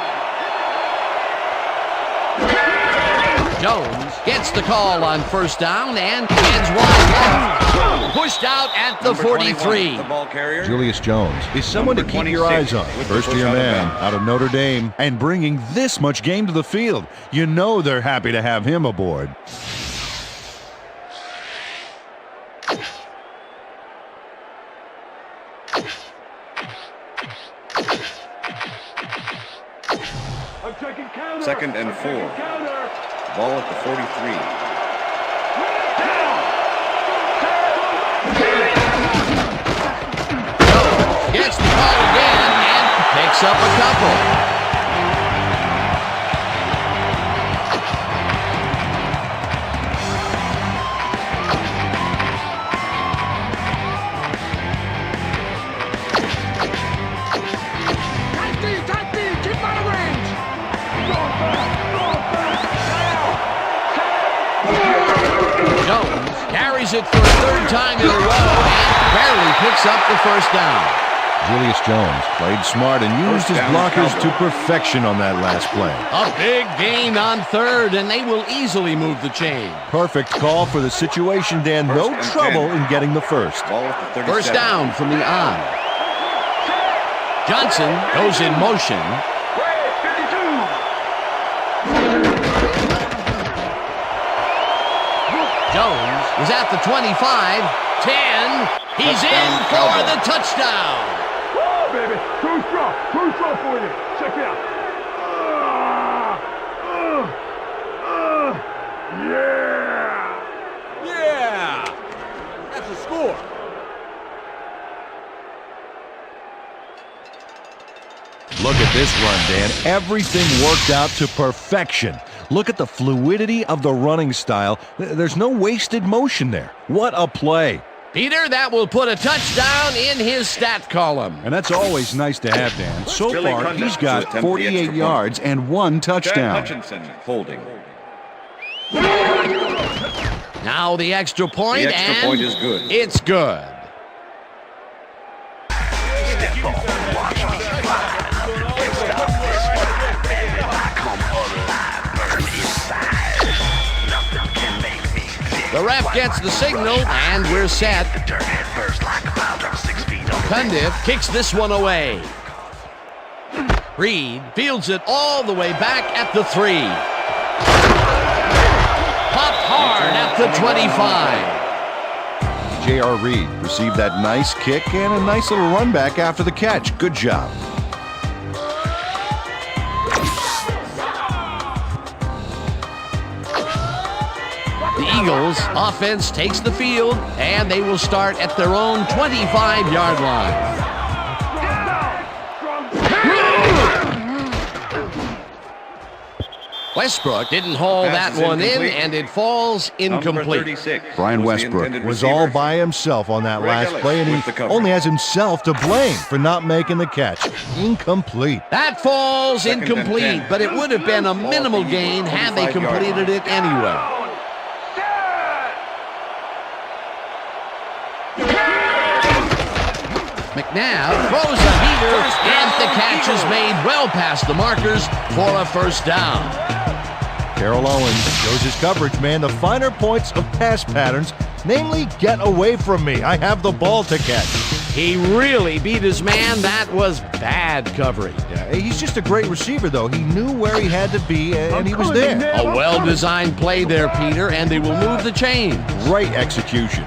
Jones gets the call on first down and hands wide left. Pushed out at the 43. The ball carrier. Julius Jones is someone to keep your eyes on. First-year man out of Notre Dame and bringing this much game to the field. You know they're happy to have him aboard. Second and 4. Ball at the 43. Gets the call again and picks up a couple. Carries it for a third time in a row and barely picks up the first down. Julius Jones played smart and used his blockers to perfection on that last play. A big gain on third, and they will easily move the chain. Perfect call for the situation, Dan. No trouble in getting the first. First down from the on. Johnson goes in motion. Jones is at the 25, 10. He's in for the touchdown. baby. Too strong for you. Check it out. Yeah. Yeah! That's a score. Look at this run, Dan. Everything worked out to perfection. Look at the fluidity of the running style. There's no wasted motion there. What a play. Peter, that will put a touchdown in his stat column. And that's always nice to have, Dan. So Billy far, Cundiff he's to got attempt the 48 extra point. yards and 1 Dan touchdown. Hutchinson holding. Now the extra point, The extra and point is good. It's good. The ref gets the signal, and we're set. Cundiff kicks this one away. Reed fields it all the way back at the 3. Popped hard at the 25. J.R. Reed received that nice kick and a nice little run back after the catch. Good job. The Eagles offense takes the field, and they will start at their own 25-yard line. Westbrook didn't haul that one in, and it falls incomplete. Brian Westbrook was all by himself on that last play, and he only has himself to blame for not making the catch. Incomplete. That falls incomplete, but it would have been a minimal gain had they completed it anyway. McNabb throws a heater, and the catch is made well past the markers for a first down. Terrell Owens shows his coverage, man. The finer points of pass patterns, namely, get away from me. I have the ball to catch. He really beat his man. That was bad coverage. Yeah, he's just a great receiver, though. He knew where he had to be, and he was there. A well-designed play there, Peter, and they will move the chains. Great execution.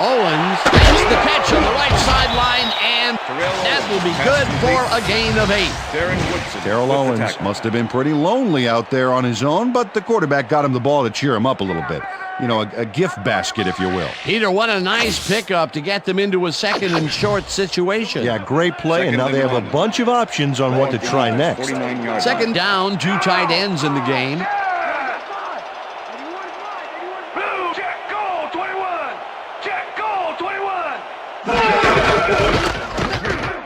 Owens makes the catch on the right sideline, and that will be good for a gain of 8. Terrell Owens must have been pretty lonely out there on his own, but the quarterback got him the ball to cheer him up a little bit. You know, a gift basket, if you will. Peter, what a nice pickup to get them into a second and short situation. Yeah, great play, and now they have a bunch of options on what to try next. Second down, 2 tight ends in the game.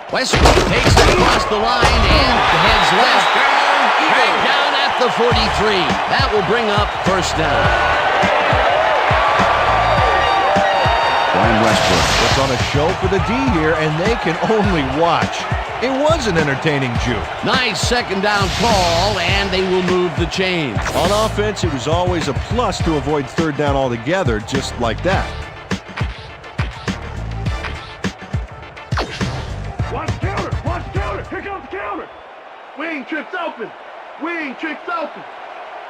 Westbrook takes it across the line and heads left. Down at the 43. That will bring up first down. Brian Westbrook puts on a show for the D here, and they can only watch. It was an entertaining juke. Nice second down call, and they will move the chains. On offense, it was always a plus to avoid third down altogether, just like that. Wing tricks open. Wing tricks open.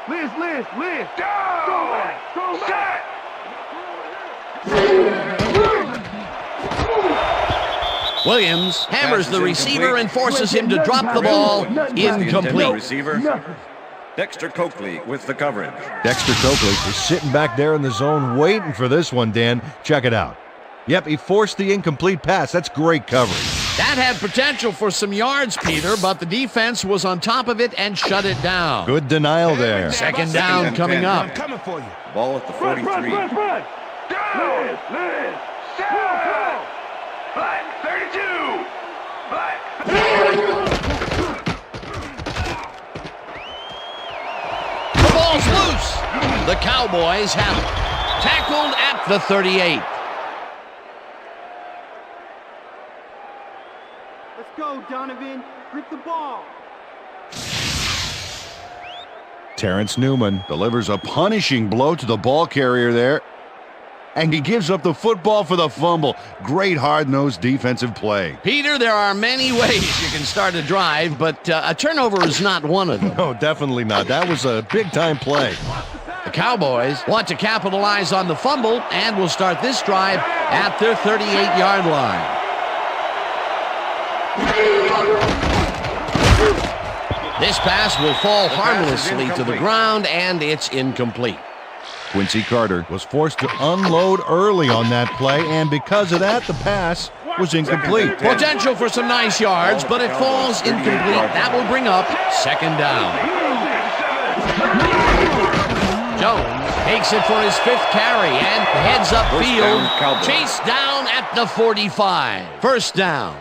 Liz. Go back. Williams hammers the receiver and forces him to drop the ball. Incomplete. Receiver. Dexter Coakley with the coverage. Dexter Coakley is sitting back there in the zone waiting for this one, Dan. Check it out. Yep, he forced the incomplete pass. That's great coverage. That had potential for some yards, Peter, but the defense was on top of it and shut it down. Good denial there. Second down coming up. I'm coming for you. Ball at the 43. Run. Liz. Down. 32. The ball's loose. The Cowboys have it. Tackled at the 38. Let's go, Donovan. Grip the ball. Terrence Newman delivers a punishing blow to the ball carrier there, and he gives up the football for the fumble. Great hard-nosed defensive play. Peter, there are many ways you can start a drive, but a turnover is not one of them. No, definitely not. That was a big-time play. The Cowboys want to capitalize on the fumble and will start this drive at their 38-yard line. This pass will fall harmlessly to the ground, and it's incomplete. Quincy Carter was forced to unload early on that play, and because of that, the pass was incomplete. Potential for some nice yards, but it falls incomplete. That will bring up second down. Jones takes it for his 5th carry and heads upfield. Chased down at the 45. First down.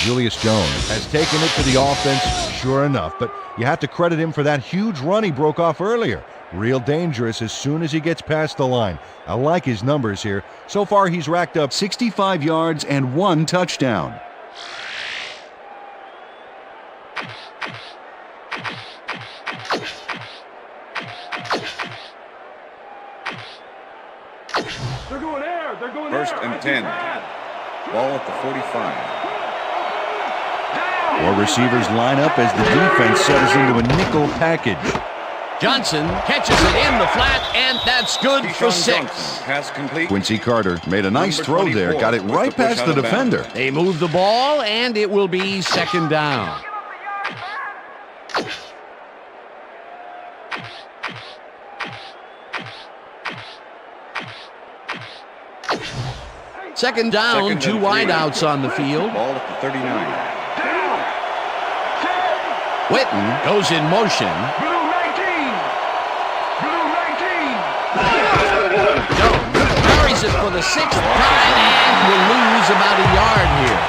Julius Jones has taken it to the offense, sure enough, but you have to credit him for that huge run he broke off earlier. Real dangerous as soon as he gets past the line. I like his numbers here. So far, he's racked up 65 yards and 1 touchdown. They're going there. They're going First there. and 10. Ball at the 45. Four receivers line up as the defense settles into a nickel package. Johnson catches it in the flat, and that's good for 6. Pass complete. Quincy Carter made a nice throw there, got it right past the defender. They move the ball, and it will be second down. Second down, 2 wideouts on the field. Ball at the 39. Witten goes in motion. Blue 19. Blue 19. Jones carries it for the 6th time and will lose about a yard here.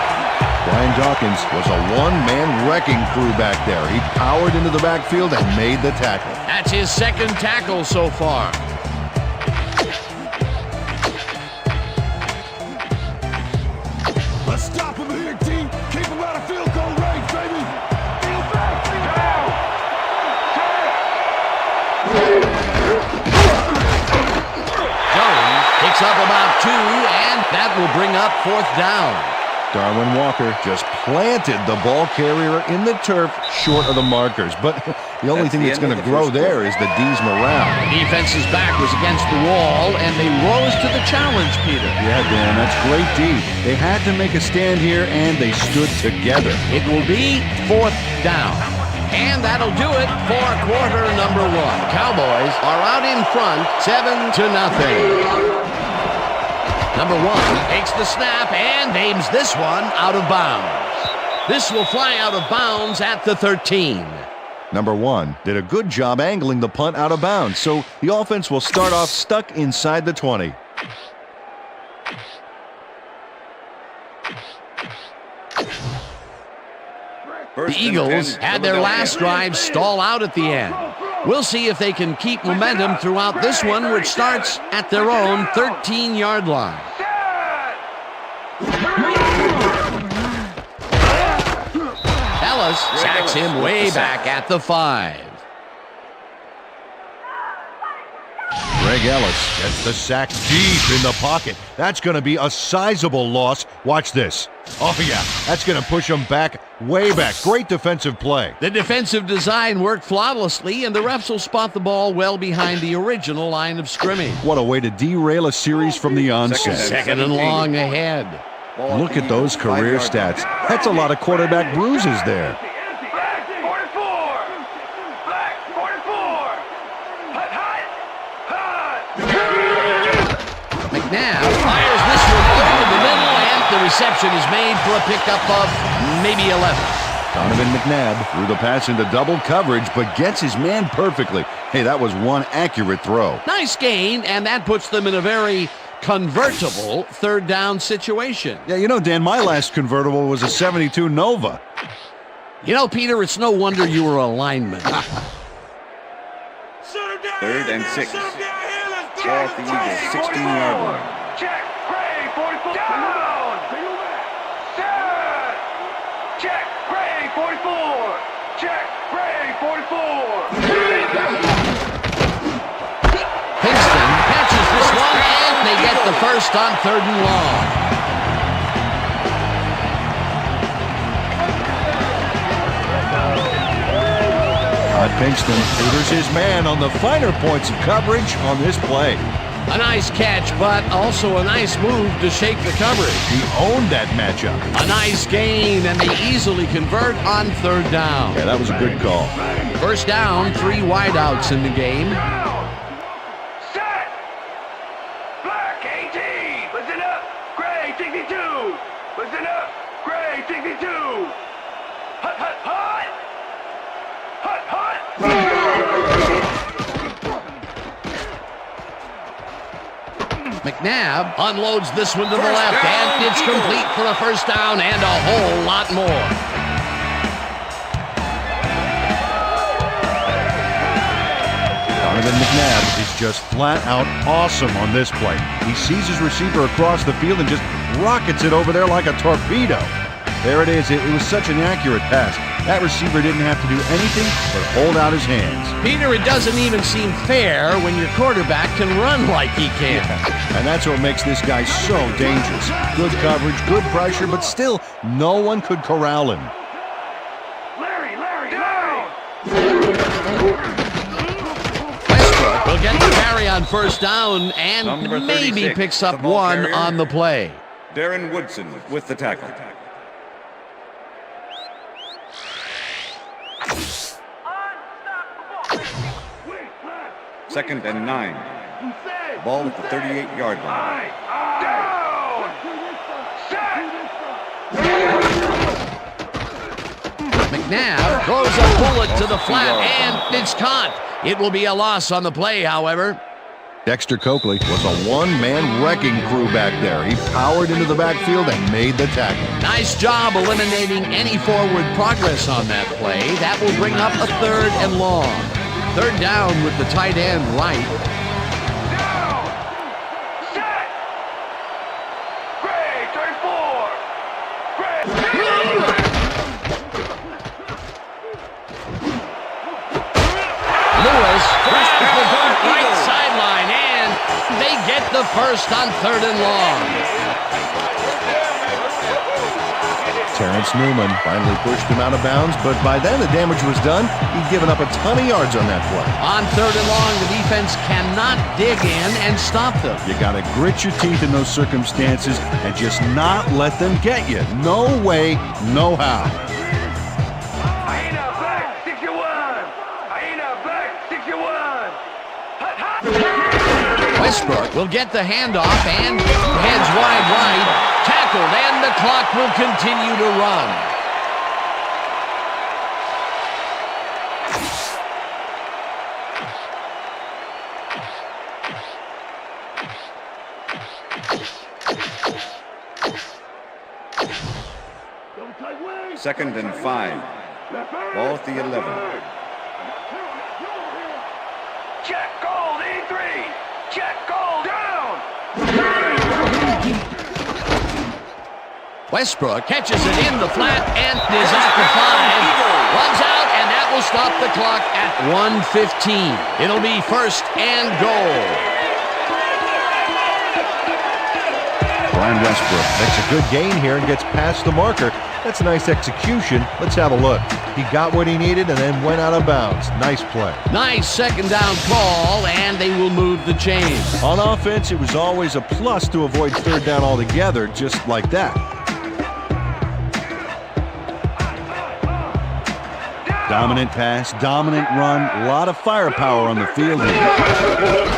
Brian Dawkins was a one-man wrecking crew back there. He powered into the backfield and made the tackle. That's his 2nd tackle so far. Let's stop him here, team. Keep him out of field goal range, baby. Field back. Down. Jones picks up about 2, and that will bring up 4th down. Darwin Walker just planted the ball carrier in the turf short of the markers. But the only thing that's going to grow there is the D's morale. The defense's back was against the wall, and they rose to the challenge, Peter. Yeah, Dan, that's great D. They had to make a stand here, and they stood together. It will be 4th down. And that'll do it for quarter number 1. Cowboys are out in front, 7-0. Number 1 takes the snap and aims this one out of bounds. This will fly out of bounds at the 13. Number 1 did a good job angling the punt out of bounds, so the offense will start off stuck inside the 20. The Eagles had their last drive stall out at the end. We'll see if they can keep momentum throughout this one, which starts at their own 13-yard line. Ellis sacks him way back at the 5. Greg Ellis gets the sack deep in the pocket. That's going to be a sizable loss. Watch this. Oh, yeah, that's going to push him back, way back. Great defensive play. The defensive design worked flawlessly, and the refs will spot the ball well behind the original line of scrimmage. What a way to derail a series from the onset. Second and long ahead. Look at those career stats. That's a lot of quarterback bruises there. Black 44. Black 44. Hut, hut. Hut. McNabb fires this one over the middle, and the reception is made for a pickup of maybe 11. Donovan McNabb threw the pass into double coverage, but gets his man perfectly. Hey, that was one accurate throw. Nice gain, and that puts them in a very convertible 3rd down situation. Yeah, you know, Dan, my last convertible was a 72 Nova. You know, Peter, it's no wonder you were a lineman. 3rd and 6. Ball at the Eagles' 16-yard line. Check. Gray 44. Down. Set. Check. Gray 44. Check. Gray 44. Kingston catches this one, and they get the first on 3rd and long. Todd Pinkston tutors his man on the finer points of coverage on this play. A nice catch, but also a nice move to shake the coverage. He owned that matchup. A nice gain, and they easily convert on third down. Yeah, that was a good call. First down, 3 wideouts in the game. Set! Black 18! Listen up! Gray 62! Listen up! Gray 62! Hut, hut, hut! Hut, hut! McNabb unloads this one to the left, and it's complete for a first down and a whole lot more. Donovan McNabb is just flat out awesome on this play. He sees his receiver across the field and just rockets it over there like a torpedo. There it is. It was such an accurate pass. That receiver didn't have to do anything but hold out his hands. Peter, it doesn't even seem fair when your quarterback can run like he can. Yeah. And that's what makes this guy so dangerous. Good coverage, good pressure, but still, no one could corral him. Larry, down! Westbrook will get the carry on first down and Number maybe 36, picks up the ball one carrier. on the play. Darren Woodson with the tackle. Second and 9. Ball at the 38-yard line. Down! Set! McNabb throws a bullet to the flat, and it's caught. It will be a loss on the play, however. Dexter Coakley was a one-man wrecking crew back there. He powered into the backfield and made the tackle. Nice job eliminating any forward progress on that play. That will bring up a third and long. Third down with the tight end right. Down! Set! Gray, 34! Gray! Lewis grabs the dart right sideline, and they get the first on third and long. Terrence Newman finally pushed him out of bounds, but by then the damage was done. He'd given up a ton of yards on that play. On third and long, the defense cannot dig in and stop them. You got to grit your teeth in those circumstances and just not let them get you. No way, no how. Hyena back, 61! Hyena back, 61! Hut, hut! Westbrook will get the handoff and heads wide right. Tackled, and the clock will continue to run. Second and 5. Ball at the 11. Check gold, 83! Check gold, down! Westbrook catches it in the flat and is at the 5. Runs out, and that will stop the clock at 1:15. It'll be first and goal. Brian Westbrook makes a good gain here and gets past the marker. That's a nice execution. Let's have a look. He got what he needed and then went out of bounds. Nice play. Nice second down call, and they will move the chains. On offense, it was always a plus to avoid third down altogether, just like that. Dominant pass, dominant run, a lot of firepower on the field here.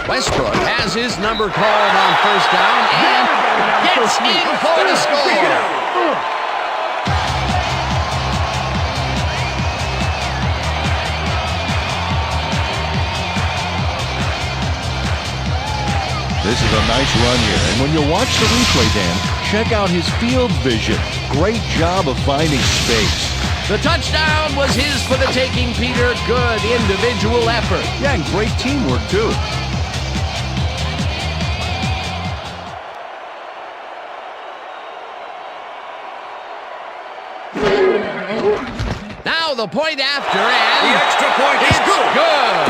Westbrook has his number called on first down and gets in for the score. This is a nice run here, and when you watch the replay, Dan, check out his field vision. Great job of finding space. The touchdown was his for the taking, Peter. Good individual effort. Yeah, and great teamwork, too. Now the point after, and The extra point is it's good.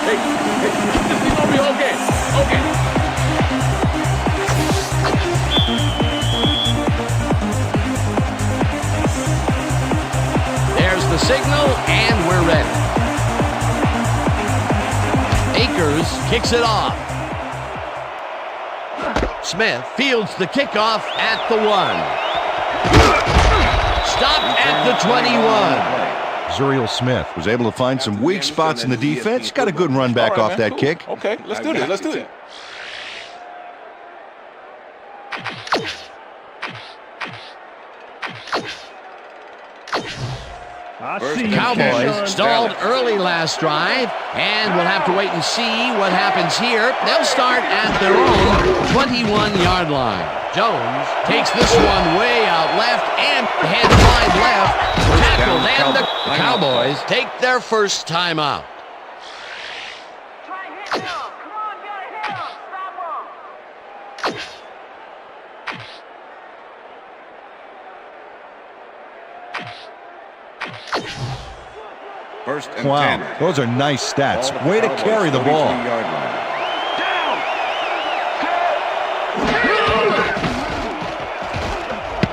Hey, this is gonna be okay. Okay. signal, and we're ready. Akers kicks it off. Smith fields the kickoff at the 1. Stopped at the 21. Zuriel Smith was able to find some weak spots in the defense. Got a good run back off that kick. Okay, let's do this. Let's do it. The Cowboys stalled early last drive, and we'll have to wait and see what happens here. They'll start at their own 21-yard line. Jones takes this one way out left and heads wide left. Tackled, and the Cowboys take their first timeout. Try and hit him. Come on, gotta hit him. Stop him. First and Wow, 10. those are nice stats. Way to carry the ball.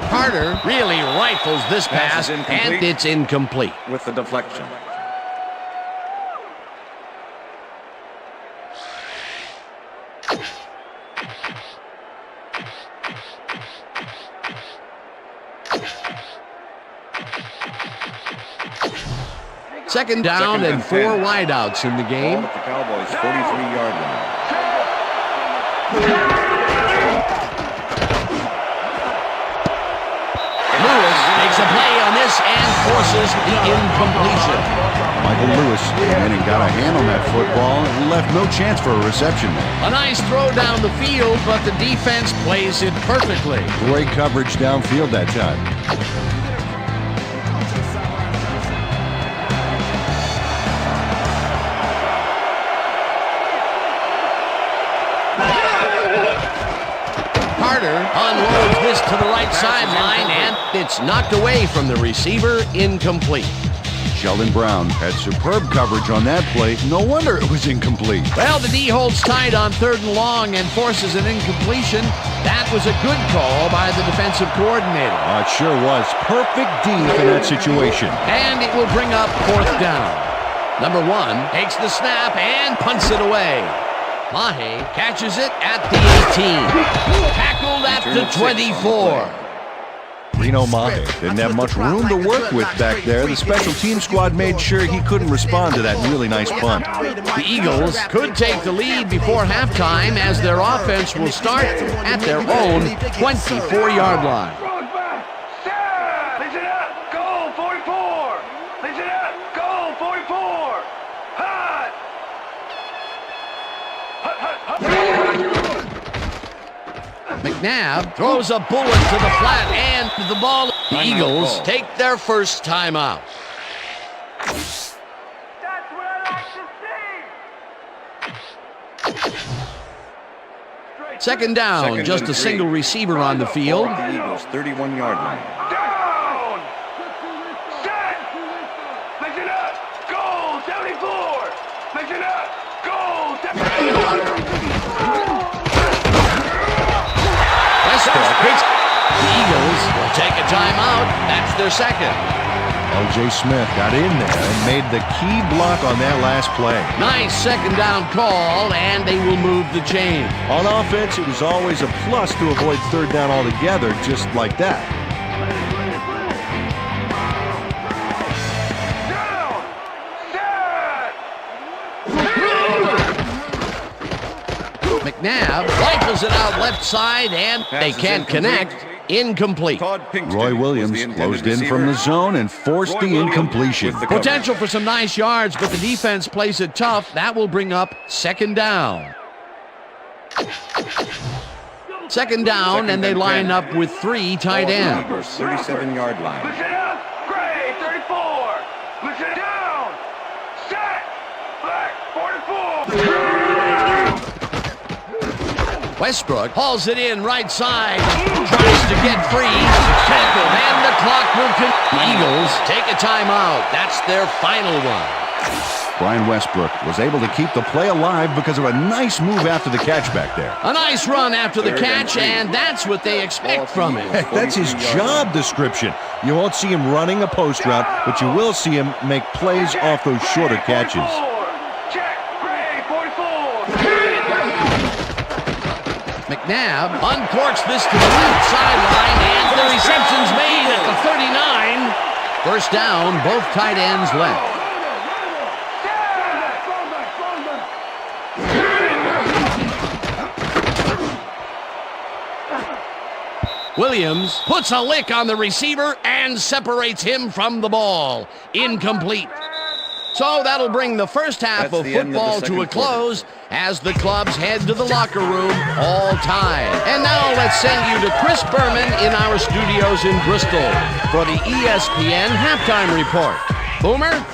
Carter really rifles this pass, and it's incomplete. With the deflection. Second down and 4 wideouts in the game. Ball at the Cowboys' 43-yard line. Lewis makes a play on this and forces the incompletion. Michael Lewis came in and got a hand on that football and left no chance for a reception there. A nice throw down the field, but the defense plays it perfectly. Great coverage downfield that time. Carter unloads this to the right sideline, and it's knocked away from the receiver, incomplete. Sheldon Brown had superb coverage on that play. No wonder it was incomplete. Well, the D holds tight on 3rd and long and forces an incompletion. That was a good call by the defensive coordinator. It sure was. Perfect D for that situation. And it will bring up 4th down. Number 1 takes the snap and punts it away. Mahe catches it at the 18. Tackled at the 24. Reno Mahe didn't have much room to work with back there. The special team squad made sure he couldn't respond to that really nice punt. The Eagles could take the lead before halftime as their offense will start at their own 24-yard line. Listen up, goal 44. Listen up, goal 44. Hot. McNabb throws a bullet to the flat and the ball. The Eagles take their first timeout. That's what I like to see. Second down, just a single receiver on the field. The Eagles' 31-yard line. Down. Set. Listen up, goal 74. Listen up, goal 74. The Eagles will take a timeout. That's their second. L.J. Smith got in there and made the key block on that last play. Nice second down call, and they will move the chain. On offense, it was always a plus to avoid 3rd down altogether, just like that. McNabb rifles it out left side, and they can't connect. Incomplete. Roy Williams closed in from the zone and forced the incompletion. Potential for some nice yards, but the defense plays it tough. That will bring up second down. Second down, and they line up with 3 tight ends. 37-yard line. Listen up, Gray 34. Listen down. Set. Black 44. Westbrook hauls it in right side, tries to get free, tackled, and the clock will continue. The Eagles take a timeout. That's their final one. Brian Westbrook was able to keep the play alive because of a nice move after the catch back there. A nice run after the catch, and that's what they expect from him. Heck, that's his job description. You won't see him running a post route, but you will see him make plays off those shorter catches. McNabb uncorks this to the left sideline, and the reception's made at the 39. First down, both tight ends left. Williams puts a lick on the receiver and separates him from the ball. Incomplete. So that'll bring the first half of football to a close as the clubs head to the locker room all tied. And now let's send you to Chris Berman in our studios in Bristol for the ESPN Halftime Report. Boomer?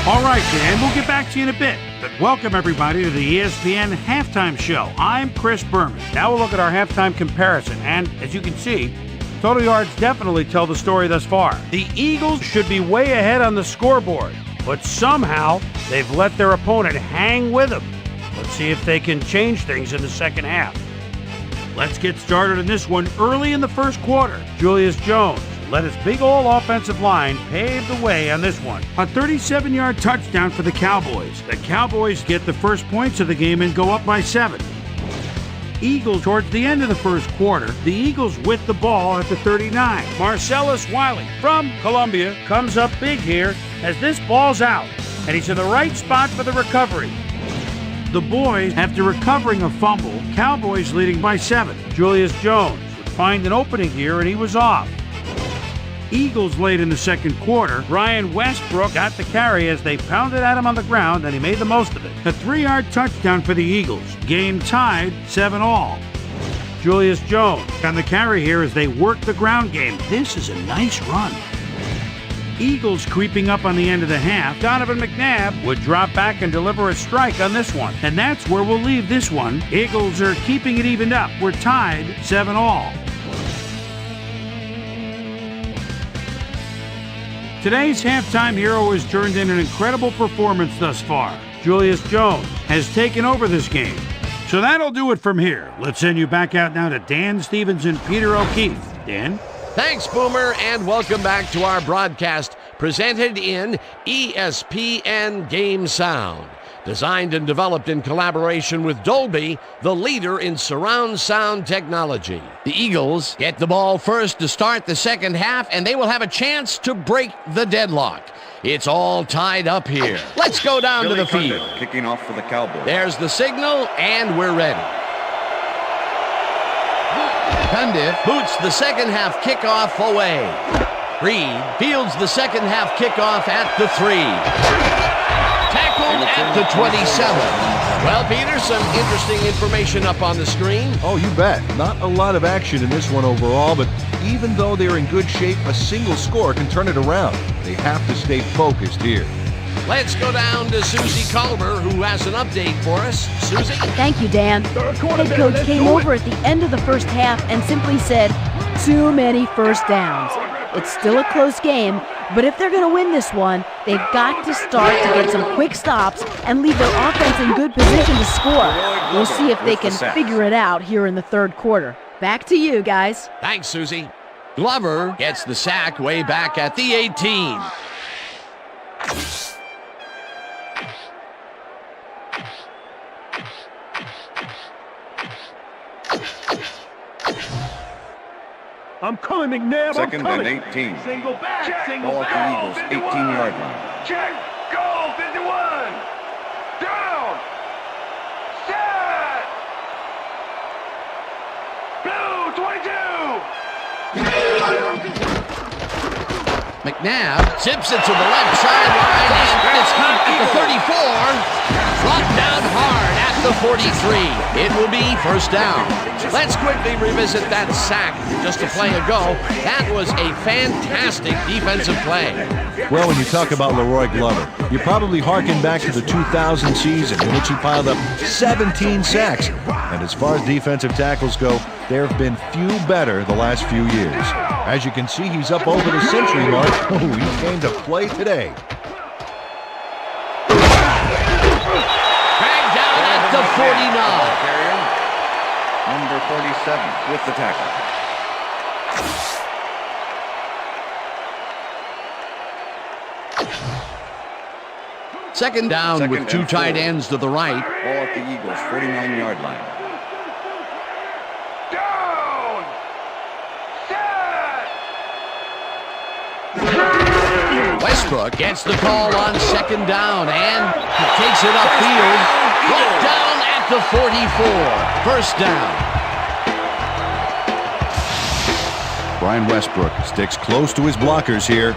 All right, Dan, we'll get back to you in a bit. But welcome, everybody, to the ESPN Halftime Show. I'm Chris Berman. Now we'll look at our halftime comparison. And as you can see, total yards definitely tell the story thus far. The Eagles should be way ahead on the scoreboard, but somehow they've let their opponent hang with them. Let's see if they can change things in the second half. Let's get started in this one early in the first quarter. Julius Jones let his big old offensive line pave the way on this one. A 37-yard touchdown for the Cowboys. The Cowboys get the first points of the game and go up by 7. Eagles towards the end of the first quarter. The Eagles with the ball at the 39. Marcellus Wiley from Columbia comes up big here as this ball's out, and he's in the right spot for the recovery. The boys, after recovering a fumble, Cowboys leading by 7. Julius Jones would find an opening here, and he was off. Eagles late in the second quarter. Brian Westbrook got the carry as they pounded at him on the ground, and he made the most of it. A 3-yard touchdown for the Eagles. Game tied 7-all. Julius Jones on the carry here as they work the ground game. This is a nice run. Eagles creeping up on the end of the half. Donovan McNabb would drop back and deliver a strike on this one. And that's where we'll leave this one. Eagles are keeping it evened up. We're tied 7-all. Today's halftime hero has turned in an incredible performance thus far. Julius Jones has taken over this game. So that'll do it from here. Let's send you back out now to Dan Stevens and Peter O'Keefe. Dan? Thanks, Boomer, and welcome back to our broadcast presented in ESPN Game Sound. Designed and developed in collaboration with Dolby, the leader in surround sound technology. The Eagles get the ball first to start the second half, and they will have a chance to break the deadlock. It's all tied up here. Let's go down to the field. Kicking off for the Cowboys. There's the signal, and we're ready. Cundiff boots the second half kickoff away. Reed fields the second half kickoff at the 3. Tackled at the 27. Well, Peter, some interesting information up on the screen. Oh, you bet. Not a lot of action in this one overall, but even though they're in good shape, a single score can turn it around. They have to stay focused here. Let's go down to Susie Culver, who has an update for us. Susie? Thank you, Dan. Head coach came over at the end of the first half and simply said, too many first downs. It's still a close game, but if they're going to win this one, they've got to start to get some quick stops and leave their offense in good position to score. We'll see if they can figure it out here in the third quarter. Back to you, guys. Thanks, Susie. Glover gets the sack way back at the 18. I'm coming, McNabb. Second I'm and coming. 18. Single back. Single Ball back. at the Eagles' 18-yard line. Check. Go. 51. Down. Set. Blue 22. McNabb zips it to the left sideline, and it's caught at the 34. Brought down hard at the 43. It will be first down. Let's quickly revisit that sack just a play ago. That was a fantastic defensive play. Well, when you talk about Leroy Glover, you probably harken back to the 2000 season in which he piled up 17 sacks. And And as far as defensive tackles go, there have been few better the last few years. As you can see, he's up over the century mark. Oh, he came to play today. Dragged down at the 49. Number 47 with the tackle. Second down with two tight ends to the right. Ball at the Eagles' 49-yard line. Down! Set! Westbrook gets the call on second down and takes it upfield. Brought down at the 44. First down. Brian Westbrook sticks close to his blockers here.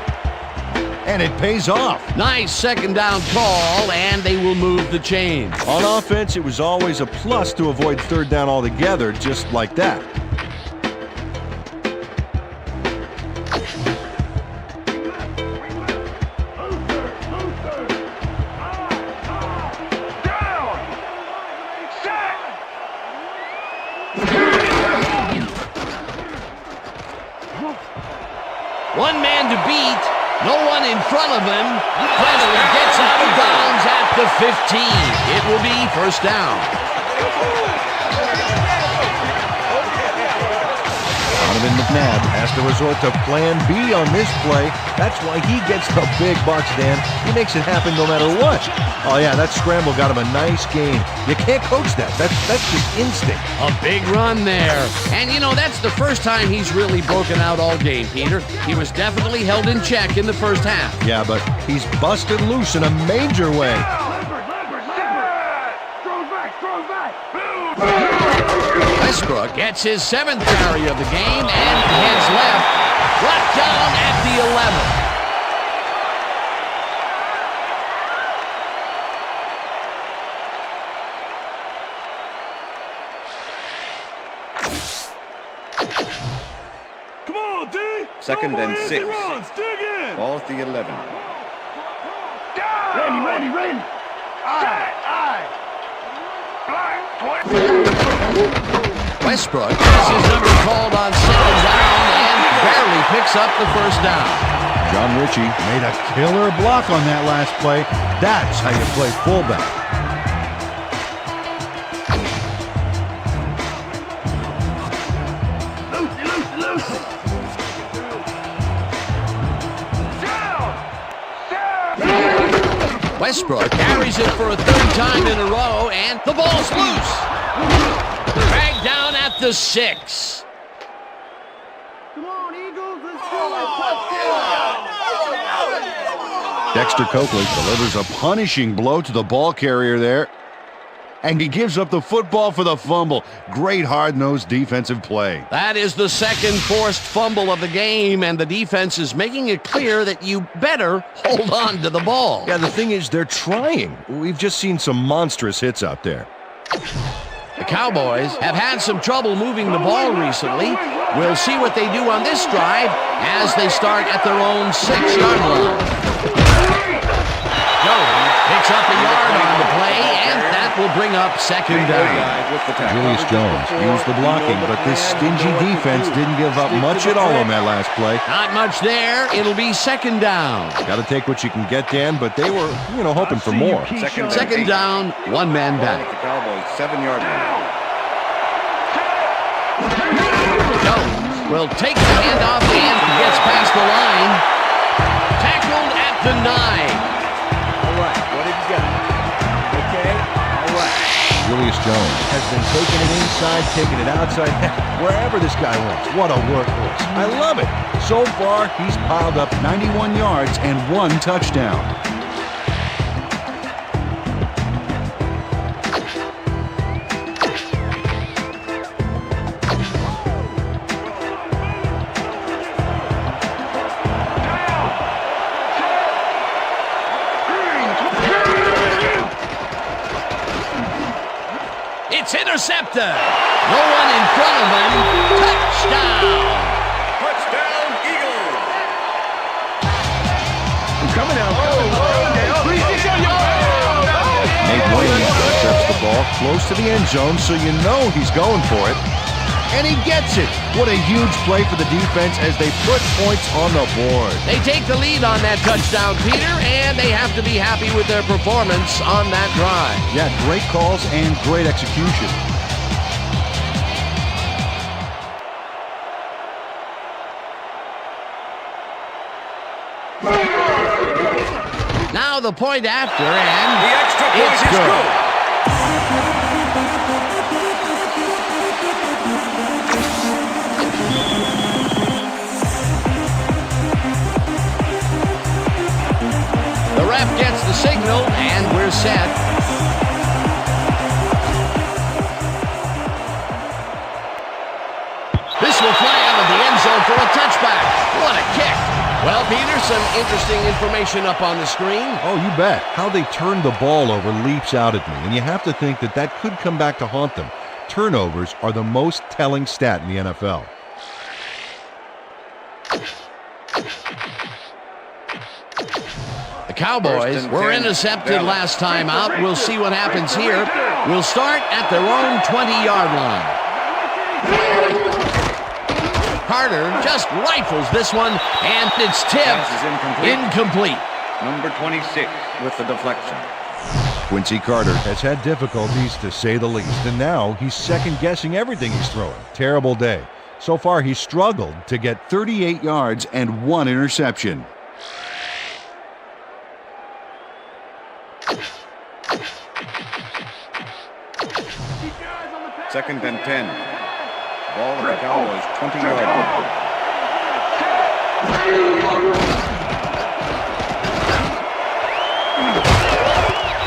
And it pays off. Nice second down call, and they will move the chains. On offense, it was always a plus to avoid third down altogether, just like that. One man to beat. No one in front of him. Preston gets out of bounds at the 15. It will be first down. Donovan McNabb has to resort to plan B on this play. That's why he gets the big bucks, Dan. He makes it happen no matter what. Oh, yeah, that scramble got him a nice gain. You can't coach that. That's just instinct. A big run there. And, you know, that's the first time he's really broken out all game, Peter. He was definitely held in check in the first half. Yeah, but he's busted loose in a major way. Westbrook gets his 7th carry of the game and heads left. Brought down at the 11. Come on, D. Second and 6. Runs. Dig in. Ball at the 11. Ready. Westbrook has his number called on second down and barely picks up the first down. John Ritchie made a killer block on that last play. That's how you play fullback. Westbrook carries it for a third time in a row, and the ball's loose. Dragged down at the 6. Come on, Eagles, let's go. Dexter Coakley delivers a punishing blow to the ball carrier there. And he gives up the football for the fumble. Great hard-nosed defensive play. That is the second forced fumble of the game, and the defense is making it clear that you better hold on to the ball. Yeah, the thing is, they're trying. We've just seen some monstrous hits out there. The Cowboys have had some trouble moving the ball recently. We'll see what they do on this drive as they start at their own 6-yard line. Jones picks up a yard on the play, and that will bring up second down. Julius Jones used the blocking, but this stingy defense didn't give up much at all on that last play. Not much there. It'll be second down. Got to take what you can get, Dan, but they were, hoping for more. Second down, one man back. The Cowboys' 7-yard line. Jones will take the handoff and gets past the line. Tackled at the 9. All right, what have you got? Okay, all right. Julius Jones has been taking it inside, taking it outside, wherever this guy wants. What a workhorse. I love it. So far, he's piled up 91 yards and 1 touchdown. It's intercepted. No one in front of him. Touchdown. Touchdown, Eagles. Coming out. Nate Williams intercepts the ball close to the end zone, so you know he's going for it. And he gets it. What a huge play for the defense as they put points on the board. They take the lead on that touchdown, Peter, and they have to be happy with their performance on that drive. Yeah, great calls and great execution. Now the point after, and The extra point it's is good. good. The ref gets the signal, and we're set. This will fly out of the end zone for a touchback. What a kick. Well, Peter, some interesting information up on the screen. Oh, you bet. How they turned the ball over leaps out at me, and you have to think that that could come back to haunt them. Turnovers are the most telling stat in the NFL. The Cowboys were intercepted last time out. We'll see what happens here. We'll start at their own 20-yard line. Carter just rifles this one, and it's tipped. Pass is Incomplete. Number 26 with the deflection. Quincy Carter has had difficulties, to say the least, and now he's second-guessing everything he's throwing. Terrible day. So far, he's struggled to get 38 yards and 1 interception. Second and 10. Ball at the Cowboys' 20-yard line.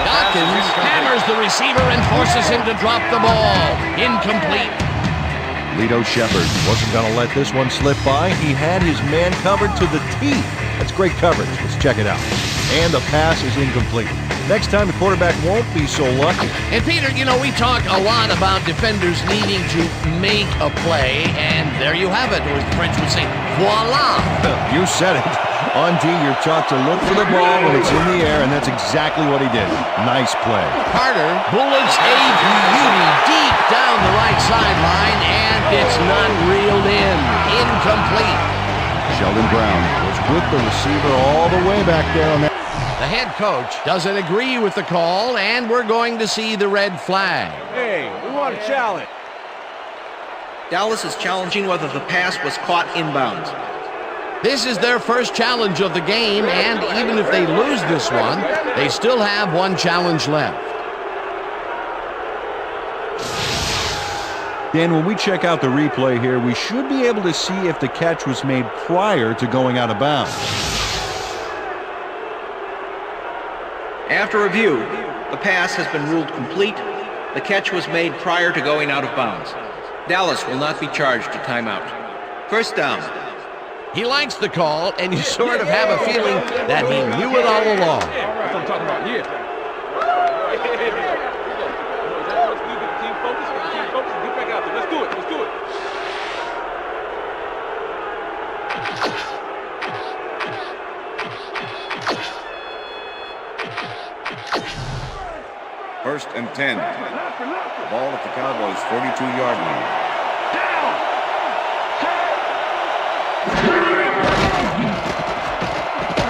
Dawkins hammers the receiver and forces him to drop the ball. Incomplete. Lito Shepard wasn't going to let this one slip by. He had his man covered to the T. That's great coverage. Let's check it out. And the pass is incomplete. Next time, the quarterback won't be so lucky. And Peter, you know, we talk a lot about defenders needing to make a play, and there you have it, or as the French would say, voila. You said it. On D, you're taught to look for the ball when it's in the air, and that's exactly what he did. Nice play. Carter bullets a beauty deep down the right sideline, and it's not reeled in. Incomplete. Sheldon Brown was with the receiver all the way back there on that. The head coach doesn't agree with the call, and we're going to see the red flag. Hey, we want a challenge. Dallas is challenging whether the pass was caught inbounds. This is their first challenge of the game, and even if they lose this one, they still have one challenge left. Dan, when we check out the replay here, we should be able to see if the catch was made prior to going out of bounds. After review, the pass has been ruled complete. The catch was made prior to going out of bounds. Dallas will not be charged a timeout. First down. He likes the call, and you sort of have a feeling that he knew it all along. That's what I'm talking about, yeah. Team focus, get back out there. Let's do it, let's do it. First and 10. Ball at the Cowboys' 42-yard line.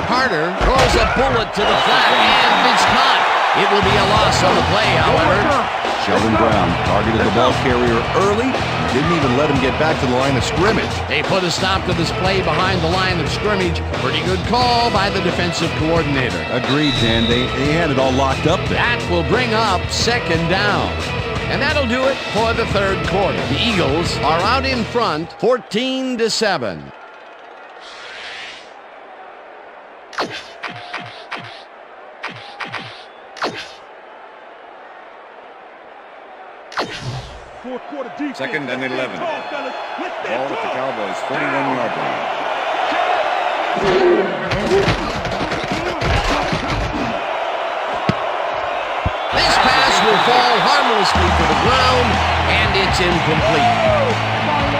Carter throws a bullet to the flat, and it's caught. It will be a loss on the play, however. Sheldon Brown targeted the ball carrier early, didn't even let him get back to the line of scrimmage. They put a stop to this play behind the line of scrimmage. Pretty good call by the defensive coordinator. Agreed, Dan. They had it all locked up there. That will bring up second down. And that'll do it for the third quarter. The Eagles are out in front, 14-7. Second and 11. Ball at the Cowboys' 41-yard line. This pass will fall harmlessly to the ground, and it's incomplete.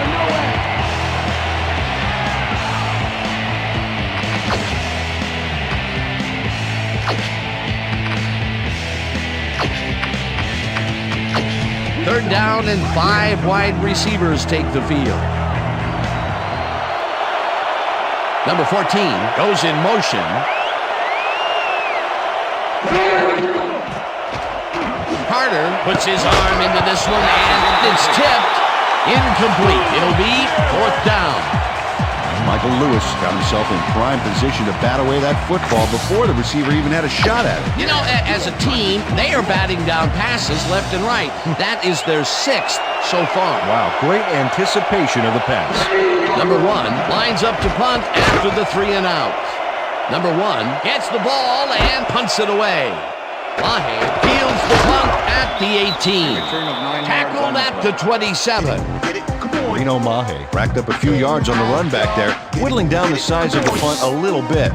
down and 5 wide receivers take the field. Number 14 goes in motion. Carter puts his arm into this one, and it's tipped. Incomplete. It'll be 4th down. Michael Lewis got himself in prime position to bat away that football before the receiver even had a shot at it. You know, as a team, they are batting down passes left and right. That is their 6th so far. Wow, great anticipation of the pass. Number 1 lines up to punt after the 3 and out. Number 1 gets the ball and punts it away. Mahe fields the punt at the 18. Tackled at the 27. Reno Mahe racked up a few yards on the run back there, whittling down the size of the punt a little bit.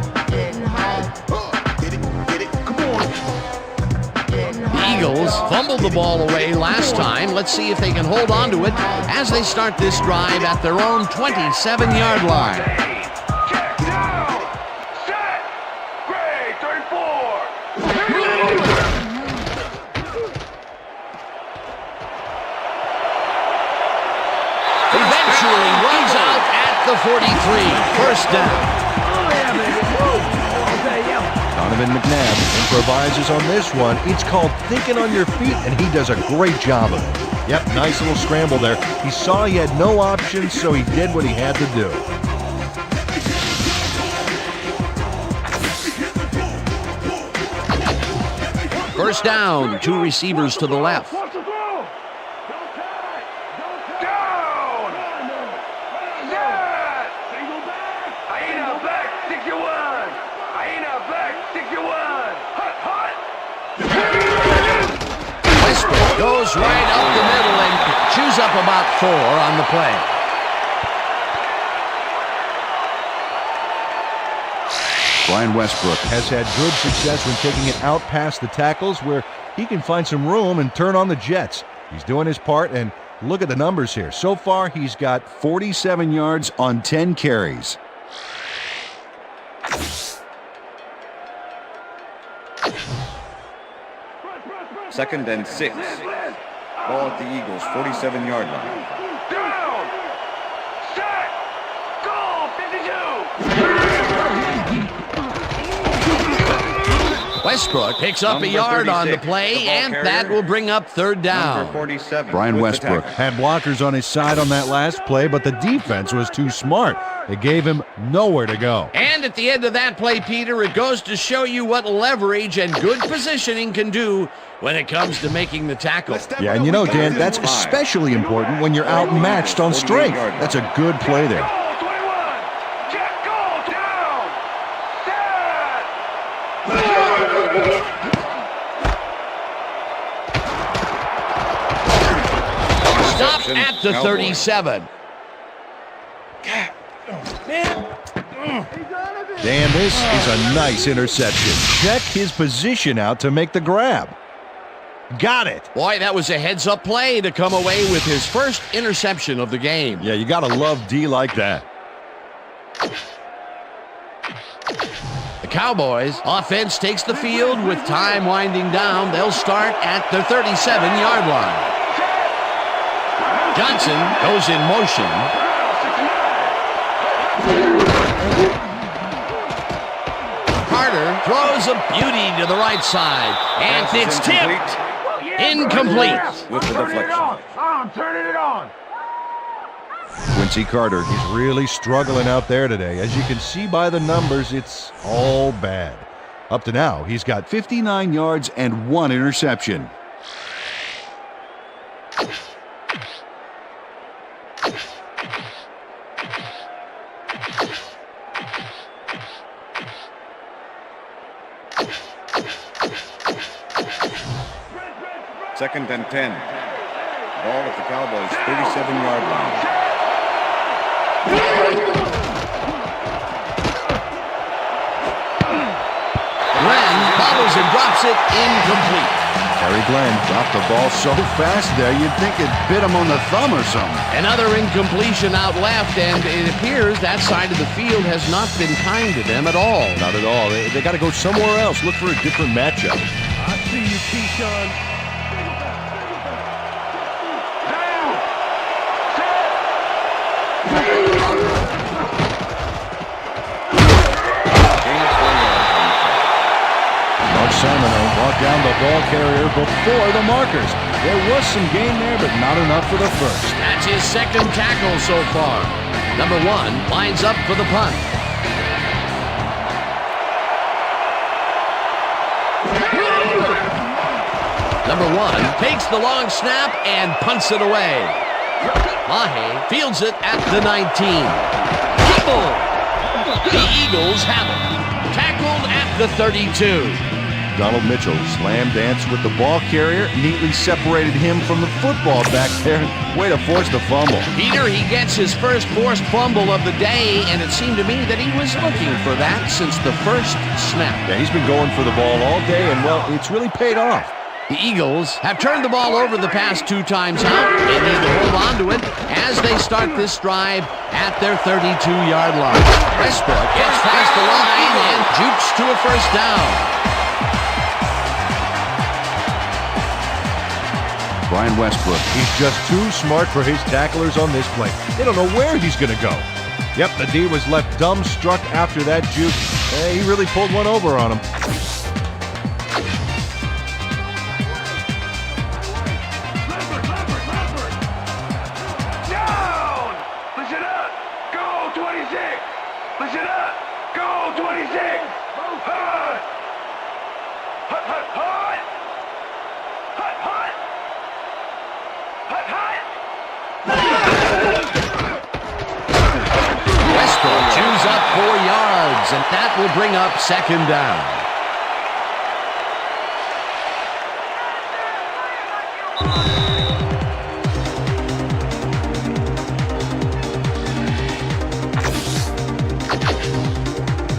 The Eagles fumbled the ball away last time. Let's see if they can hold on to it as they start this drive at their own 27-yard line. Check down. Set. Grade 34. Eventually runs out at the 43. 1st down. Donovan McNabb improvises on this one. It's called thinking on your feet, and he does a great job of it. Yep, nice little scramble there. He saw he had no options, so he did what he had to do. First down, 2 receivers to the left. Down. Set. Single back. Aina back 61. Aina back 61. Hut, hut. Westbrook goes right up the middle and chews up about 4 on the play. Brian Westbrook has had good success when taking it out past the tackles where he can find some room and turn on the Jets. He's doing his part, and look at the numbers here. So far, he's got 47 yards on 10 carries. Second and 6. Ball at the Eagles' 47-yard line. Down. Set. Goal 52. Westbrook picks up a yard on the play, and that will bring up 3rd down. Number 47. Brian Westbrook had blockers on his side on that last play, but the defense was too smart. It gave him nowhere to go. And at the end of that play, Peter, it goes to show you what leverage and good positioning can do when it comes to making the tackle. Yeah, and you know, Dan, that's especially important when you're outmatched on strength. That's a good play there. Goal 21. Check goal down. Set. Stop at the 37. Dan, this is a nice interception. Check his position out to make the grab. Got it. Boy, that was a heads-up play to come away with his first interception of the game. Yeah, you got to love D like that. The Cowboys offense takes the field with time winding down. They'll start at the 37-yard line. Johnson goes in motion. Carter throws a beauty to the right side, and it's tipped. Incomplete. With the deflection. I'm turning it on. Quincy Carter, he's really struggling out there today. As you can see by the numbers, it's all bad. Up to now, he's got 59 yards and 1 interception. Second and 10. Ball at the Cowboys' 37-yard line. Glenn bobbles and drops it incomplete. Harry Glenn dropped the ball so fast there, you'd think it bit him on the thumb or something. Another incompletion out left, and it appears that side of the field has not been kind to them at all. Not at all. They got to go somewhere else. Look for a different matchup. I see you, Keyshawn. Simon brought down the ball carrier before the markers. There was some gain there, but not enough for the first. That's his second tackle so far. Number 1 lines up for the punt. Number 1 takes the long snap and punts it away. Mahe fields it at the 19. Eagle! The Eagles have it. Tackled at the 32. Donald Mitchell slam danced with the ball carrier, neatly separated him from the football back there. Way to force the fumble. Peter, he gets his first forced fumble of the day, and it seemed to me that he was looking for that since the first snap. Yeah, he's been going for the ball all day, and, well, it's really paid off. The Eagles have turned the ball over the past 2 times out. They need to hold on to it as they start this drive at their 32-yard line. Westbrook gets past the line and jukes to a first down. Brian Westbrook, he's just too smart for his tacklers on this play. They don't know where he's going to go. Yep, the D was left dumbstruck after that juke. He really pulled one over on him. Down! Listen up! Go 26! Listen up! Go 26! Hut! Hut, hut, hut! Hut, hut! Hut, hut! Westbrook chews up 4 yards, and that will bring up second down.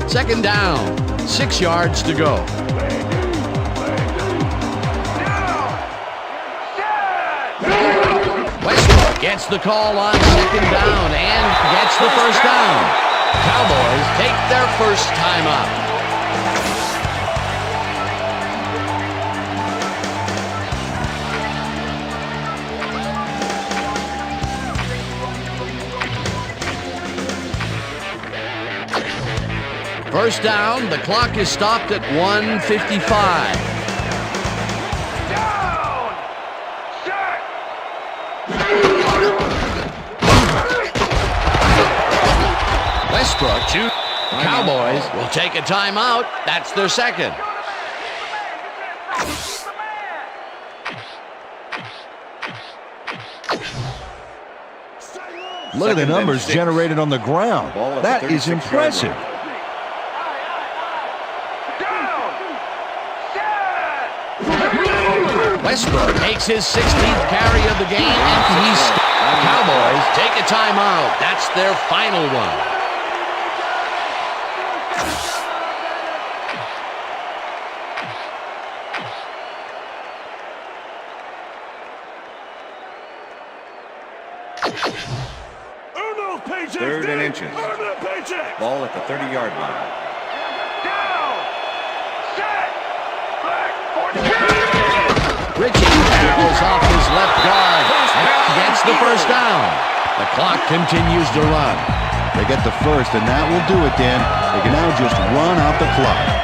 Second down, 6 yards to go. Westbrook gets the call on second down and gets the first down. Cowboys take their first time out. First down, the clock is stopped at 1:55. Westbrook shoots. Cowboys will take a timeout. That's their second. Look at the numbers generated on the ground. That is impressive. Westbrook makes his 16th carry of the game, and he's... Cowboys take a timeout. That's their final one. Third and inches. Ball at the 30-yard line. Richie barrels off his left guard and gets the first down. The clock continues to run. They get the first, and that will do it, Dan. They can now just run out the clock.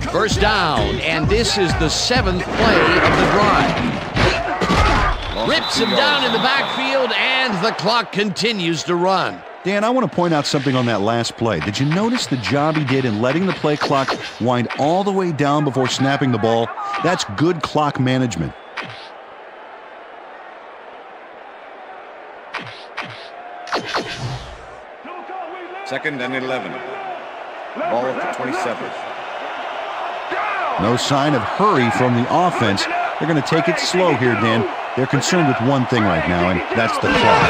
First down, and this is the 7th play of the drive. Rips him down in the backfield, and the clock continues to run. Dan, I want to point out something on that last play. Did you notice the job he did in letting the play clock wind all the way down before snapping the ball? That's good clock management. Second and 11. Ball at the 27. No sign of hurry from the offense. They're going to take it slow here, Dan. They're concerned with one thing right now, and that's the clock.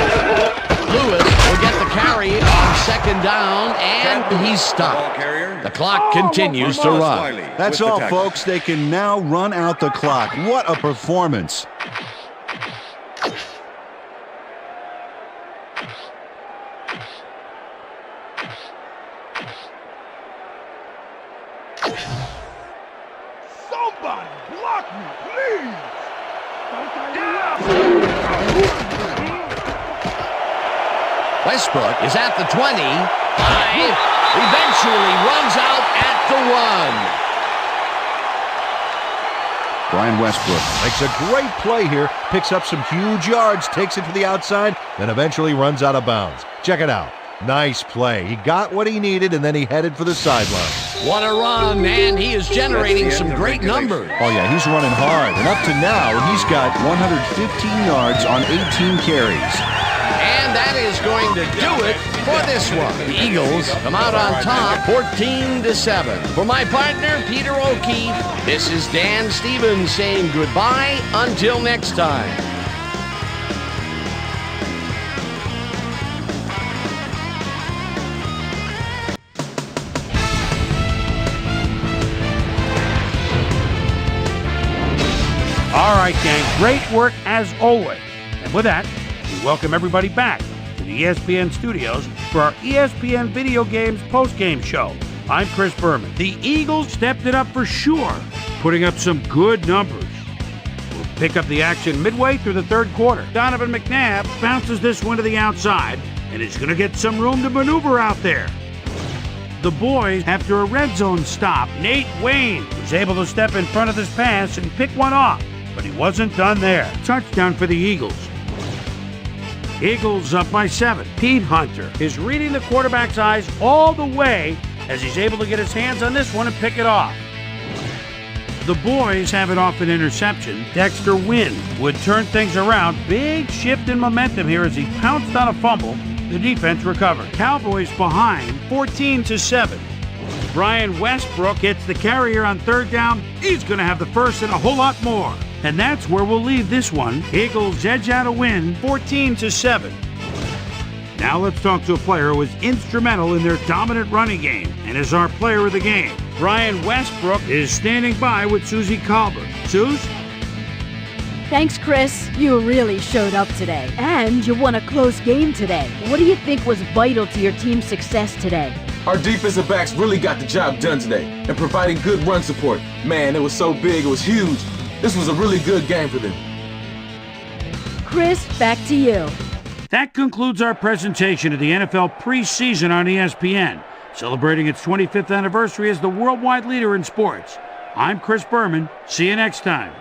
Lewis will get the carry on second down, and he's stopped. The clock continues to run. That's all, folks. They can now run out the clock. What a performance. Somebody block me, please! Westbrook is at the 20. Eventually runs out at the 1. Brian Westbrook makes a great play here, picks up some huge yards, takes it to the outside, then eventually runs out of bounds. Check it out. Nice play. He got what he needed, and then he headed for the sideline. What a run, and he is generating some great numbers. Oh, yeah, he's running hard, and up to now, he's got 115 yards on 18 carries. And that is going to do it for this one. The Eagles come out on top 14-7. For my partner, Peter O'Keefe, this is Dan Stevens saying goodbye until next time. All right, gang, great work as always. And with that, we welcome everybody back to the ESPN studios for our ESPN Video Games postgame show. I'm Chris Berman. The Eagles stepped it up for sure, putting up some good numbers. We'll pick up the action midway through the third quarter. Donovan McNabb bounces this one to the outside and is going to get some room to maneuver out there. The boys, after a red zone stop, Nate Wayne was able to step in front of this pass and pick one off, but he wasn't done there. Touchdown for the Eagles. Eagles up by 7. Pete Hunter is reading the quarterback's eyes all the way as he's able to get his hands on this one and pick it off. The boys have it off an interception. Dexter Wynn would turn things around. Big shift in momentum here as he pounced on a fumble. The defense recovered. Cowboys behind 14-7. Brian Westbrook hits the carrier on third down. He's going to have the first and a whole lot more. And that's where we'll leave this one. Eagles edge out a win 14-7. Now let's talk to a player who was instrumental in their dominant running game and is our player of the game. Brian Westbrook is standing by with Susie Colbert. Suze? Thanks, Chris. You really showed up today. And you won a close game today. What do you think was vital to your team's success today? Our defensive backs really got the job done today and providing good run support. Man, it was so big, it was huge. This was a really good game for them. Chris, back to you. That concludes our presentation of the NFL preseason on ESPN, celebrating its 25th anniversary as the worldwide leader in sports. I'm Chris Berman. See you next time.